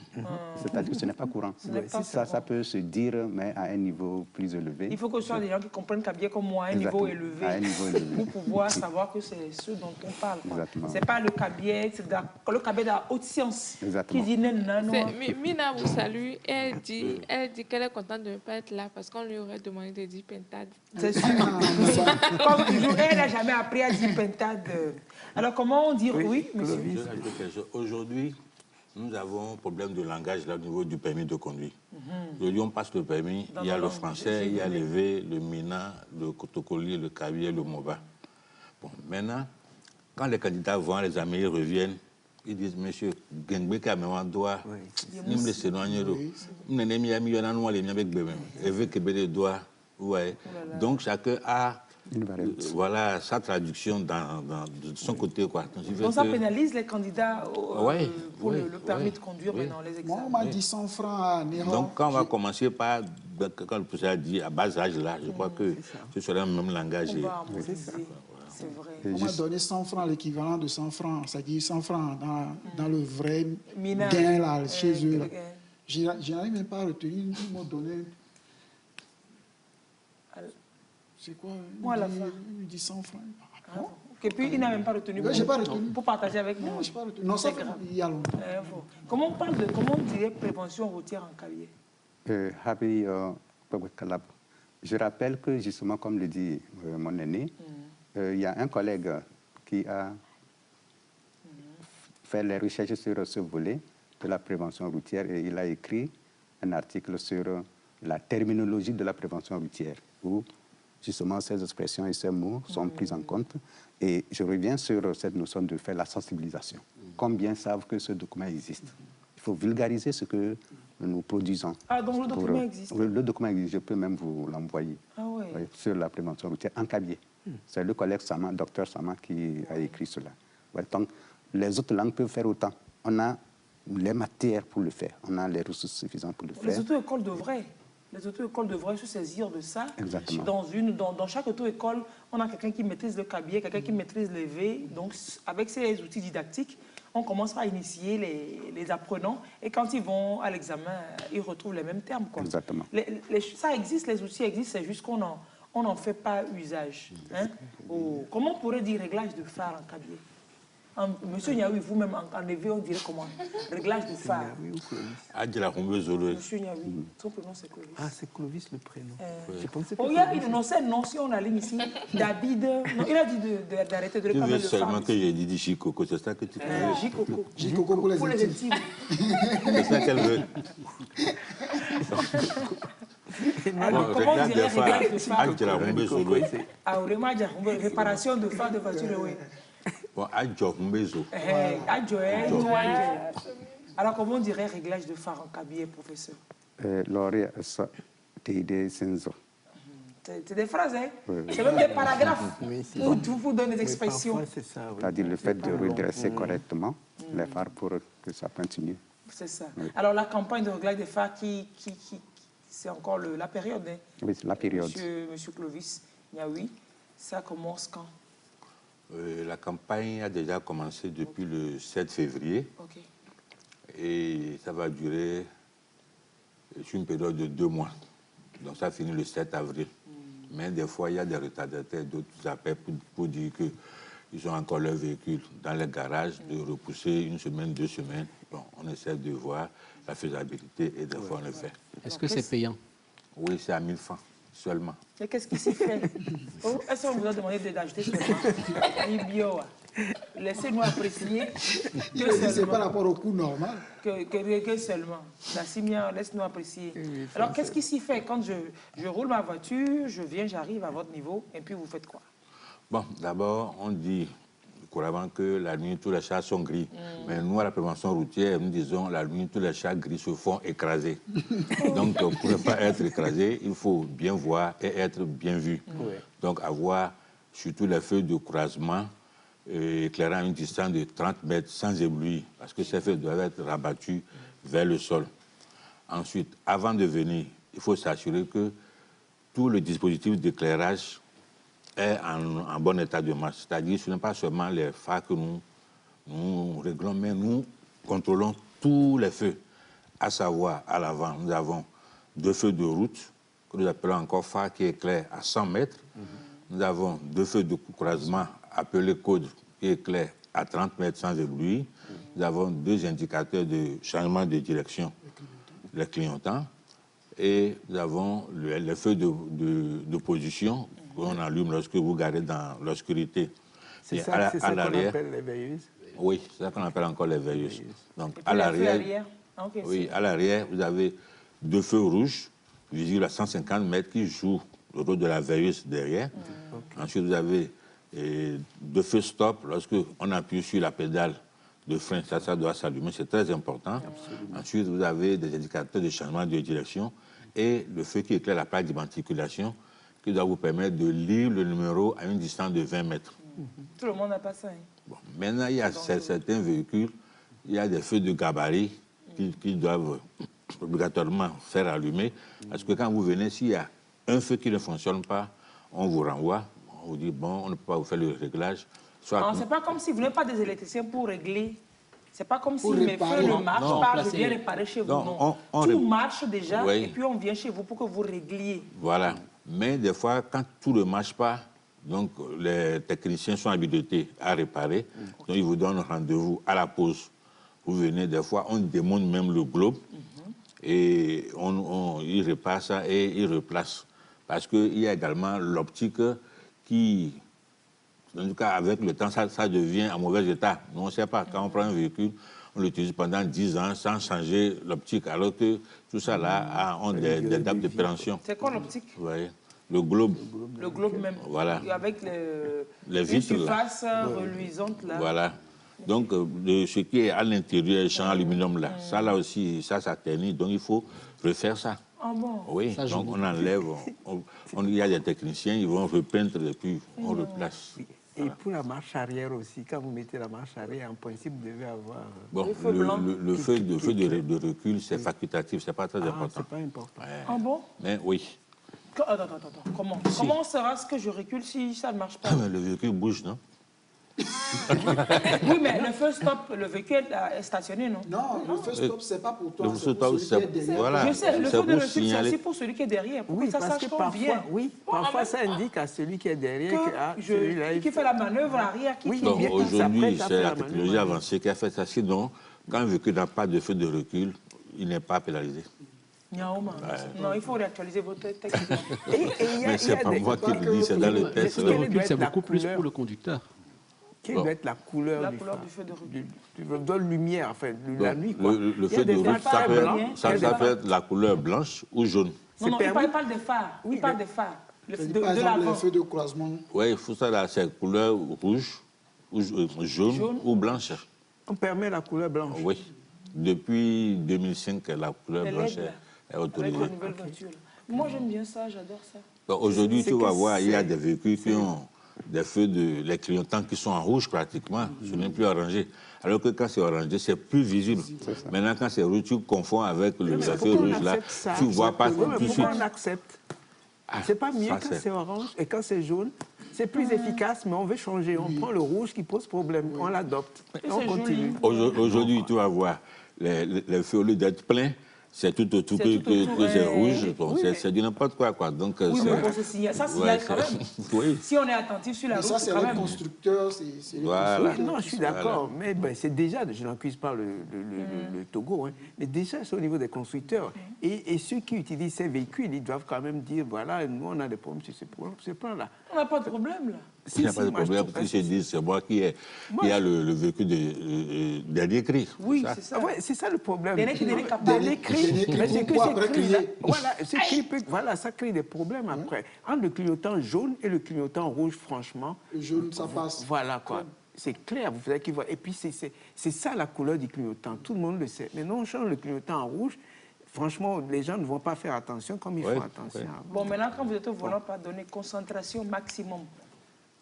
Speaker 5: C'est-à-dire que ce n'est pas courant. Ça peut se dire, mais à un niveau plus élevé.
Speaker 1: Il faut que ce soit des gens qui comprennent kabyé comme moi, à un niveau élevé.
Speaker 5: À un niveau élevé.
Speaker 1: Pour pouvoir savoir que c'est ce dont on parle. Ce n'est pas le kabyé, c'est le kabyé de la haute science.
Speaker 5: Exactement.
Speaker 1: Qui dit Nen nanois.
Speaker 4: Mina vous salue. Elle dit qu'elle est contente de ne pas être là parce qu'on lui aurait demandé de dire pentade.
Speaker 1: C'est sûr. Comme toujours, elle n'a jamais appris à dire pentade. Alors, comment on dit oui, monsieur?
Speaker 6: Aujourd'hui, nous avons un problème de langage là, au niveau du permis de conduire. Aujourd'hui, on passe le permis, il y a le français, il y a l'évé, le mina, le kotokoli, le kabyé, le moba. Bon, maintenant, quand les candidats vont, les amis reviennent, ils disent, monsieur, Gengbe Kamewan doit, nous me laissons éloigner d'eau. Nous n'avons pas mis un an, les miens avec bébé. Évé Kébé doit, ouais. Donc, chacun a. Voilà sa traduction de son côté. Quoi.
Speaker 1: Donc ça pénalise les candidats pour le permis de conduire maintenant, les examens.
Speaker 3: Moi, on m'a dit 100 francs à Néron.
Speaker 6: Donc quand on va commencer par, quand le professeur a dit à bas âge là, je crois que ce serait le même langage.
Speaker 1: C'est vrai.
Speaker 3: On m'a donné 100 francs, l'équivalent de 100 francs, c'est-à-dire 100 francs dans le vrai gain là, chez eux. Je n'arrive même pas à retenir, ils m'ont donné C'est quoi?
Speaker 1: Moi, à la fin.
Speaker 3: Il me dit 100 francs.
Speaker 1: Ah, bon. Et puis, il n'a même pas retenu.
Speaker 3: Je n'ai pas retenu.
Speaker 1: Pour partager avec nous.
Speaker 3: Non, je n'ai pas retenu. Non, ça fait il y a longtemps.
Speaker 1: Comment on parle de, comment on dirait prévention routière en Kabylie?
Speaker 5: Je rappelle que, justement, comme le dit mon aîné, il y a un collègue qui a fait les recherches sur ce volet de la prévention routière et il a écrit un article sur la terminologie de la prévention routière où, justement, ces expressions et ces mots sont pris en compte. Et je reviens sur cette notion de faire la sensibilisation. Combien savent que ce document existe? Il faut vulgariser ce que nous produisons.
Speaker 1: Ah, donc le document existe?
Speaker 5: Oui, le document existe. Je peux même vous l'envoyer.
Speaker 1: Ah oui.
Speaker 5: Oui, sur la prévention routière en Kabylie. C'est le collègue Sama, docteur Sama, qui a écrit cela. Ouais, donc, les autres langues peuvent faire autant. On a les matières pour le faire. On a les ressources suffisantes pour le faire.
Speaker 1: Les auto-écoles devraient. Les auto-écoles devraient se saisir de ça.
Speaker 5: Exactement.
Speaker 1: Dans chaque auto-école, on a quelqu'un qui maîtrise le Kabylie, quelqu'un qui maîtrise les V. Donc, avec ces outils didactiques, on commence à initier les apprenants. Et quand ils vont à l'examen, ils retrouvent les mêmes termes, quoi.
Speaker 5: Exactement.
Speaker 1: Ça existe, les outils existent, c'est juste qu'on n'en fait pas usage. Hein? Comment on pourrait dire réglage de phare en Kabylie? Monsieur Niaoui, vous-même, en EV, on dirait comment? Réglage de phare. Monsieur Niaoui, son prénom c'est Clovis.
Speaker 7: Ah, c'est Clovis le prénom.
Speaker 1: Je pensais que il a énoncé un nom, si on a ligne ici, David. Non, il a dit d'arrêter de le parler de phare.
Speaker 6: Tu veux seulement que j'ai dit Jikoko, c'est ça que tu veux?
Speaker 1: Jikoko.
Speaker 3: Jikoko pour les intimes.
Speaker 6: C'est ça qu'elle veut.
Speaker 1: Alors, comment on dirait réglage de phare? Réparation de phare de voiture, oui.
Speaker 6: Bon,
Speaker 1: alors, comment on dirait réglage de phare en Kabylie, professeur? C'est des phrases, hein? C'est même des paragraphes où tout vous donne des expressions.
Speaker 5: C'est-à-dire le fait de redresser correctement les phares pour que ça continue.
Speaker 1: C'est ça. Alors, la campagne de réglage des phares, c'est encore la période, hein?
Speaker 5: Oui, c'est la période.
Speaker 1: Monsieur Clovis Niaoui, ça commence quand?
Speaker 6: La campagne a déjà commencé depuis le 7 février.
Speaker 1: Okay.
Speaker 6: Et ça va durer sur une période de 2 mois. Donc ça finit le 7 avril. Mais des fois, il y a des retardataires, d'autres appellent pour dire qu'ils ont encore leur véhicule dans les garages, de repousser 1 semaine, 2 semaines. Bon, on essaie de voir la faisabilité et des fois on le fait.
Speaker 2: Est-ce que c'est payant?
Speaker 6: Oui, c'est à 1000 francs seulement.
Speaker 1: Mais qu'est-ce qui s'est fait? Est-ce qu'on vous a demandé d'ajouter seulement? Laissez-nous apprécier.
Speaker 3: C'est par rapport au coût normal.
Speaker 1: Que seulement. La Simia, laisse-nous apprécier. Alors, qu'est-ce qui s'y fait? Quand je roule ma voiture, je viens, j'arrive à votre niveau, et puis vous faites quoi?
Speaker 6: Bon, d'abord, on dit couramment que la nuit, tous les chats sont gris. Mais nous, à la prévention routière, nous disons la nuit, tous les chats gris se font écraser. Donc, pour ne pas être écrasé, il faut bien voir et être bien vu. Donc, avoir surtout les feux de croisement éclairant à une distance de 30 mètres sans éblouir, parce que ces feux doivent être rabattus vers le sol. Ensuite, avant de venir, il faut s'assurer que tout le dispositif d'éclairage est en bon état de marche. C'est-à-dire ce n'est pas seulement les phares que nous réglons, mais nous contrôlons tous les feux. À savoir, à l'avant, nous avons 2 feux de route, que nous appelons encore phares qui éclairent à 100 mètres. Nous avons 2 feux de croisement appelés codes qui éclairent à 30 mètres sans éblouir. Nous avons 2 indicateurs de changement de direction, les clignotants. Et nous avons les feux de position qu'on allume lorsque vous garez dans l'obscurité.
Speaker 7: C'est ça qu'on appelle les veilleuses?
Speaker 6: Oui, c'est ça qu'on appelle encore les veilleuses. Donc, à l'arrière, oui, à l'arrière, vous avez 2 feux rouges, visibles à 150 mètres, qui jouent le rôle de la veilleuse derrière. Ensuite, vous avez 2 feux stop. Lorsque on appuie sur la pédale de frein, ça doit s'allumer, c'est très important. Ensuite, vous avez des indicateurs de changement de direction et le feu qui éclaire la plaque d'immatriculation, qui doit vous permettre de lire le numéro à une distance de 20 mètres.
Speaker 1: Tout le monde n'a pas ça. Hein.
Speaker 6: Bon, maintenant, il y a certains véhicules, il y a des feux de gabarit qui doivent obligatoirement faire allumer. Parce que quand vous venez, s'il y a un feu qui ne fonctionne pas, on vous renvoie. On vous dit, bon, on ne peut pas vous faire le réglage.
Speaker 1: C'est pas comme si vous n'êtes pas des électriciens pour régler. C'est pas comme si mes feux ne marchent pas, je viens réparer chez vous. Non. Tout marche déjà, et puis on vient chez vous pour que vous régliez.
Speaker 6: Voilà. Mais des fois, quand tout ne marche pas, donc les techniciens sont habilités à réparer. Donc ils vous donnent rendez-vous à la pause. Vous venez, des fois, on démonte même le globe et il répare ça et il replace. Parce qu'il y a également l'optique qui, en tout cas avec le temps, ça devient en mauvais état. Nous, on ne sait pas, quand on prend un véhicule, on l'utilise pendant 10 ans sans changer l'optique, alors que tout ça là a des dates de péremption.
Speaker 1: C'est quoi l'optique?
Speaker 6: Vous voyez, le globe.
Speaker 1: Le globe même.
Speaker 6: Voilà.
Speaker 1: Avec
Speaker 6: les vitres,
Speaker 1: une surface reluisante là.
Speaker 6: Voilà. Donc, ce qui est à l'intérieur, champ aluminium là, ça là aussi, ça ternit, donc il faut refaire ça.
Speaker 1: Ah bon?
Speaker 6: Oui, ça, donc on enlève, il y a des techniciens, ils vont repeindre et puis on replace.
Speaker 7: Et pour la marche arrière aussi, quand vous mettez la marche arrière, en principe, vous devez avoir...
Speaker 6: Bon, le feu de recul, c'est facultatif, c'est pas très important.
Speaker 7: C'est pas important.
Speaker 6: Ouais.
Speaker 1: Ah bon?
Speaker 6: Mais oui.
Speaker 1: Attends. Comment sera-ce que je recule si ça ne marche pas?
Speaker 6: Le véhicule bouge, non?
Speaker 1: Oui, mais le feu stop, le véhicule est stationné, non?
Speaker 3: Non, le feu stop, c'est pas pour toi.
Speaker 6: Le feu stop, c'est
Speaker 3: voilà.
Speaker 1: Je sais, le feu de recul, c'est aussi pour celui qui est derrière. Pour
Speaker 7: oui,
Speaker 1: que ça
Speaker 7: parce
Speaker 1: sache
Speaker 7: que
Speaker 1: qu'on vient.
Speaker 7: Parfois, ça indique à celui qui est derrière
Speaker 1: qui fait la manœuvre arrière.
Speaker 6: Donc aujourd'hui, c'est la technologie avancée qui a fait ça. Sinon, quand un véhicule n'a pas de feu de recul, il n'est pas pénalisé.
Speaker 1: Non, il faut réactualiser votre texte.
Speaker 6: Mais c'est pas moi qui le dis, c'est dans le texte.
Speaker 2: Le recul, c'est beaucoup plus pour le conducteur.
Speaker 7: Quelle doit être la couleur
Speaker 1: du feu de recul?
Speaker 7: De lumière, enfin, la nuit, quoi.
Speaker 6: Le feu de recul, ça peut être la couleur blanche ou jaune.
Speaker 1: Non, il parle des phares. Il parle des phares.
Speaker 3: Par exemple, le feu de croisement.
Speaker 6: Oui, il faut ça, là, c'est couleur rouge, ou jaune ou blanche.
Speaker 7: On permet la couleur blanche?
Speaker 6: Oui. Depuis 2005, la couleur blanche est autorisée.
Speaker 1: Avec la nouvelle voiture. Moi, j'aime bien ça, j'adore ça.
Speaker 6: Aujourd'hui, tu vas voir, il y a des véhicules qui ont des feux les clignotants qui sont en rouge pratiquement, ce n'est plus orangé. Alors que quand c'est orangé, c'est plus visible. Maintenant, quand c'est rouge, tu confonds avec le feu rouge là, tu ne vois pas tout de suite.
Speaker 7: Pourquoi on accepte? C'est pas mieux quand c'est orange et quand c'est jaune. C'est plus efficace, mais on veut changer. On prend le rouge qui pose problème, on l'adopte. Et on continue.
Speaker 6: Aujourd'hui, tu vas voir, les feux, au lieu d'être pleins, c'est tout autour que c'est rouge. Bon, c'est du n'importe quoi. Donc,
Speaker 1: oui, mais bon, ça signale quand même.
Speaker 6: Oui.
Speaker 1: Si on est attentif sur la route,
Speaker 3: ça, c'est le constructeur.
Speaker 6: Voilà.
Speaker 7: Non, je suis d'accord. Mais c'est déjà, je n'accuse pas le Togo, hein, mais déjà, c'est au niveau des constructeurs. Et ceux qui utilisent ces véhicules, ils doivent quand même dire, voilà, nous, on a des problèmes sur ce plan-là.
Speaker 1: On n'a pas de problème, là.
Speaker 6: Il n'y a pas de problème. Ils se disent, c'est moi qui ai le véhicule de dernier cri.
Speaker 1: Oui, c'est ça.
Speaker 7: C'est ça le problème.
Speaker 1: Dernier cri.
Speaker 7: Voilà, ça crée des problèmes après. Entre le clignotant jaune et le clignotant rouge, franchement.
Speaker 3: Le jaune, ça passe.
Speaker 7: Voilà, quoi. C'est clair, vous savez qu'il voit. Et puis, c'est ça la couleur du clignotant. Tout le monde le sait. Maintenant, on change le clignotant en rouge. Franchement, les gens ne vont pas faire attention comme ils font attention.
Speaker 1: Bon, maintenant, quand vous êtes au volant, pardonnez, concentration maximum.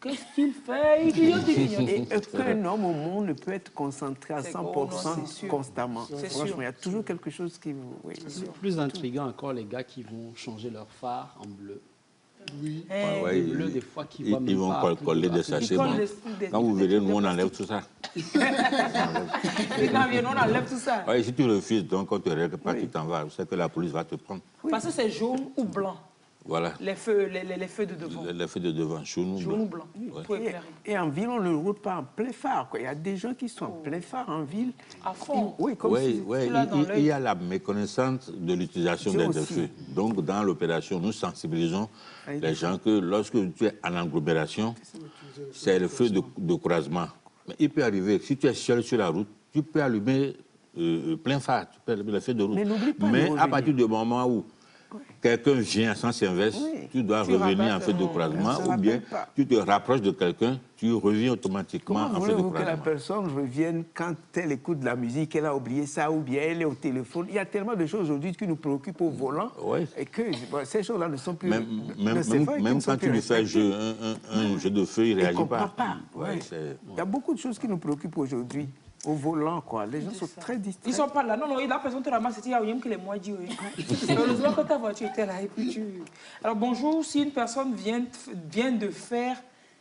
Speaker 1: Qu'est-ce qu'il fait? Il clignote.
Speaker 7: Et qu'un homme au monde ne peut être concentré à 100% constamment. Franchement, il y a toujours quelque chose qui vous... Oui.
Speaker 2: C'est plus intriguant encore les gars qui vont changer leur phare en bleu.
Speaker 3: Oui.
Speaker 2: Bleu, des fois, qui
Speaker 6: ils vont coller des sachets. Quand vous verrez, nous, on enlève tout ça.
Speaker 1: Et quand on enlève tout ça.
Speaker 6: Oui, si tu refuses, donc on te règle pas, tu t'en vas. C'est que la police va te prendre.
Speaker 1: Parce que c'est jaune ou blanc.
Speaker 6: Voilà.
Speaker 1: Les feux de devant.
Speaker 6: Les feux de devant, jaune ou blanc.
Speaker 7: Et en ville, on ne le roule pas en plein phare. Il y a des gens qui sont en plein phare en ville.
Speaker 1: À fond.
Speaker 6: Oui, il y a la méconnaissance de l'utilisation des feux. Donc, dans l'opération, nous sensibilisons les gens que lorsque tu es en agglomération, c'est le feu de croisement. Mais il peut arriver, si tu es seul sur la route, tu peux allumer plein phare, tu peux allumer le feu de route. Mais à partir du moment où quelqu'un vient à sens inverse, tu dois revenir en feu de croisement, ou bien tu te rapproches de quelqu'un, tu reviens automatiquement en feu de croisement.
Speaker 7: Que la personne revienne quand elle écoute de la musique, elle a oublié ça, ou bien elle est au téléphone. Il y a tellement de choses aujourd'hui qui nous préoccupent au volant, et que ces choses-là ne sont plus...
Speaker 6: Même quand tu lui fais un jeu de feu, il ne réagit pas.
Speaker 7: Il y a beaucoup de choses qui nous préoccupent aujourd'hui. Au volant, quoi. Les gens sont très distraits.
Speaker 1: Ils sont pas là. Non, la personne te ramasse, il y a rien que les mois dit. Heureusement que ta voiture était là. Et puis Alors, bonjour, si une personne vient de faire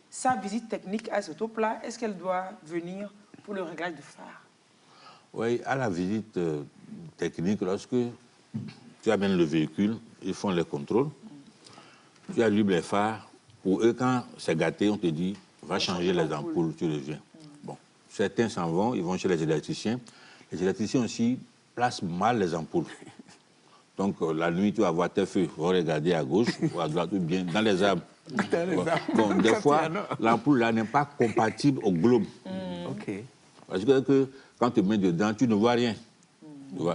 Speaker 1: sa visite technique à cet auto-plat, est-ce qu'elle doit venir pour le réglage de phare?
Speaker 6: Oui, à la visite technique, lorsque tu amènes le véhicule, ils font les contrôles. tu allumes les phares. Pour eux, quand c'est gâté, on te dit, va changer les ampoules, tu reviens. Bon, certains s'en vont, ils vont chez les électriciens. Les électriciens aussi placent mal les ampoules. Donc, la nuit, tu vas voir tes feux, tu vas regarder à gauche ou à droite, ou bien dans les arbres. Bon, des fois, l'ampoule là n'est pas compatible au globe. Parce que quand tu mets dedans, tu ne vois rien.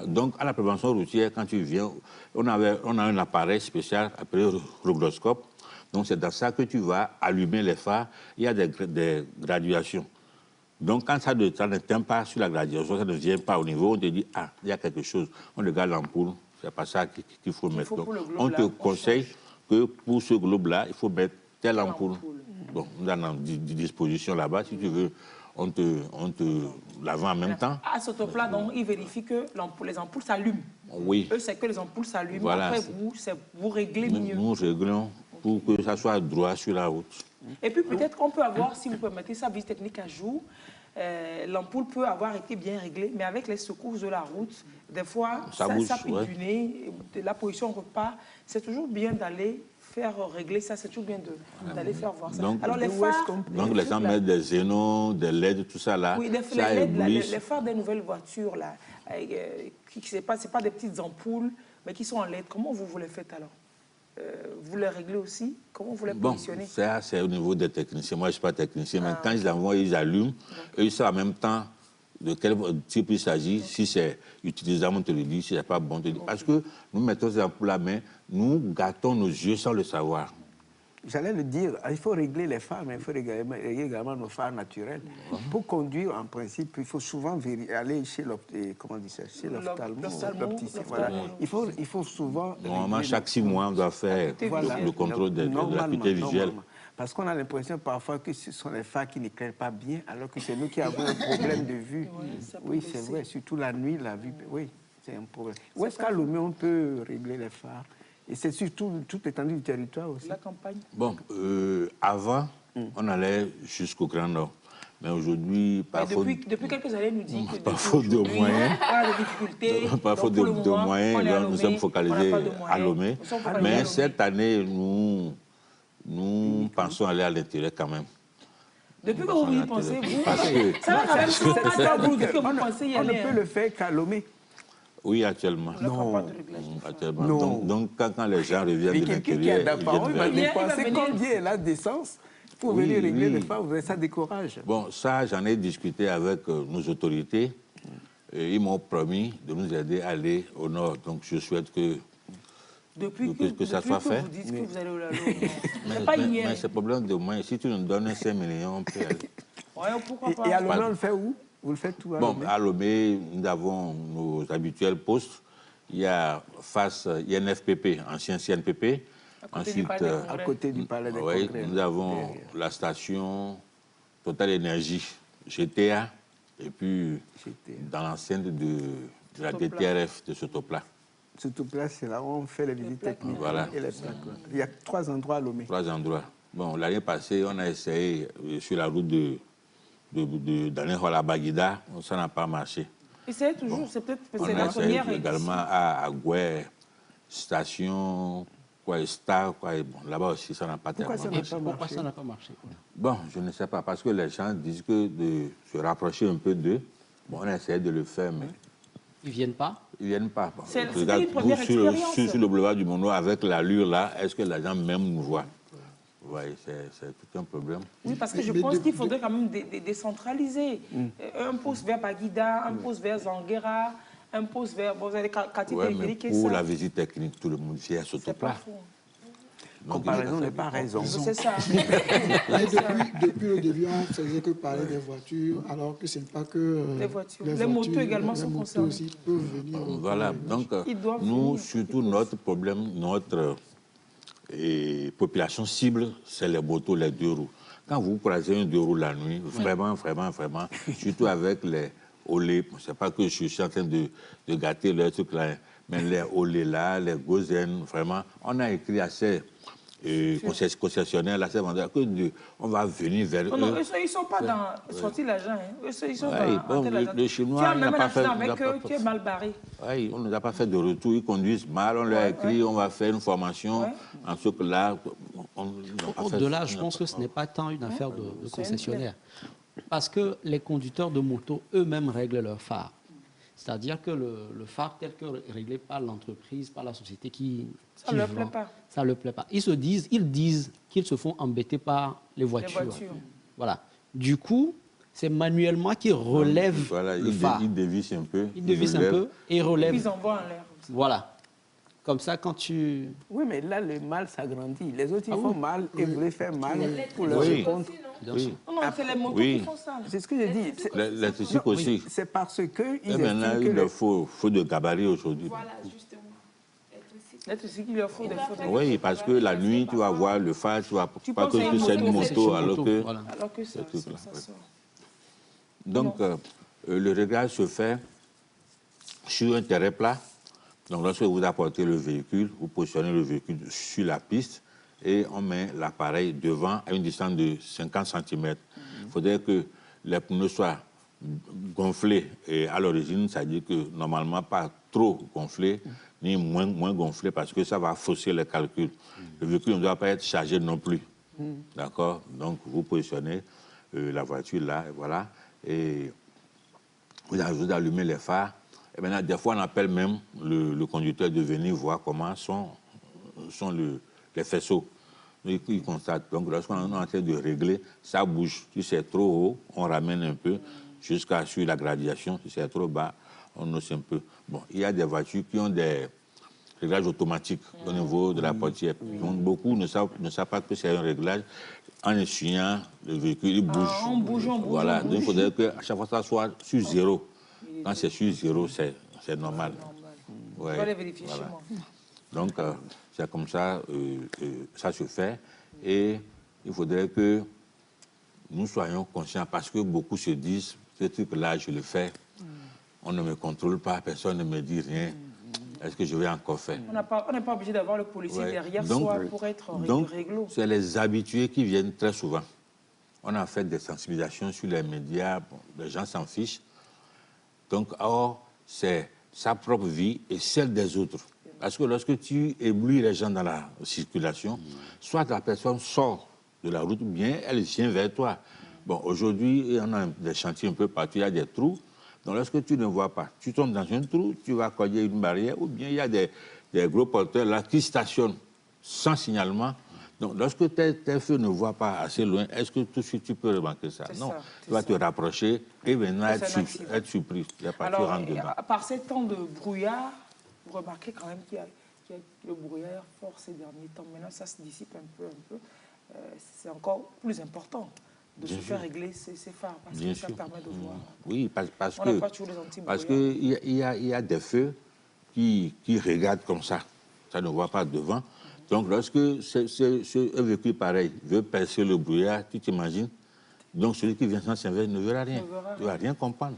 Speaker 6: Donc, à la prévention routière, quand tu viens, on a un appareil spécial appelé rugoscope. Donc, c'est dans ça que tu vas allumer les phares. Il y a des graduations. Donc, quand ça ne tient pas sur la graduation, ça ne vient pas au niveau, on te dit, ah, il y a quelque chose. On regarde l'ampoule, c'est pas ça qu'il faut mettre. Donc, on te conseille que pour ce globe-là, il faut mettre telle ampoule. Bon, nous avons des dispositions là-bas, si tu veux. On te la vend en même temps.
Speaker 1: À ce top-là, donc, ils vérifient que les ampoules s'allument.
Speaker 6: Oui.
Speaker 1: Eux, c'est que les ampoules s'allument.
Speaker 6: Voilà.
Speaker 1: Après, vous réglez mieux.
Speaker 6: Nous réglons pour que ça soit droit sur la route.
Speaker 1: Et puis, peut-être qu'on peut avoir, si vous permettez, sa visite technique à jour. L'ampoule peut avoir été bien réglée, mais avec les secousses de la route, des fois, ça pique du nez, la position repart. C'est toujours bien d'aller faire régler ça, c'est toujours bien d'aller faire voir ça.
Speaker 6: Donc,
Speaker 1: alors, les phares...
Speaker 6: Donc, les gens mettent des xénons, des LED, tout ça là.
Speaker 1: Oui, les phares des nouvelles voitures, là, ce n'est pas des petites ampoules, mais qui sont en LED. Comment vous les faites alors? Vous les réglez aussi? Comment vous les positionnez?
Speaker 6: Ça, c'est au niveau des techniciens. Moi, je ne suis pas technicien, mais quand ils envoient, ils allument. Eux, ils savent en même temps de quel type il s'agit. Si c'est utilisable, on te le dit. Si ce n'est pas bon, on te le dit. Parce que nous mettons ces ampoules là, mais nous gâtons nos yeux sans le savoir.
Speaker 7: J'allais le dire, il faut régler les phares, mais il faut régler également nos phares naturels. Pour conduire, en principe, il faut souvent aller chez l'ophtalmocien. Voilà. Il faut souvent...
Speaker 6: Normalement, chaque 6 mois, on doit faire le contrôle de l'acuité visuelle.
Speaker 7: Parce qu'on a l'impression parfois que ce sont les phares qui n'éclairent pas bien, alors que c'est nous qui avons un problème de vue. Oui, c'est vrai, surtout la nuit, la vue, oui, c'est un problème. Où est-ce qu'à Lomé, on peut régler les phares? Et c'est surtout toute l'étendue du territoire aussi.
Speaker 1: La campagne.
Speaker 6: Bon, avant, on allait jusqu'au Grand Nord. Mais aujourd'hui,
Speaker 1: depuis quelques années, nous dit que
Speaker 6: par faute de moyens, par faute de moyens, nous sommes focalisés à Lomé. Mais cette année, nous pensons aller à l'intérieur quand même.
Speaker 1: Depuis que vous y pensez, vous,
Speaker 6: parce que
Speaker 1: ça va quand même que vous pensez y aller.
Speaker 7: On ne peut le faire qu'à Lomé.
Speaker 6: Oui, actuellement.
Speaker 7: Non.
Speaker 6: Actuellement. Non. Donc, quand les gens reviennent de l'intérieur,
Speaker 7: il va dépenser combien la d'essence pour venir régler les phares? Ça décourage.
Speaker 6: Bon, ça, j'en ai discuté avec nos autorités. Et ils m'ont promis de nous aider à aller au nord. Donc, je souhaite que ça soit fait.
Speaker 1: Vous dites que vous allez au nord.
Speaker 6: Mais c'est problème de moyens. Si tu nous donnes 5 millions, on peut aller.
Speaker 1: Ouais, pourquoi pas?
Speaker 7: Et à Lomé, on le fait où? Vous le faites tout à Lomé?
Speaker 6: Bon, à Lomé, nous avons nos habituels postes. Il y a face INFPP, ancien CNPP.
Speaker 7: Ensuite, à côté du palais des congrès.
Speaker 6: Nous avons la station Total Énergie, GTA, et puis dans l'enceinte de la DTRF de Sotopla.
Speaker 7: Sotopla, c'est là où on fait les visites techniques.
Speaker 6: Voilà.
Speaker 7: Et les il y a 3 endroits à Lomé.
Speaker 6: 3 endroits. Bon, l'année passée, on a essayé sur la route d'Anéhola Baguida, ça n'a pas marché.
Speaker 1: Essayez toujours, c'est peut-être
Speaker 6: la première édition. Également à Agoué, station, Star, bon, là-bas aussi, ça n'a pas tellement marché.
Speaker 2: Pourquoi ça n'a pas marché?
Speaker 6: Bon, je ne sais pas, parce que les gens disent que de se rapprocher un peu d'eux, bon, on a essayé de le faire, mais...
Speaker 2: Ils ne viennent pas?
Speaker 6: Ils ne viennent pas. Bon,
Speaker 1: c'est une première expérience.
Speaker 6: Sur le boulevard du Monroe, avec l'allure là, est-ce que les gens même nous voient? Oui, c'est tout un problème.
Speaker 1: Oui, parce que je pense qu'il faudrait quand même décentraliser. Un poste vers Baguida, un poste vers Zanguera, un poste vers... Vous avez quartier périphérique et ça.
Speaker 6: Pour la visite technique, tout le monde vient à Sotopla.
Speaker 7: Comparaison n'est pas raison.
Speaker 1: C'est ça.
Speaker 3: Depuis le début, on ne faisait que parler des voitures, alors que ce n'est pas que...
Speaker 1: les voitures. Les motos également sont concernées.
Speaker 3: Les motos aussi peuvent venir.
Speaker 6: Voilà, donc nous, surtout notre problème, notre population cible, c'est les motos, les 2 roues. Quand vous croisez un 2 roues la nuit, vraiment, surtout avec les olés, c'est pas que je suis en train de gâter les trucs là, mais les olés là, les gozen, vraiment, on a écrit assez concessionnaires, assez vendeurs, on va venir vers eux.
Speaker 1: Non, ils ne sont pas dans sortir l'argent. Hein. Ils sont dans
Speaker 6: le Chinois,
Speaker 1: tu as même un accident avec eux, tu es mal barré.
Speaker 6: Oui, on ne nous a pas fait de retour, ils conduisent mal, on leur a écrit, on va faire une formation en ce que là,
Speaker 2: Au-delà, je pense que ce n'est pas tant une affaire de concessionnaire. Parce que les conducteurs de moto eux-mêmes règlent leur phare. C'est-à-dire que le phare tel que réglé par l'entreprise, par la société qui
Speaker 1: ça ne leur plaît pas.
Speaker 2: Ça ne leur plaît pas. Ils disent qu'ils se font embêter par les voitures. Voilà. Du coup, c'est manuellement qu'ils relèvent le phare.
Speaker 6: Ils dévissent un peu.
Speaker 2: Ils dévissent un peu et relèvent.
Speaker 1: Ils envoient en l'air.
Speaker 2: Voilà. Comme ça, quand tu...
Speaker 7: Oui, mais là, le mal s'agrandit. Les autres, ils font mal et voulaient faire mal pour leur compte.
Speaker 1: Oui. Non, c'est les motos qui font ça.
Speaker 7: C'est ce que je dis.
Speaker 6: L'électricité aussi.
Speaker 7: C'est parce qu'ils
Speaker 6: estiment maintenant, il leur faut de gabarit aujourd'hui.
Speaker 4: Voilà, justement.
Speaker 1: L'électricité, il leur faut des photos.
Speaker 6: Oui, parce que la nuit, tu vas voir le phare, tu vas pas que c'est une moto, alors que
Speaker 1: ça sort.
Speaker 6: Donc, le réglage se fait sur un terrain plat. Donc, lorsque vous apportez le véhicule, vous positionnez le véhicule sur la piste et on met l'appareil devant à une distance de 50 cm. Il faudrait que les pneus soient gonflés et à l'origine, ça dit que normalement pas trop gonflés ni moins gonflés parce que ça va fausser les calculs. Le véhicule ne doit pas être chargé non plus. D'accord? Donc, vous positionnez la voiture là, et voilà, et vous allumez les phares. Et maintenant, des fois, on appelle même le conducteur de venir voir comment sont les faisceaux. Il constate. Donc, lorsqu'on est en train de régler, ça bouge. Si c'est trop haut, on ramène un peu jusqu'à sur la gradation. Si c'est trop bas, on hausse un peu. Bon, il y a des voitures qui ont des réglages automatiques au niveau de la portière. Donc, beaucoup ne savent pas que c'est un réglage. En essuyant le véhicule, il bouge.
Speaker 1: On bouge.
Speaker 6: Voilà. Donc, il faudrait qu'à chaque fois, ça soit sur 0. Quand c'est sur 0, c'est normal.
Speaker 1: Ouais. Je vais les vérifier chez moi.
Speaker 6: Donc, c'est comme ça, ça se fait. Et il faudrait que nous soyons conscients, parce que beaucoup se disent, ce truc-là, je le fais, on ne me contrôle pas, personne ne me dit rien. Est-ce que je vais encore faire?
Speaker 1: On n'est pas obligé d'avoir le policier derrière soi pour être réglo.
Speaker 6: C'est les habitués qui viennent très souvent. On a fait des sensibilisations sur les médias, les gens s'en fichent. Donc, or, c'est sa propre vie et celle des autres. Parce que lorsque tu éblouis les gens dans la circulation, soit la personne sort de la route, ou bien elle vient vers toi. Bon, aujourd'hui, on a des chantiers un peu partout, il y a des trous. Donc, lorsque tu ne vois pas, tu tombes dans un trou, tu vas cogner une barrière, ou bien il y a des gros porteurs là qui stationnent sans signalement. Donc, lorsque tes feux ne voient pas assez loin, est-ce que tout de suite tu peux remarquer ça? Non, tu vas te rapprocher et maintenant être surpris. Il n'y a pas de rentre dedans.
Speaker 1: Par ces temps de brouillard, vous remarquez quand même qu'il y a le brouillard fort ces derniers temps. Maintenant, ça se dissipe un peu. C'est encore plus important de se faire régler ces phares parce que ça permet de voir.
Speaker 6: Oui, parce qu'il y a des feux qui regardent comme ça. Ça ne voit pas devant. Donc, lorsque un véhicule pareil veut percer le brouillard, tu t'imagines? Donc, celui qui vient sans servir ne verra rien. Tu ne vas rien comprendre.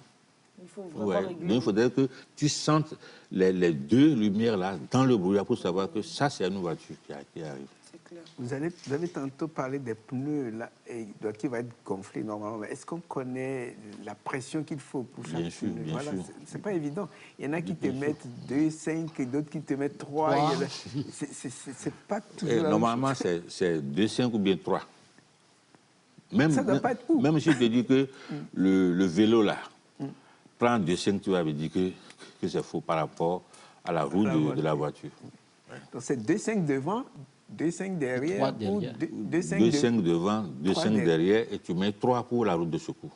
Speaker 1: Il faut vraiment régler.
Speaker 6: Donc, il faudrait que tu sentes les deux lumières là dans le brouillard pour savoir que ça, c'est une voiture qui arrive.
Speaker 1: C'est clair.
Speaker 7: Vous avez tantôt parlé des pneus là, qui va être gonflé normalement. Est-ce qu'on connaît la pression qu'il faut pour chaque pneu?
Speaker 6: Bien sûr.
Speaker 7: C'est pas évident. Il y en a qui te mettent 2, 5, et d'autres qui te mettent 3. C'est pas toujours.
Speaker 6: Normalement, c'est 2, 5 ou bien 3.
Speaker 7: Ça ne doit pas être où?
Speaker 6: Même si je te dis que le vélo là, prends 2, 5, tu vas me dire que c'est faux par rapport à la roue de la voiture.
Speaker 7: Donc c'est 2, 5 devant, 2, 5 derrière, ou 2,
Speaker 6: 5 devant, 2, 5 derrière, et tu mets 3 pour la route de secours.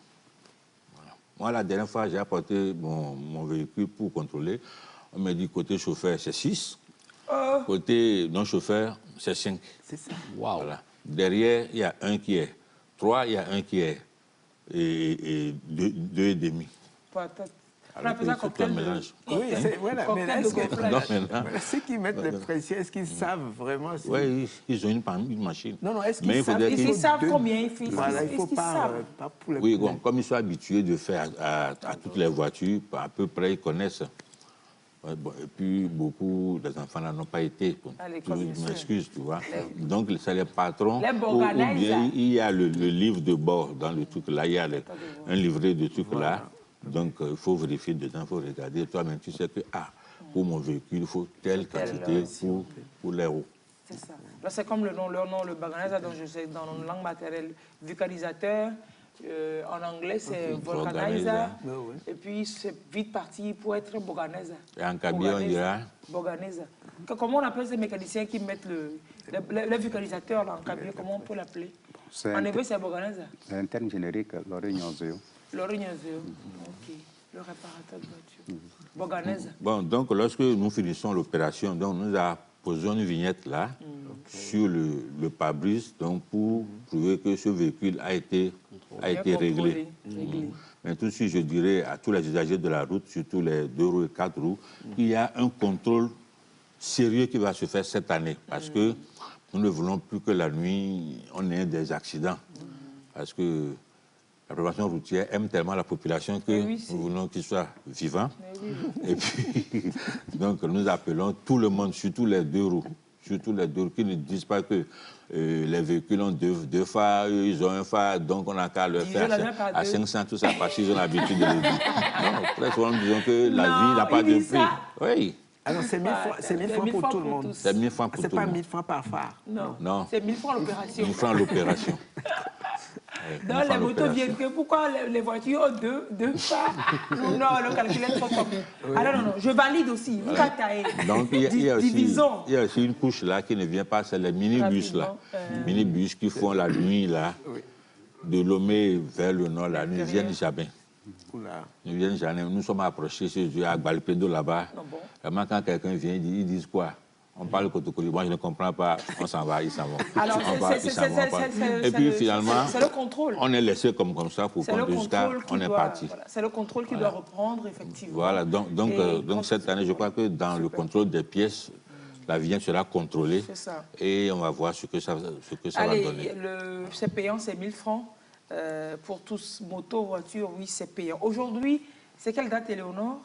Speaker 6: Voilà. Moi, la dernière fois, j'ai apporté mon véhicule pour contrôler. On m'a dit côté chauffeur, c'est 6. Côté non-chauffeur, c'est 5.
Speaker 7: C'est ça.
Speaker 6: Wow. Voilà. Derrière, il y a un qui est 3, il y a un qui est et 2,5.
Speaker 1: On appelle ça cocktail de mélange.
Speaker 7: Oui, voilà. Mais ceux qui mettent les pressions, est-ce qu'ils savent vraiment?
Speaker 6: Oui, ils ont une machine.
Speaker 7: Non, est-ce qu'ils
Speaker 1: savent combien ils font?
Speaker 7: Voilà, il ne faut pas pour les
Speaker 6: oui, comme ils sont habitués de faire à toutes les voitures, à peu près, ils connaissent. Ouais, bon, et puis, beaucoup des enfants là n'ont pas été. Je m'excuse, tu vois. Donc, c'est les patrons. Ou bien, il y a le livre de bord dans le truc là. Il y a un livret de trucs là. Donc, il faut vérifier dedans, il faut regarder. Toi-même, tu sais que, pour mon véhicule, il faut telle quantité pour les roues.
Speaker 1: C'est ça. Là, c'est comme leur nom, le Baganesa, dont je sais, dans notre langue maternelle, vulcanisateur. En anglais, c'est Volcanizer. Et puis, c'est vite parti pour être Boganesa.
Speaker 6: Et en Kabylie, on dira
Speaker 1: Boganesa. Comment on appelle ces mécaniciens qui mettent le vulcanisateur là, en Kabylie? Comment on peut l'appeler? En hébreu, c'est Boganesa.
Speaker 5: C'est un terme générique, l'orignozeo.
Speaker 1: L'orignozeo, ok. Le réparateur de voiture. Boganesa.
Speaker 6: Bon, donc, lorsque nous finissons l'opération, nous posons une vignette là, sur le pare-brise, donc pour prouver que ce véhicule a été réglé. Mais tout de suite, je dirais à tous les usagers de la route, surtout les 2 roues et 4 roues, qu'il y a un contrôle sérieux qui va se faire cette année. Parce que nous ne voulons plus que la nuit, on ait des accidents. Parce que la prévention routière aime tellement la population que nous voulons qu'ils soient vivants. Et puis, donc, nous appelons tout le monde, surtout les 2 roues. Surtout les 2 roues, qui ne disent pas que les véhicules ont 2 phares, ils ont un phare, donc on n'a qu'à le faire à 500, tout ça, parce qu'ils ont l'habitude de le dire. Non, très souvent, nous disons que la vie n'a pas de prix. Oui.
Speaker 7: Alors, c'est 1000 francs pour tout le monde.
Speaker 6: C'est 1000 francs pour tout le monde.
Speaker 7: C'est pas 1000 francs par phare.
Speaker 1: Non. C'est 1000 francs l'opération.
Speaker 6: 1000 francs l'opération.
Speaker 1: Non, les motos viennent que pourquoi les voitures ont 2 phares? Non, le calcul est trop top. Alors non, je valide aussi. Vous bataillez.
Speaker 6: Donc il y a aussi une couche là qui ne vient pas, c'est les minibus là. Minibus qui font la nuit là, de Lomé vers le nord là, ne viennent jamais. Ne viennent jamais. Nous sommes approchés chez eux à Gbalpedo là-bas. Vraiment, quand quelqu'un vient, ils disent quoi? On parle Kotokoli, moi je ne comprends pas, on s'en va, ils s'en vont.
Speaker 1: Alors,
Speaker 6: et puis finalement,
Speaker 1: c'est le contrôle.
Speaker 6: On est laissé comme ça pour qu'on jusqu'à on est parti.
Speaker 1: Voilà, c'est le contrôle qui doit reprendre, effectivement.
Speaker 6: Voilà, donc cette année, je crois que dans le contrôle des pièces, la vignette sera contrôlée.
Speaker 1: C'est ça.
Speaker 6: Et on va voir ce que ça va donner.
Speaker 1: C'est payant, c'est 1000 francs. Pour tous, moto, voiture, oui, c'est payant. Aujourd'hui, c'est quelle date, Éléonore?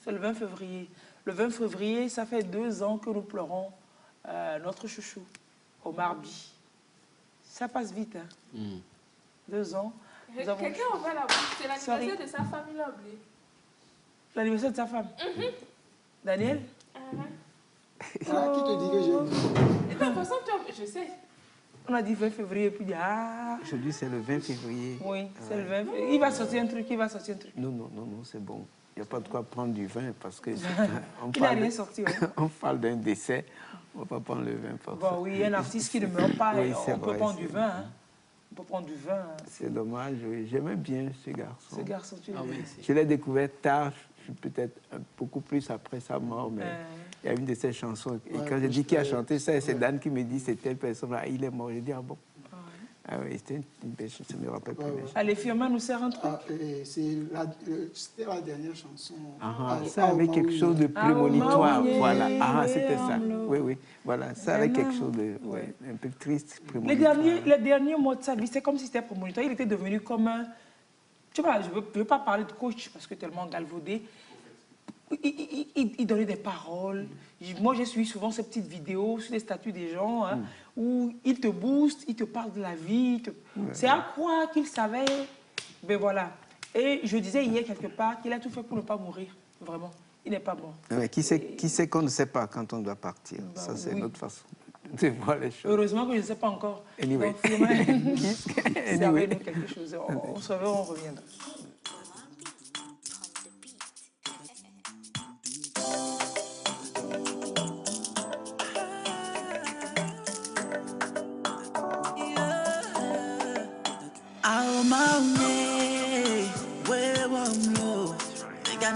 Speaker 1: C'est le 20 février. Le 20 février, ça fait 2 ans que nous pleurons notre chouchou, Omar Bi. Ça passe vite, hein? 2 ans.
Speaker 4: Quelqu'un a ouvert la bouche, c'est l'anniversaire de sa femme, il a oublié.
Speaker 1: L'anniversaire de sa femme? Daniel?
Speaker 3: Qui te dit que j'ai oublié?
Speaker 4: De toute façon, je sais.
Speaker 1: On a dit 20 février, puis
Speaker 7: Aujourd'hui, c'est le 20 février.
Speaker 1: Oui, c'est le 20 février. Il va sortir un truc,
Speaker 7: Non, c'est bon. Il n'y a pas de quoi prendre du vin parce que...
Speaker 1: Il n'a rien sorti.
Speaker 7: On parle d'un décès, on ne va pas prendre le vin forcément.
Speaker 1: Bon, oui, un artiste qui ne meurt pas, on peut prendre du vin. Hein. On peut prendre du vin. Hein.
Speaker 7: C'est dommage, oui. J'aimais bien ce garçon.
Speaker 1: Ce garçon, tu l'as vu.
Speaker 7: Je l'ai découvert tard, peut-être beaucoup plus après sa mort, mais il y a une de ses chansons. Et quand j'ai dit qui a chanté ça, c'est Dan qui me dit c'est telle personne, là, il est mort. J'ai dit ah bon. Ah oui, c'était une belle chanson, je me rappelle plus.
Speaker 1: Allez, Firmin nous sert un truc.
Speaker 3: C'était la dernière chanson.
Speaker 7: Ça avait quelque chose de prémonitoire, voilà. C'était ça. Oui, voilà. Ça avait quelque chose de un peu triste, prémonitoire.
Speaker 1: Les derniers mots de sa vie, c'est comme si c'était prémonitoire. Il était devenu comme un... Tu vois, je ne veux pas parler de coach parce que tellement galvaudé. Il donnait des paroles. Moi, j'ai suivi souvent ces petites vidéos sur les statuts des gens où il te booste, il te parle de la vie. C'est à quoi qu'il savait. Ben voilà. Et je disais hier quelque part qu'il a tout fait pour ne pas mourir. Vraiment. Il n'est pas mort.
Speaker 7: Mais qui sait qu'on ne sait pas quand on doit partir. Ça, c'est notre façon de voir les choses.
Speaker 1: Heureusement que je ne sais pas encore.
Speaker 7: Anyway.
Speaker 1: Servez-nous quelque chose. On se verra, on reviendra.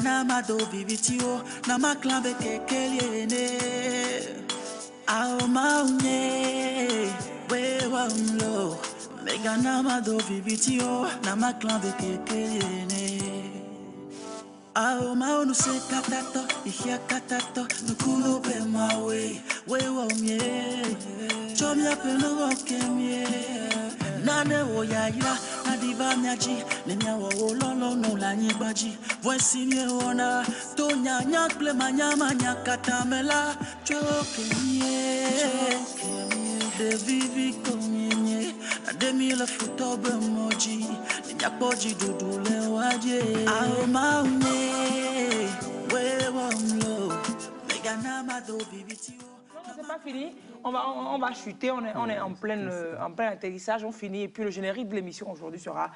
Speaker 12: Namado bibitio na maklambe kekeliene aomaunye wewa mlo mega namado bibitio na maklambe kekeliene aomaunu se katato ihia katato nukulo be mawe wewa mye chomya peno kemye nane woyaya Nadiva nyaji, nenya wo lolo no la nyibaji. Voici mieux ona, tonya nyak ple manya manya katamela. Chokemie, de vivi komie, na demi la futo be moji, nenya poji dudu le waje. Ao maunye, we wamlo, mega nama do bibitio.
Speaker 1: c'est pas fini. On va chuter, on est en plein atterrissage, on finit. Et puis le générique de l'émission aujourd'hui sera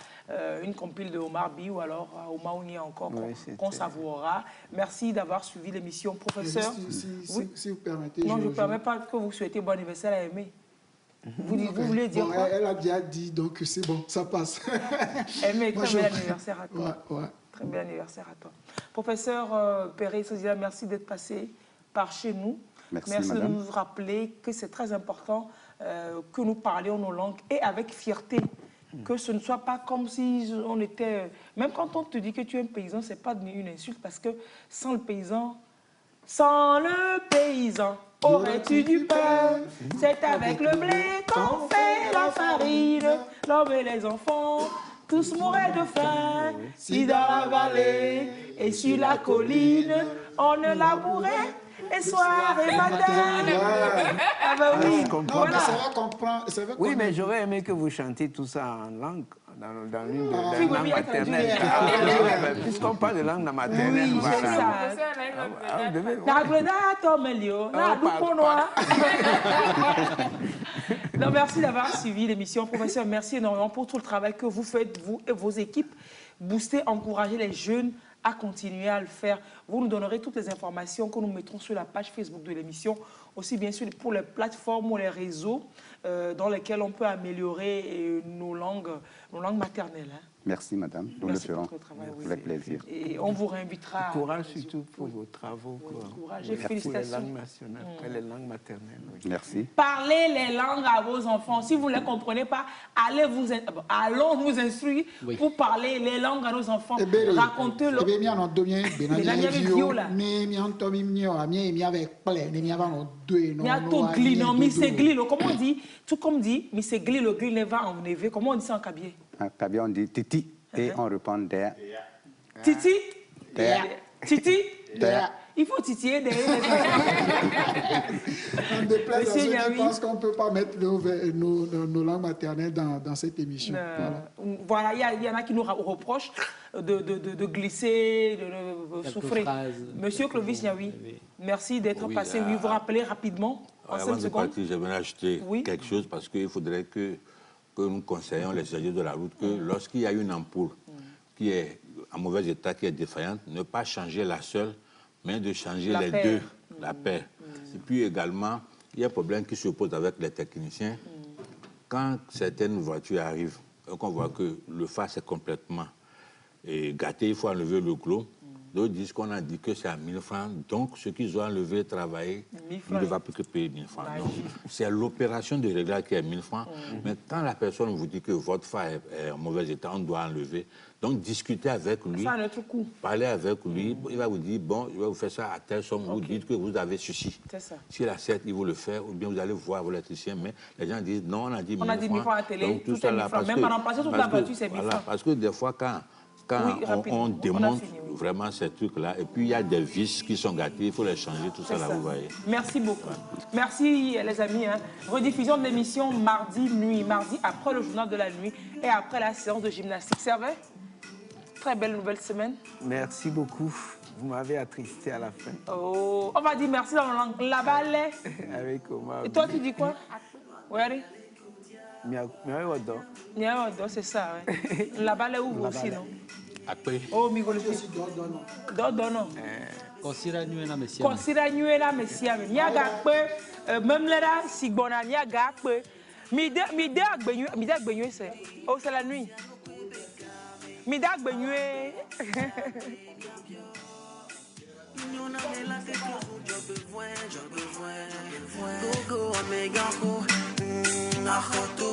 Speaker 1: une compile de Omar Bi ou alors Omar Ouni encore qu'on savourera. Merci d'avoir suivi l'émission, professeur.
Speaker 3: Si vous permettez.
Speaker 1: Non, je ne permets pas que vous souhaitez bon anniversaire à Aimé. Vous voulez dire quoi?
Speaker 3: Elle a déjà dit, donc c'est bon, ça passe.
Speaker 1: Aimé, très bel anniversaire à toi.
Speaker 3: Ouais.
Speaker 1: Très bel anniversaire à toi. Professeur Perry Sozila, merci d'être passé par chez nous. Merci de nous rappeler que c'est très important que nous parlions nos langues et avec fierté. Que ce ne soit pas comme si on était... Même quand on te dit que tu es un paysan, ce n'est pas une insulte parce que sans le paysan, aurais-tu du pain? C'est avec le blé qu'on fait la farine. L'homme et les enfants, tous mouraient de faim. Si dans la vallée et sur la colline, on ne labourait et soir et matin. Ah ben oui,
Speaker 3: voilà. C'est vrai
Speaker 7: oui, mais j'aurais aimé que vous chantiez tout ça en langue, dans l'une des langues maternelles. Puisqu'on parle de langue maternelle,
Speaker 1: oui,
Speaker 7: voilà.
Speaker 1: Non, merci d'avoir suivi l'émission. Professeur, merci énormément pour tout le travail que vous faites, vous et vos équipes. Booster, encourager les jeunes à continuer à le faire. Vous nous donnerez toutes les informations que nous mettrons sur la page Facebook de l'émission, aussi bien sûr pour les plateformes ou les réseaux dans lesquels on peut améliorer nos langues maternelles. Hein.
Speaker 5: Merci, madame. Nous le ferons avec plaisir.
Speaker 1: Et on vous réinvitera.
Speaker 7: Courage surtout pour vos travaux.
Speaker 1: Courage et félicitations.
Speaker 7: Pour les langues nationales, les langues maternelles. Oui.
Speaker 5: Merci.
Speaker 1: Parlez les langues à vos enfants. Si vous ne les comprenez pas, allons vous instruire pour parler les langues à nos enfants. Racontez-le. Comment on dit? Tout comme dit, mais c'est gli, le gli ne va en élever. Comment on dit ça en cabier?
Speaker 5: En cabier, on dit titi et on répond der.
Speaker 1: Titi? Titi? Il faut titiller derrière les
Speaker 3: On déplace à ceux qui pensent qu'on ne peut pas mettre nos langues maternelles dans cette émission.
Speaker 1: Voilà, il y en a qui nous reprochent de glisser, de souffrir. Monsieur Clovis Niaoui, merci d'être passé. Oui, vous rappelez rapidement, en 5 secondes.
Speaker 6: Avant de partir, j'aimerais ajouter quelque chose parce qu'il faudrait que nous conseillons les usagers de la route que lorsqu'il y a une ampoule qui est en mauvais état, qui est défaillante, ne pas changer la seule, mais de changer les deux, la paire. Et puis également, il y a un problème qui se pose avec les techniciens. Quand certaines voitures arrivent, et qu'on voit que le phare est complètement gâté, il faut enlever le glos. D'autres disent qu'on a dit que c'est à 1000 francs. Donc, ceux qui ont enlevé, travaillé, il ne va plus que payer 1000 francs. C'est l'opération de réglage qui est 1000 francs. Mais quand la personne vous dit que votre phare est en mauvais état, on doit enlever. Donc, discutez avec lui.
Speaker 1: Ça a notre coût.
Speaker 6: Parlez avec lui. Il va vous dire, bon, je vais vous faire ça à telle somme. Vous dites que vous avez ceci.
Speaker 1: C'est ça.
Speaker 6: S'il accepte, il vous le fait. Ou bien vous allez voir vos électriciens. Mais les gens disent, non, on a dit 1000 francs.
Speaker 1: On a dit 1000 francs à la télé.
Speaker 6: Donc,
Speaker 1: tout est 1000 francs. Même pendant passer toute la voiture, c'est 1000 francs.
Speaker 6: Parce que des fois, quand on démonte vraiment ces trucs-là, et puis il y a des vis qui sont gâtés, il faut les changer, tout ça là, vous voyez.
Speaker 1: Merci beaucoup. Merci les amis. Rediffusion de l'émission mardi après le journal de la nuit et après la séance de gymnastique. Servait? Très belle nouvelle semaine.
Speaker 7: Merci beaucoup. Vous m'avez attristé à la fin.
Speaker 1: Oh, on va dire merci dans la langue. La balai.
Speaker 7: Avec Omar.
Speaker 1: Et toi, tu dis quoi? Oui.
Speaker 7: Miaodo,
Speaker 1: c'est ça, ouais. La balai où aussi, non?
Speaker 6: Après.
Speaker 1: Oh, Migolo. Dodono.
Speaker 2: Considère nuena messia.
Speaker 1: Considère nuena messia. Niaga pe, même là, si bona niaga pe. Mide agbenue, c'est. Oh, c'est la nuit. Mide agbenue.
Speaker 12: Go, omega, go. Nahoto,